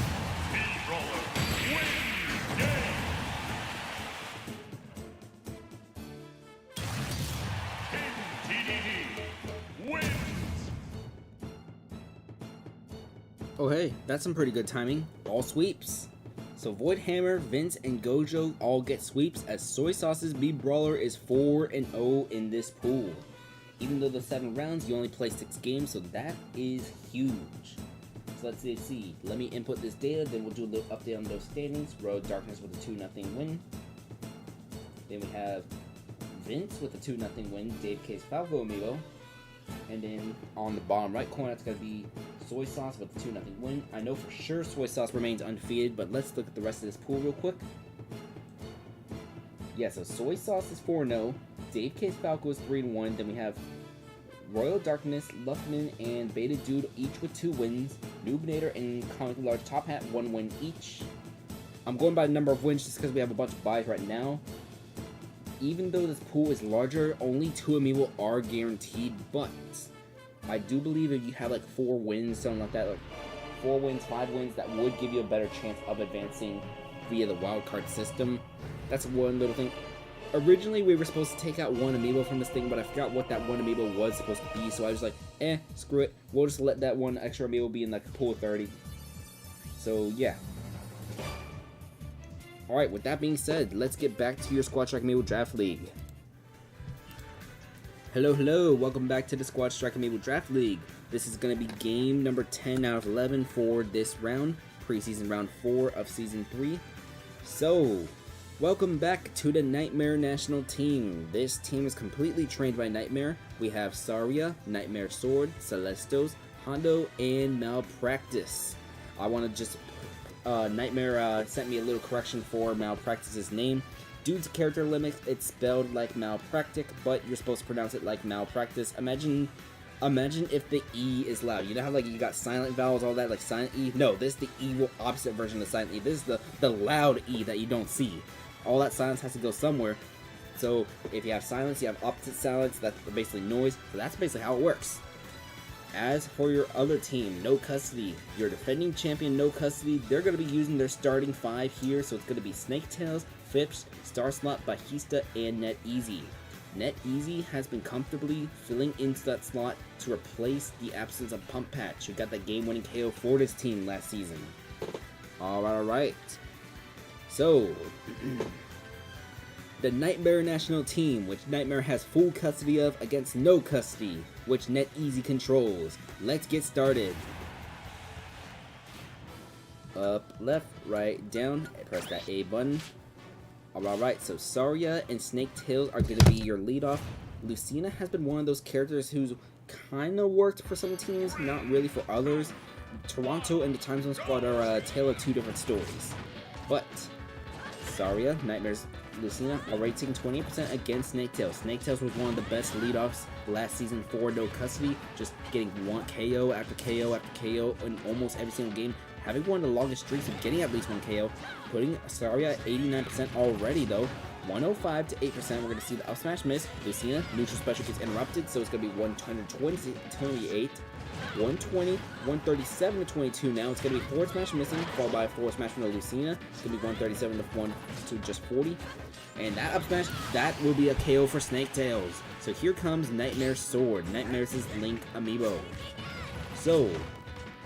Oh hey, that's some pretty good timing. All sweeps. So Void Hammer, Vince, and Gojo all get sweeps as Soy Sauce's B Brawler is 4-0 in this pool. Even though the 7 rounds, you only play 6 games, so that is huge. So let's see. Let me input this data, then we'll do a little update on those standings. Royal Darkness with a 2-0 win. Then we have Vince with a 2-0 win, Dave K's Falco Amiibo. And then on the bottom right corner, it's going to be Soy Sauce with a 2-0 win. I know for sure Soy Sauce remains undefeated, but let's look at the rest of this pool real quick. Yeah, so Soy Sauce is 4-0, Dave K's Falco is 3-1, then we have Royal Darkness, Luffman, and Beta Dude each with 2 wins. Noobinator and Comically Large Top Hat 1 win each. I'm going by the number of wins just because we have a bunch of buys right now. Even though this pool is larger, only 2 Amiibo are guaranteed, but I do believe if you have like 4 wins, something like that, like 4 wins, 5 wins, that would give you a better chance of advancing via the wildcard system. That's one little thing. Originally, we were supposed to take out 1 Amiibo from this thing, but I forgot what that 1 Amiibo was supposed to be, so I was like, screw it. We'll just let that 1 extra Amiibo be in like a pool of 30. So, yeah. Alright, with that being said, let's get back to your Squad Strike Amiibo Draft League. Hello, welcome back to the Squad Strike Amiibo Draft League. This is going to be game number 10 out of 11 for this round, preseason round 4 of season 3. So, welcome back to the Nightmare National Team. This team is completely trained by Nightmare. We have Saria, Nightmare Sword, Celestos, Hondo, and Malpractice. I want to just... Nightmare sent me a little correction for Malpractice's name. Due to character limits, it's spelled like Malpractic, but you're supposed to pronounce it like Malpractice. Imagine if the E is loud. You know how like you got silent vowels, all that, like silent E? No, this is the evil opposite version of silent E. This is the loud E that you don't see. All that silence has to go somewhere. So if you have silence, you have opposite silence. That's basically noise. So that's basically how it works. As for your other team, No Custody, your defending champion No Custody, they're going to be using their starting 5 here, so it's going to be Snaketails, Phipps, Star Slot, Bajista, and NetEasy. NetEasy has been comfortably filling into that slot to replace the absence of Pump Patch, who got that game-winning KO for this team last season. Alright. So, the Nightmare National Team, which Nightmare has full custody of against no custody, which NetEasy controls. Let's get started. Up, left, right, down, press that A button. Alright, so Saria and Snake Tails are going to be your leadoff. Lucina has been one of those characters who's kind of worked for some teams, not really for others. Toronto and the Time Zone Squad are a tale of two different stories. But Saria, Nightmare's Lucina are rating 28% against Snake Tails. Snake Tails was one of the best leadoffs last season for no custody, just getting one KO after KO after KO in almost every single game. Having one of the longest streaks of getting at least one KO, putting Saria at 89% already though. 105 to 8%, we're going to see the up smash miss. Lucina, neutral special gets interrupted, so it's going to be 128, 120, 137 to 22 now. It's going to be forward smash missing, followed by a forward smash from the Lucina. It's going to be 137 to just 40. And that up smash, that will be a KO for Snake Tails. So here comes Nightmare's Sword, Nightmare's Link Amiibo. So,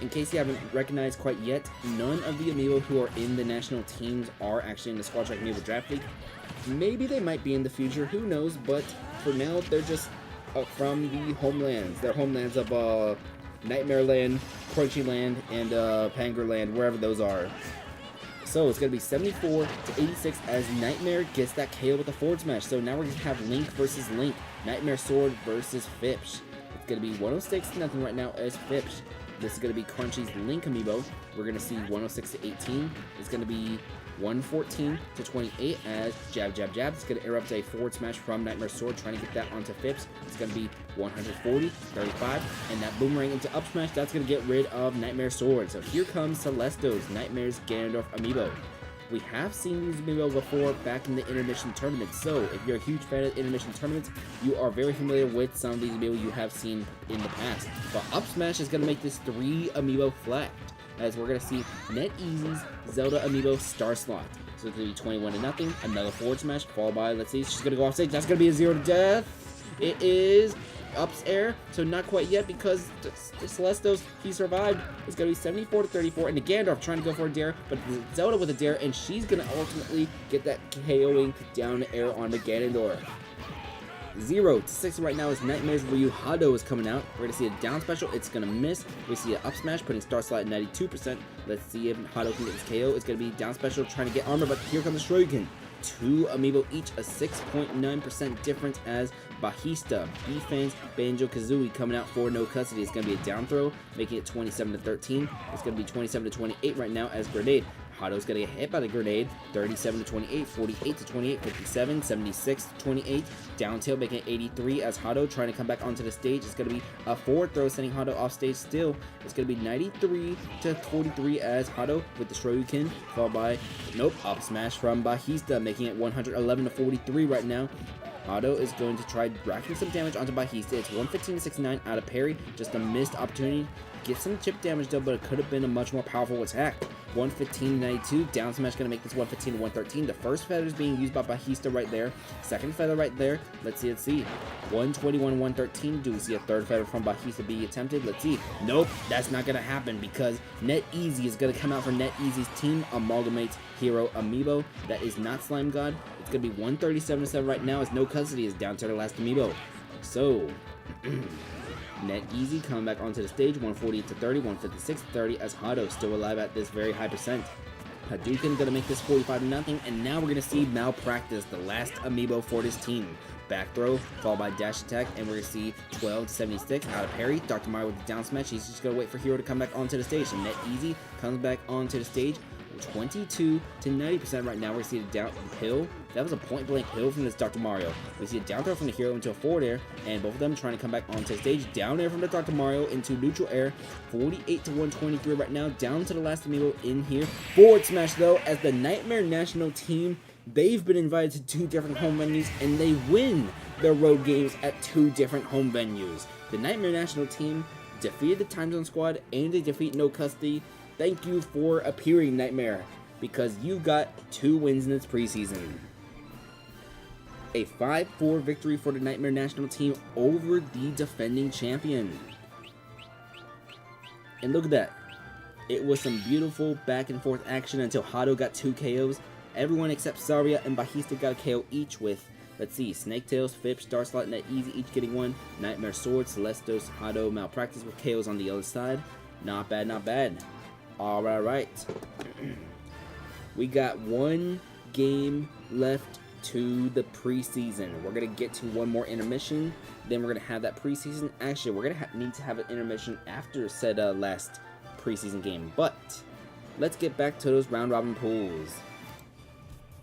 in case you haven't recognized quite yet, none of the Amiibo who are in the national teams are actually in the Squad Track Amiibo Draft League. Maybe they might be in the future, who knows, but for now they're just from the homelands. They're homelands of Nightmare Land, Crunchy Land, and Panger Land, wherever those are. So it's going to be 74 to 86 as Nightmare gets that KO with a forward smash. So now we're going to have Link versus Link, Nightmare Sword versus Fipsh. It's going to be 106 to nothing right now as Fipsh. This is going to be Crunchy's Link Amiibo. We're going to see 106 to 18. It's going to be 114 to 28 as Jab Jab Jab. It's going to interrupt a forward smash from Nightmare Sword, trying to get that onto Fipsh. It's going to be 140, 35, and that boomerang into up smash, that's going to get rid of Nightmare Sword. So here comes Celesto's Nightmare's Ganondorf Amiibo. We have seen these Amiibo before back in the intermission tournaments, so if you're a huge fan of intermission tournaments, you are very familiar with some of these Amiibo you have seen in the past. But up smash is going to make this 3 Amiibo flat, as we're going to see NetEasy's Zelda Amiibo Star Slot. So it's going to be 21 to nothing, another forward smash, followed by, let's see, she's going to go off stage, that's going to be a 0 to death. It is ups air, so not quite yet because Celestos, he survived. It's going to be 74 to 34, and the Ganondorf trying to go for a dare, but Zelda with a dare, and she's going to ultimately get that KOing down the air on the Ganondorf. 0 to 6 right now as Nightmare's Ryu Hado is coming out. We're going to see a down special. It's going to miss. We see an up smash, putting Star Slot at 92%. Let's see if Hado can get this KO. It's going to be down special, trying to get armor, but here comes the Shoryuken. 2 Amiibo each, a 6.9% difference as Bajista, B-Fans, Banjo-Kazooie coming out for no custody. It's going to be a down throw, making it 27 to 13. It's going to be 27 to 28 right now as Grenade. Hado's going to get hit by the Grenade, 37 to 28, 48 to 28, 57, 76 to 28. Down tilt making it 83 as Hado trying to come back onto the stage. It's going to be a forward throw sending Hado off stage still. It's going to be 93 to 43 as Hado with the Shoryuken, followed by, up smash from Bajista, making it 111 to 43 right now. Hado is going to try racking some damage onto Bajista. It's 115 to 69 out of parry. Just a missed opportunity. Get some chip damage though, but it could have been a much more powerful attack. 115 to 92. Down smash going to make this 115 to 113. The first feather is being used by Bajista right there. Second feather right there. Let's see. 121 113. Do we see a third feather from Bajista being attempted? Let's see. Nope, that's not going to happen because NetEasy is going to come out for NetEasy's Team Amalgamates Hero Amiibo. That is not Slime God. It's going to be 137 to 7 right now as no custody is down to the last Amiibo. So, NetEasy coming back onto the stage, 148 to 30, 156 to 30 as Hado still alive at this very high percent. Hadouken gonna make this 45 to nothing, and now we're gonna see Malpractice, the last Amiibo for this team. Back throw, followed by dash attack, and we're gonna see 12 to 76 out of parry. Dr. Mario with the down smash. He's just gonna wait for Hero to come back onto the stage. And NetEasy comes back onto the stage, 22 to 90% right now. We're gonna see the down hill. That was a point blank hill from this Dr. Mario. We see a down throw from the Hero into a forward air, and both of them trying to come back onto the stage. Down air from the Dr. Mario into neutral air. 48 to 123 right now. Down to the last Amiibo in here. Forward smash though, as the Nightmare National Team, they've been invited to 2 different home venues, and they win their road games at 2 different home venues. The Nightmare National Team defeated the Time Zone Squad, and they defeat No Custody. Thank you for appearing, Nightmare, because you got 2 wins in this preseason. A 5-4 victory for the Nightmare national team over the defending champion. And look at that. It was some beautiful back and forth action until Hado got 2 KOs. Everyone except Saria and Bajista got a KO each with, let's see, Snake Tails, Fips, Darkslot, and Easy each getting 1. Nightmare Sword, Celestos, Hado, Malpractice with KOs on the other side. Not bad, not bad. Alright. We got 1 game left to the preseason. We're going to get to 1 more intermission. Then we're going to have that preseason. Actually, we're going to need to have an intermission after said last preseason game. But let's get back to those round robin pools.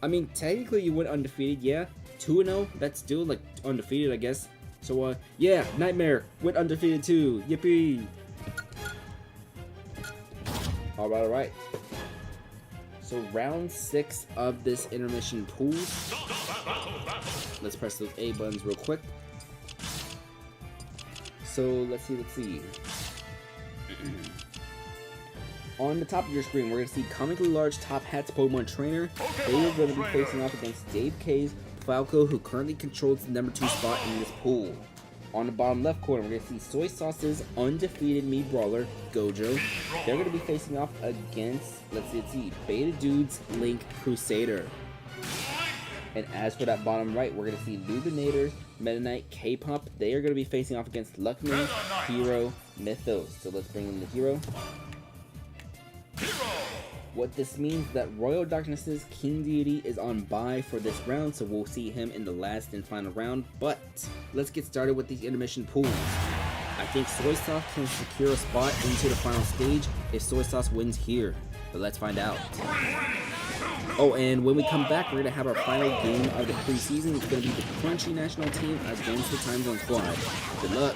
I mean, technically you went undefeated, yeah. 2-0, that's still like undefeated, I guess. So yeah, Nightmare went undefeated too. Yippee! Alright. So round 6 of this intermission pool. Let's press those A buttons real quick. So let's see. On the top of your screen, we're going to see comically large top hats Pokemon trainer. They are going to be facing off against Dave K's Falco, who currently controls the number 2 spot in this pool. On the bottom left corner, we're going to see Soy Sauce's undefeated Mii Brawler, Gojo. They're going to be facing off against, let's see, Beta Dude's Link Crusader. And as for that bottom right, we're going to see Lubinator, Meta Knight, K-Pop. They are going to be facing off against Luckman, Hero, Mythos. So let's bring in the Hero. What this means is that Royal Darkness's King Deity is on bye for this round, so we'll see him in the last and final round. But let's get started with these intermission pools. I think Soy Sauce can secure a spot into the final stage if Soy Sauce wins here, but let's find out. Oh, and when we come back, we're going to have our final game of the preseason. It's going to be the Crunchy national team against the Time Zone squad. Good luck.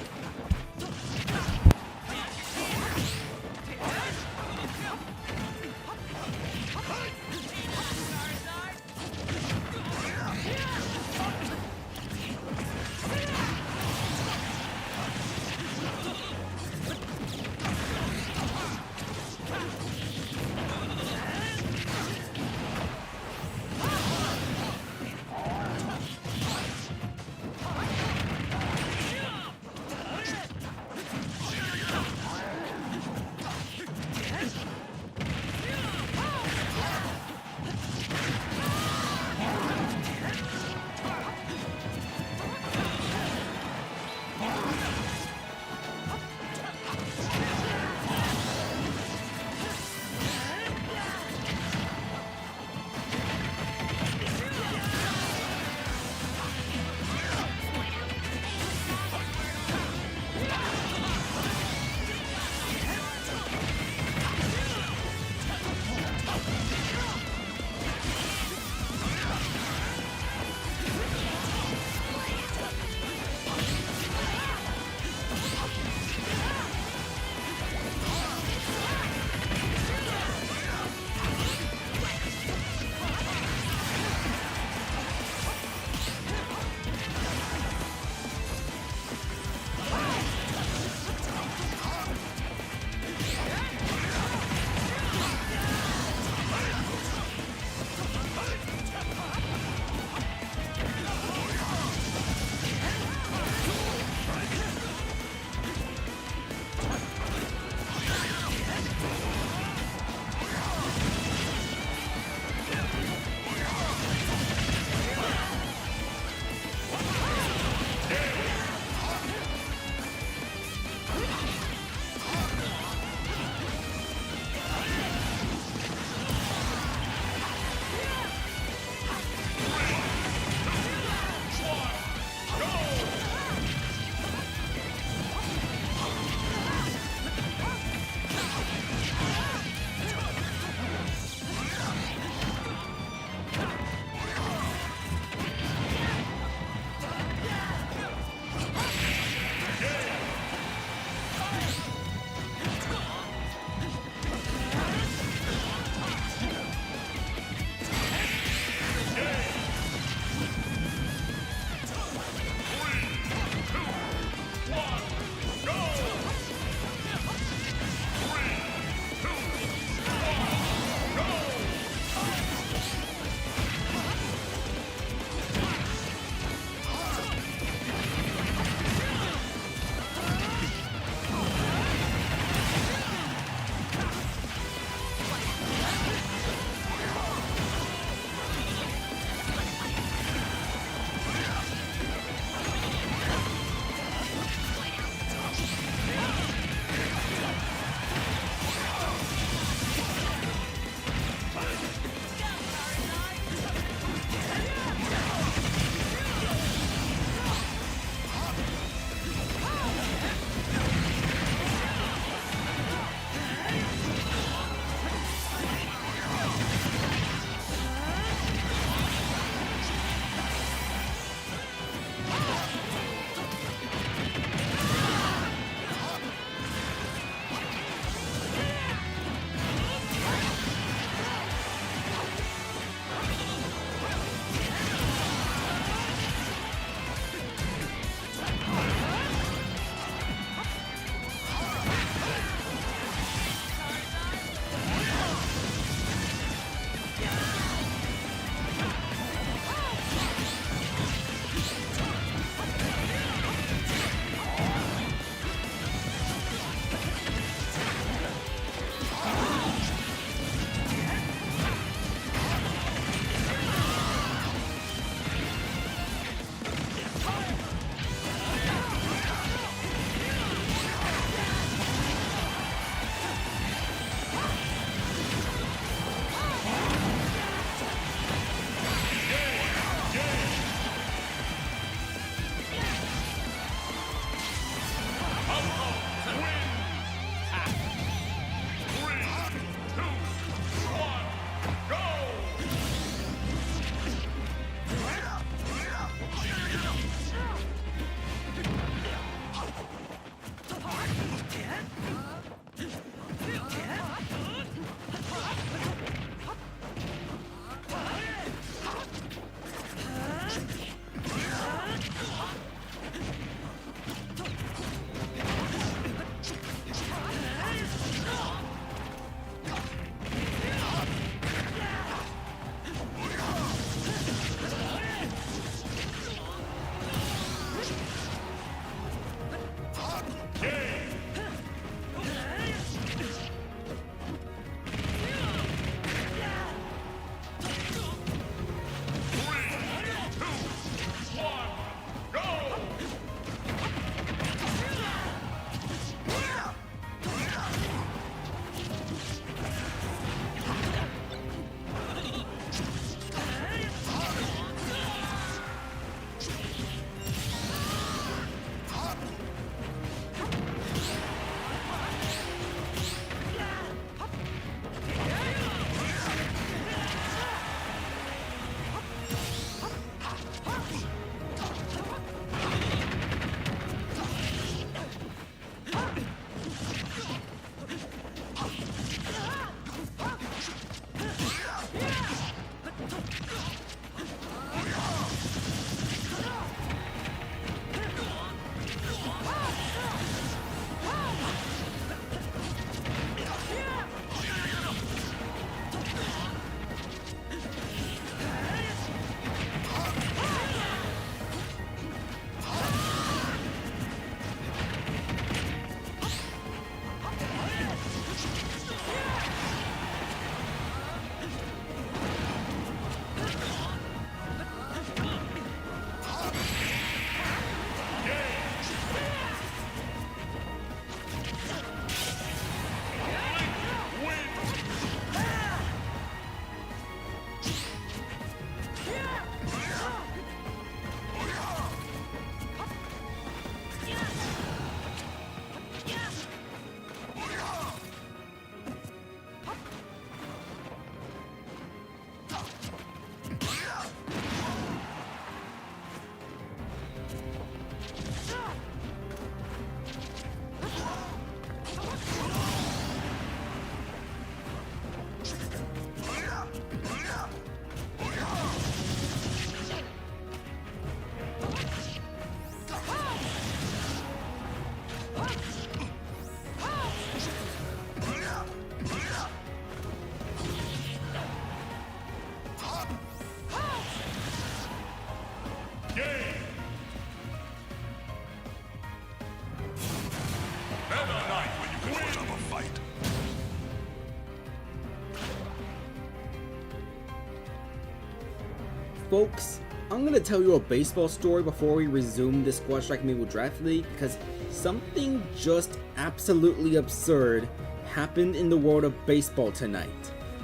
folks, I'm gonna tell you a baseball story before we resume this Squad Strike Amiibo Draft League, because something just absolutely absurd happened in the world of baseball tonight.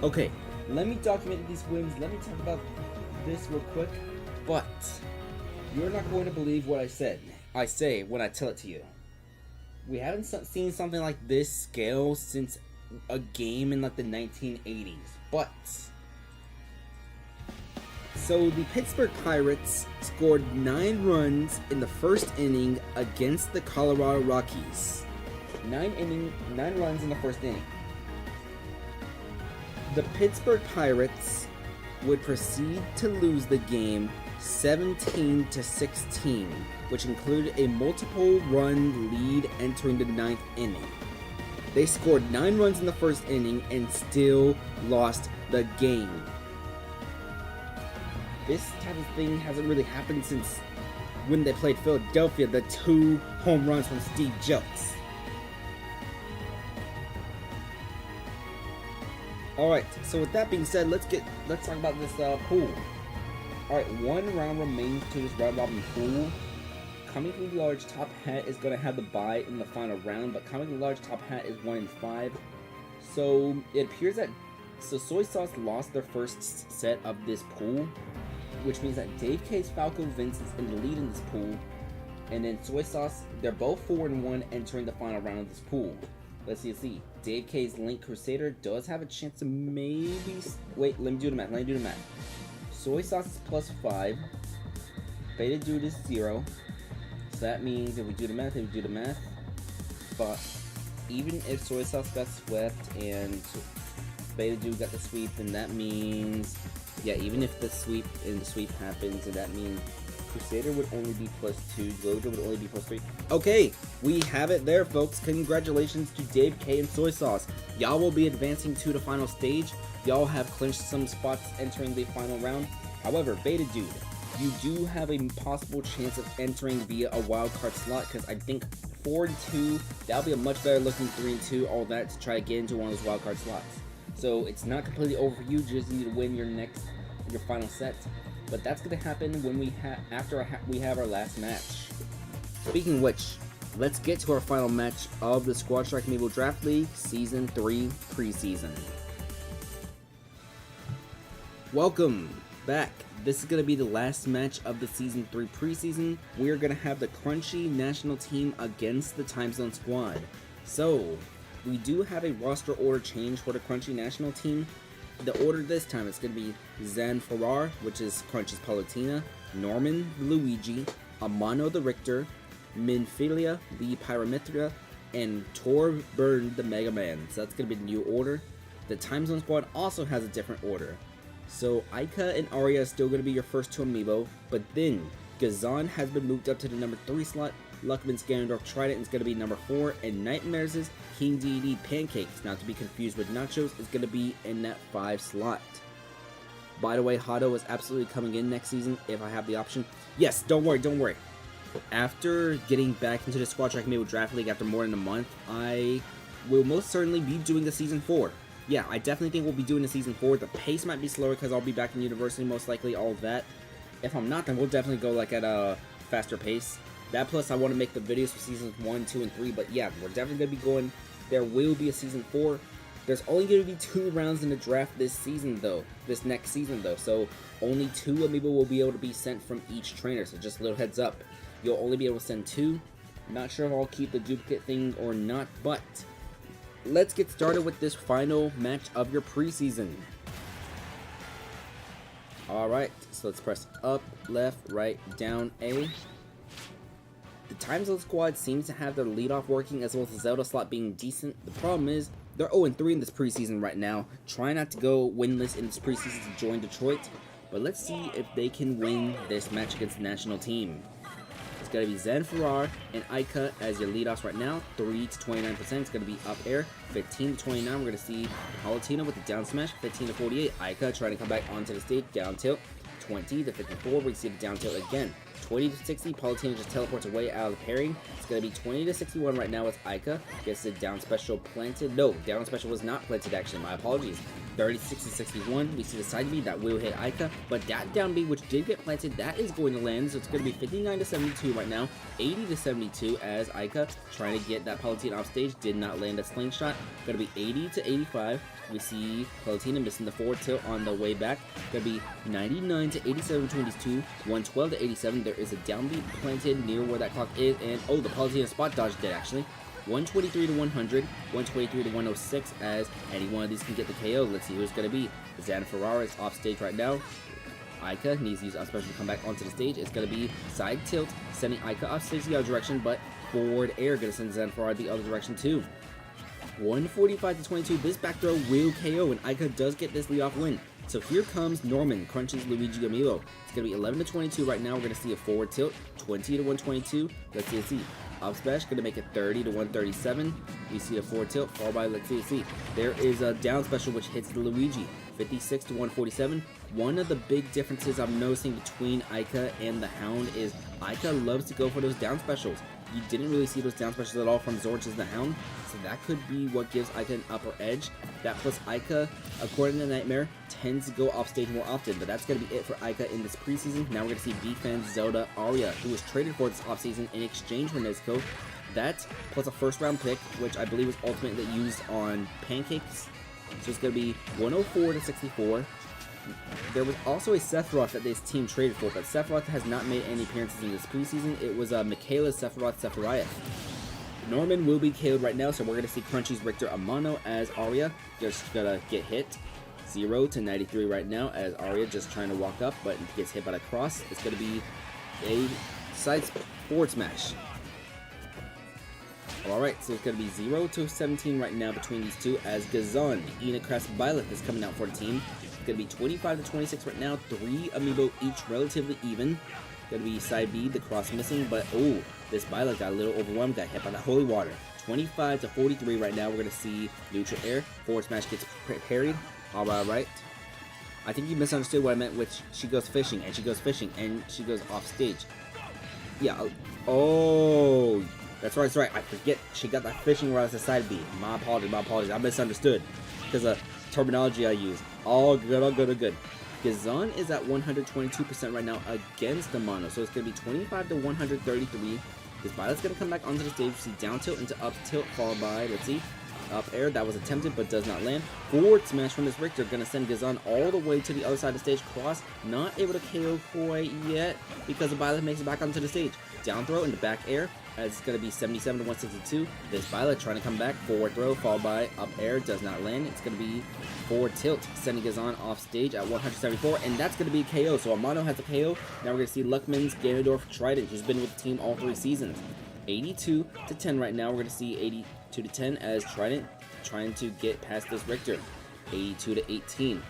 Okay, let me document these wins, let me talk about this real quick, but you're not going to believe what I say when I tell it to you. We haven't seen something like this scale since a game in like the 1980s, but so the Pittsburgh Pirates scored 9 runs in the first inning against the Colorado Rockies. 9 runs in the first inning. The Pittsburgh Pirates would proceed to lose the game 17-16, which included a multiple run lead entering the 9th inning. They scored 9 runs in the first inning and still lost the game. This type of thing hasn't really happened since when they played Philadelphia, the 2 home runs from Steve Jelks. Alright, so with that being said, let's talk about this pool. Alright, 1 round remains to this round robin pool. Coming from the large top hat is going to have the bye in the final round, but coming from the large top hat is 1 in 5. So it appears that Soy Sauce lost their first set of this pool, which means that Dave K's Falco Vince is in the lead in this pool, and then Soy Sauce, they're both 4-1 entering the final round of this pool. Let's see. Dave K's Link Crusader does have a chance to maybe... Wait, let me do the math. Soy Sauce is +5. Beta Dude is 0. So that means if we do the math, but even if Soy Sauce got swept and Beta Dude got the sweep, then that means... Yeah, even if the sweep happens, and that means Crusader would only be +2, Gojo would only be +3. Okay, we have it there, folks. Congratulations to Dave K and Soy Sauce. Y'all will be advancing to the final stage. Y'all have clinched some spots entering the final round. However, Beta Dude, you do have a possible chance of entering via a wildcard slot, because I think 4-2, that'll be a much better looking 3-2, all that to try to get into one of those wildcard slots. So it's not completely over for you, just need to win your final set. But that's going to happen when we have our last match. Speaking of which, let's get to our final match of the Squad Strike Amiibo Draft League Season 3 Preseason. Welcome back. This is going to be the last match of the Season 3 Preseason. We are going to have the Crunchy National Team against the Time Zone Squad. So, we do have a roster order change for the Crunchy National Team. The order this time is going to be Zan Farrar, which is Crunchy's Palutena, Norman the Luigi, Amano the Richter, Minfilia the Pyramithra, and Tor Burn the Mega Man. So that's going to be the new order. The Time Zone Squad also has a different order. So Aika and Arya is still going to be your first 2 amiibo, but then Gazan has been moved up to the number 3 slot. Luckman's Ganondorf Trident is going to be number 4, and Nightmares' King Deity Pancakes, not to be confused with Nachos, is going to be in that 5 slot. By the way, Hado is absolutely coming in next season if I have the option. Yes, don't worry. After getting back into the Squad Strike Amiibo Draft League after more than a month, I will most certainly be doing the Season 4. Yeah, I definitely think we'll be doing the Season 4. The pace might be slower because I'll be back in university most likely, all of that. If I'm not, then we'll definitely go like at a faster pace. That plus I want to make the videos for Seasons 1, 2, and 3, but yeah, we're definitely going to be going, there will be a Season 4. There's only going to be 2 rounds in the draft this next season though, so only 2 amiibo will be able to be sent from each trainer, so just a little heads up. You'll only be able to send 2. Not sure if I'll keep the duplicate thing or not, but let's get started with this final match of your preseason. Alright, so let's press up, left, right, down, A. The Time Zone Squad seems to have their leadoff working as well as the Zelda slot being decent. The problem is, they're 0-3 in this preseason right now. Try not to go winless in this preseason to join Detroit. But let's see if they can win this match against the national team. It's going to be Zen Farrar and Aika as your leadoffs right now. 3 to 29%. It's going to be up air. 15 to 29. We're going to see Palutena with the down smash. 15 to 48. Aika trying to come back onto the stage. Down tilt. 20 to 54. We see the down tilt again. 20 to 60, Palutena just teleports away out of the pairing. It's going to be 20 to 61 right now with Aika. Gets the down special planted. No, down special was not planted actually. My apologies. 36 to 61. We see the side B that will hit Aika, but that down B, which did get planted, that is going to land. So it's going to be 59 to 72 right now, 80 to 72 as Aika trying to get that Palutena off stage, did not land a slingshot. Going to be 80 to 85. We see Palutena missing the forward tilt on the way back. Going to be 99 to 87 between these two, 112 to 87. There is a down B planted near where that clock is, and oh, the Palutena spot dodge did actually. 123 to 100, 123 to 106 as any one of these can get the KO. Let's see who it's going to be. Zan Ferrara is off stage right now. Aika needs to use up special to come back onto the stage. It's going to be side tilt, sending Aika off stage the other direction, but forward air going to send Zan Ferrara the other direction too. 145 to 22, this back throw will KO, and Aika does get this lead off win. So here comes Norman, crunches Luigi Amiibo. It's going to be 11 to 22 right now. We're going to see a forward tilt, 20 to 122. Let's see. Up smash, going to make it 30 to 137. We see a forward tilt, followed by, let's see. There is a down special which hits the Luigi, 56 to 147. One of the big differences I'm noticing between Aika and the Hound is Aika loves to go for those down specials. You didn't really see those down specials at all from Zorch's the Hound, so that could be what gives Aika an upper edge. That plus Aika, according to Nightmare, tends to go off stage more often, but that's going to be it for Aika in this preseason. Now we're going to see B-Fan Zelda Arya, who was traded for this offseason in exchange for Nezuko. That plus a first round pick, which I believe was ultimately used on Pancakes. So it's going to be 104 to 64. There was also a Sephiroth that this team traded for, but Sephiroth has not made any appearances in this preseason. It was Michaela Sephiroth. Norman will be KO'd right now, so we're going to see Crunchy's Richter Amano as Arya just gonna get hit. 0 to 93 right now as Arya just trying to walk up, but gets hit by the cross. It's going to be a side forward smash. Alright, so it's going to be 0 to 17 right now between these two as Gazan, Enacrest Byleth is coming out for the team. It's going to be 25 to 26 right now, 3 Amiibo each, relatively even. Going to be side B, the cross missing, but oh, this Byleth got a little overwhelmed, got hit by the holy water. 25 to 43 right now, we're going to see neutral air, forward smash gets parried. Alright. I think you misunderstood what I meant, which she goes fishing, and she goes fishing, and she goes off stage. Yeah, oh, that's right, I forget, she got that fishing rod as a side B. My apologies, I misunderstood, because of terminology I use. All good. Gazan is at 122% right now against the Mono, so it's going to be 25 to 133. This Violet's going to come back onto the stage. We see down tilt into up tilt, followed by, let's see, up air. That was attempted, but does not land. Forward smash from this Richter, going to send Gazan all the way to the other side of the stage. Cross, not able to KO quite yet, because the Violet makes it back onto the stage. Down throw into back air, as it's going to be 77 to 162. This Violet trying to come back, forward throw, followed by up air, does not land. It's going to be forward tilt, sending Gazan off stage at 174, and that's going to be KO. So Amano has a KO. Now we're going to see Luckman's Ganondorf Trident, who's been with the team all 3 seasons. 82 to 10 right now. We're going to see 82 to 10 as Trident trying to get past this Richter. 82 to 18.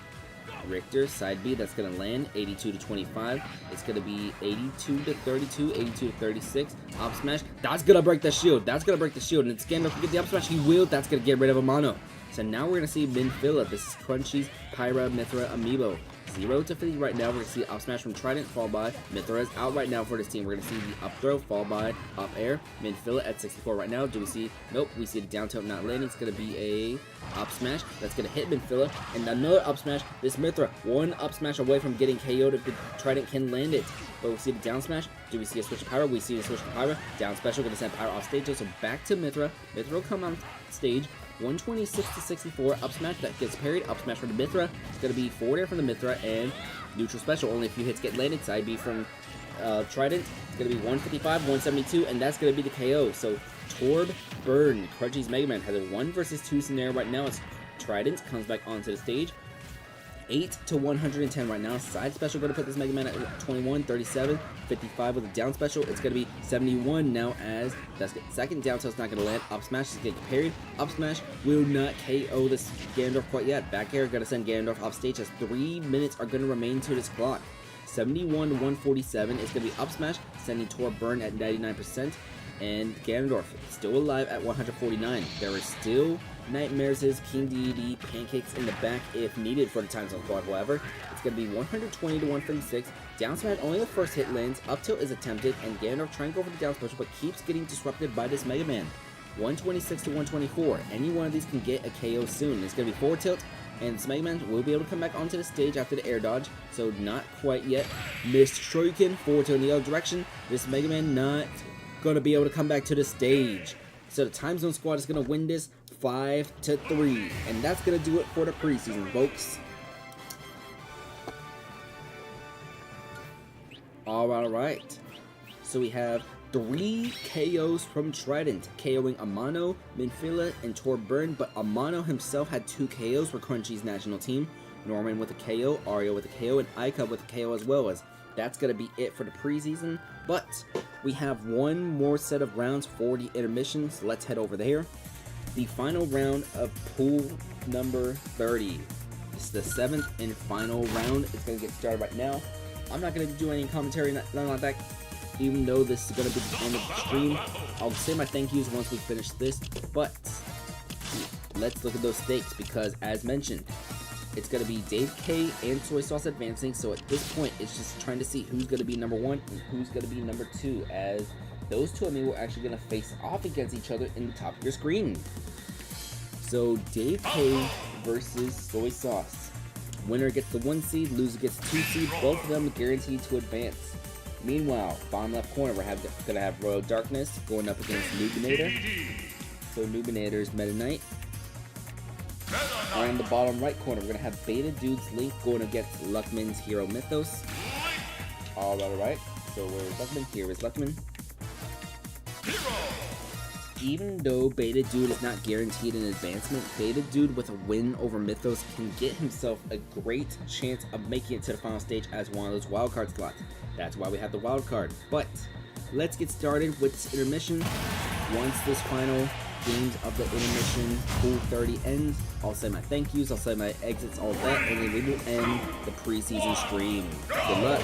Richter, side B, that's going to land. 82 to 25. It's going to be 82 to 32, 82 to 36. Up smash. That's going to break the shield. And it's Ganondorf to get the up smash. He will. That's going to get rid of Amano. So now we're going to see Minfilla. This is Crunchy's Pyra Mithra Amiibo. 0 to 50 right now. We're going to see up smash from Trident, followed by Mithra is out right now for this team. We're going to see the up throw, followed by up air. Minfilla at 64 right now. Do we see? Nope. We see the down tilt not landing. It's going to be a up smash. That's going to hit Minfilla. And another up smash. This Mithra, one up smash away from getting KO'd if the Trident can land it. But we see the down smash. Do we see a switch to Pyra? We see the switch to Pyra. Down special. Going to send Pyra off stage. So back to Mithra. Mithra will come on stage. 126 to 64, up smash that gets parried, up smash from the Mithra. It's going to be forward air from the Mithra and neutral special. Only a few hits get landed. Side B from Trident. It's going to be 155, 172, and that's going to be the KO. So Torb Burn, Crunchy's Mega Man, has a 1 versus 2 scenario right now as Trident comes back onto the stage. 8 to 110 right now. Side special going to put this Mega Man at 21, 37, 55 with a down special. It's going to be 71 now as that's second down tilt is not going to land. Up smash is going to get parried. Up smash will not KO this Ganondorf quite yet. Back air going to send Ganondorf off stage as 3 minutes are going to remain to this clock. 71 to 147 is going to be up smash, sending Tor Burn at 99%. And Ganondorf still alive at 149. There is still Nightmares' King Deity Pancakes in the back if needed for the Time Zone squad. However, it's going to be 120 to 136. Down smash, only the first hit lands. Up tilt is attempted, and Ganondorf trying to go for the down special, but keeps getting disrupted by this Mega Man. 126 to 124. Any one of these can get a KO soon. It's going to be forward tilt, And this Mega Man will be able to come back onto the stage after the air dodge, so not quite yet. Missed Shuriken, forward to in the other direction. This Mega Man not gonna be able to come back to the stage. So the Time Zone Squad is gonna win this 5-3, and that's gonna do it for the preseason, folks. Alright. So we have 3 KOs from Trident, KOing Amano, Minfila, and Torbern, but Amano himself had 2 KOs for Crunchy's national team. Norman with a KO, Ario with a KO, and Aika with a KO as well. As that's going to be it for the preseason. But we have one more set of rounds for the intermission, so let's head over there. The final round of pool number 30. This is the 7th and final round. It's going to get started right now. I'm not going to do any commentary, nothing like that. Even though this is going to be the end of the stream, I'll say my thank yous once we finish this, but let's look at those stakes, because as mentioned, it's going to be Dave K and Soy Sauce advancing, so at this point, it's just trying to see who's going to be number 1 and who's going to be number 2, as those two Amiibo are actually going to face off against each other in the top of your screen. So Dave K versus Soy Sauce. Winner gets the 1 seed, loser gets 2 seed, both of them guaranteed to advance. Meanwhile, bottom left corner, we're gonna have Royal Darkness going up against Nubinator. So Nubinator's Meta Knight. On the bottom right corner, we're gonna have Beta Dude's Link going against Luckman's Hero Mythos. Alright. So where's Luckman? Here is Luckman. Even though Beta Dude is not guaranteed an advancement, Beta Dude with a win over Mythos can get himself a great chance of making it to the final stage as one of those wildcard slots. That's why we have the wild card. But let's get started with this intermission. Once this final games of the intermission pool 30 ends, I'll say my thank yous, I'll say my exits, all that, and then we will end the preseason stream. Good luck.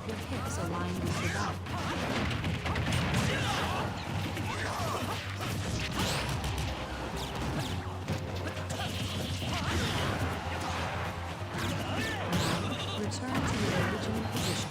Your hips align with your body. Return to your original position.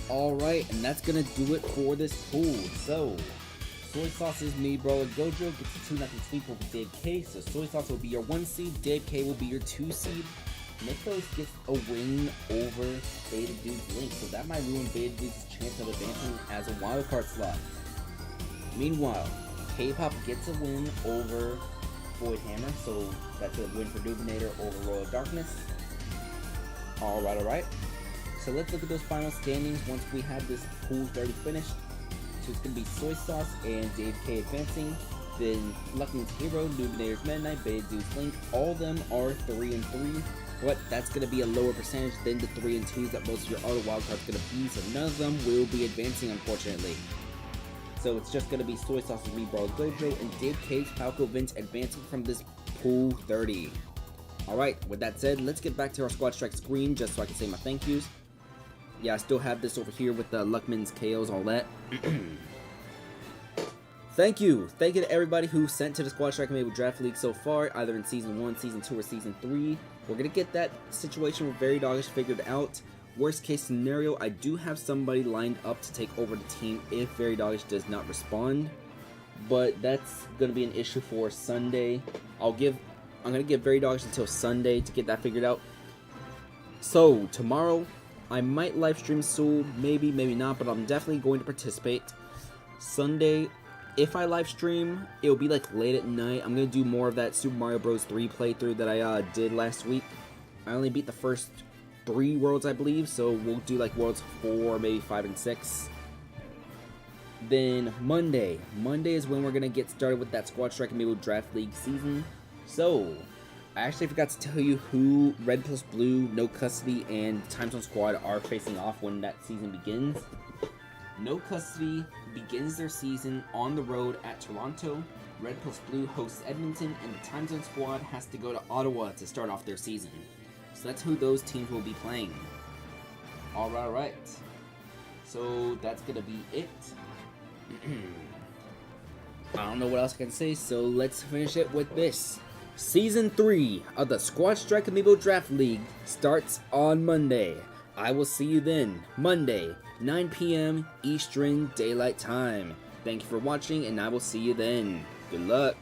Alright, and that's gonna do it for this pool. So, Soy Sauce's Mii Brawler Gojo gets a 2-0 sweep over Dave K. So Soy Sauce will be your 1 seed, Dave K will be your 2 seed. Mythos gets a win over Beta Dude's Link, so that might ruin Beta Dude's chance of advancing as a wildcard slot. Meanwhile, K-Pop gets a win over Void Hammer, so that's a win for Dubinator over Royal Darkness. Alright. So let's look at those final standings once we have this pool 30 finished. So it's going to be Soy Sauce and Dave K advancing. Then Luckin's Hero, Dubinator's Meta Knight, Beta Dude's Link, all of them are 3-3. But that's going to be a lower percentage than the 3-2s that most of your other wildcards going to be, so none of them will be advancing, unfortunately. So it's just going to be Soy Sauce's Mii Brawler Gojo and Dave K's Falco Vince advancing from this pool 30. Alright, with that said, let's get back to our Squad Strike screen just so I can say my thank yous. Yeah, I still have this over here with the Luckman's, KOs, all that. Thank you to everybody who sent to the Squad Strike Amiibo Draft League so far, either in Season 1, Season 2, or Season 3. We're going to get that situation with Very Doggish figured out. Worst case scenario, I do have somebody lined up to take over the team if Very Doggish does not respond. But that's going to be an issue for Sunday. I'm going to give Very Doggish until Sunday to get that figured out. So, tomorrow, I might live stream SUAL, maybe not, but I'm definitely going to participate. Sunday, if I live stream, it'll be like late at night. I'm going to do more of that Super Mario Bros. 3 playthrough that I did last week. I only beat the first 3 worlds, I believe, so we'll do like worlds 4, maybe 5 and 6. Then Monday is when we're going to get started with that Squad Strike Amiibo Draft League season. So, I actually forgot to tell you who Red plus Blue, No Custody, and Time Zone Squad are facing off when that season begins. No Custody begins their season on the road at Toronto. Red plus Blue hosts Edmonton, and the Time Zone Squad has to go to Ottawa to start off their season. So that's who those teams will be playing. Alright. So that's gonna be it. I don't know what else I can say, so let's finish it with this. Season 3 of the Squad Strike Amiibo Draft League starts on Monday. I will see you then, Monday, 9 p.m. Eastern Daylight Time. Thank you for watching, and I will see you then. Good luck.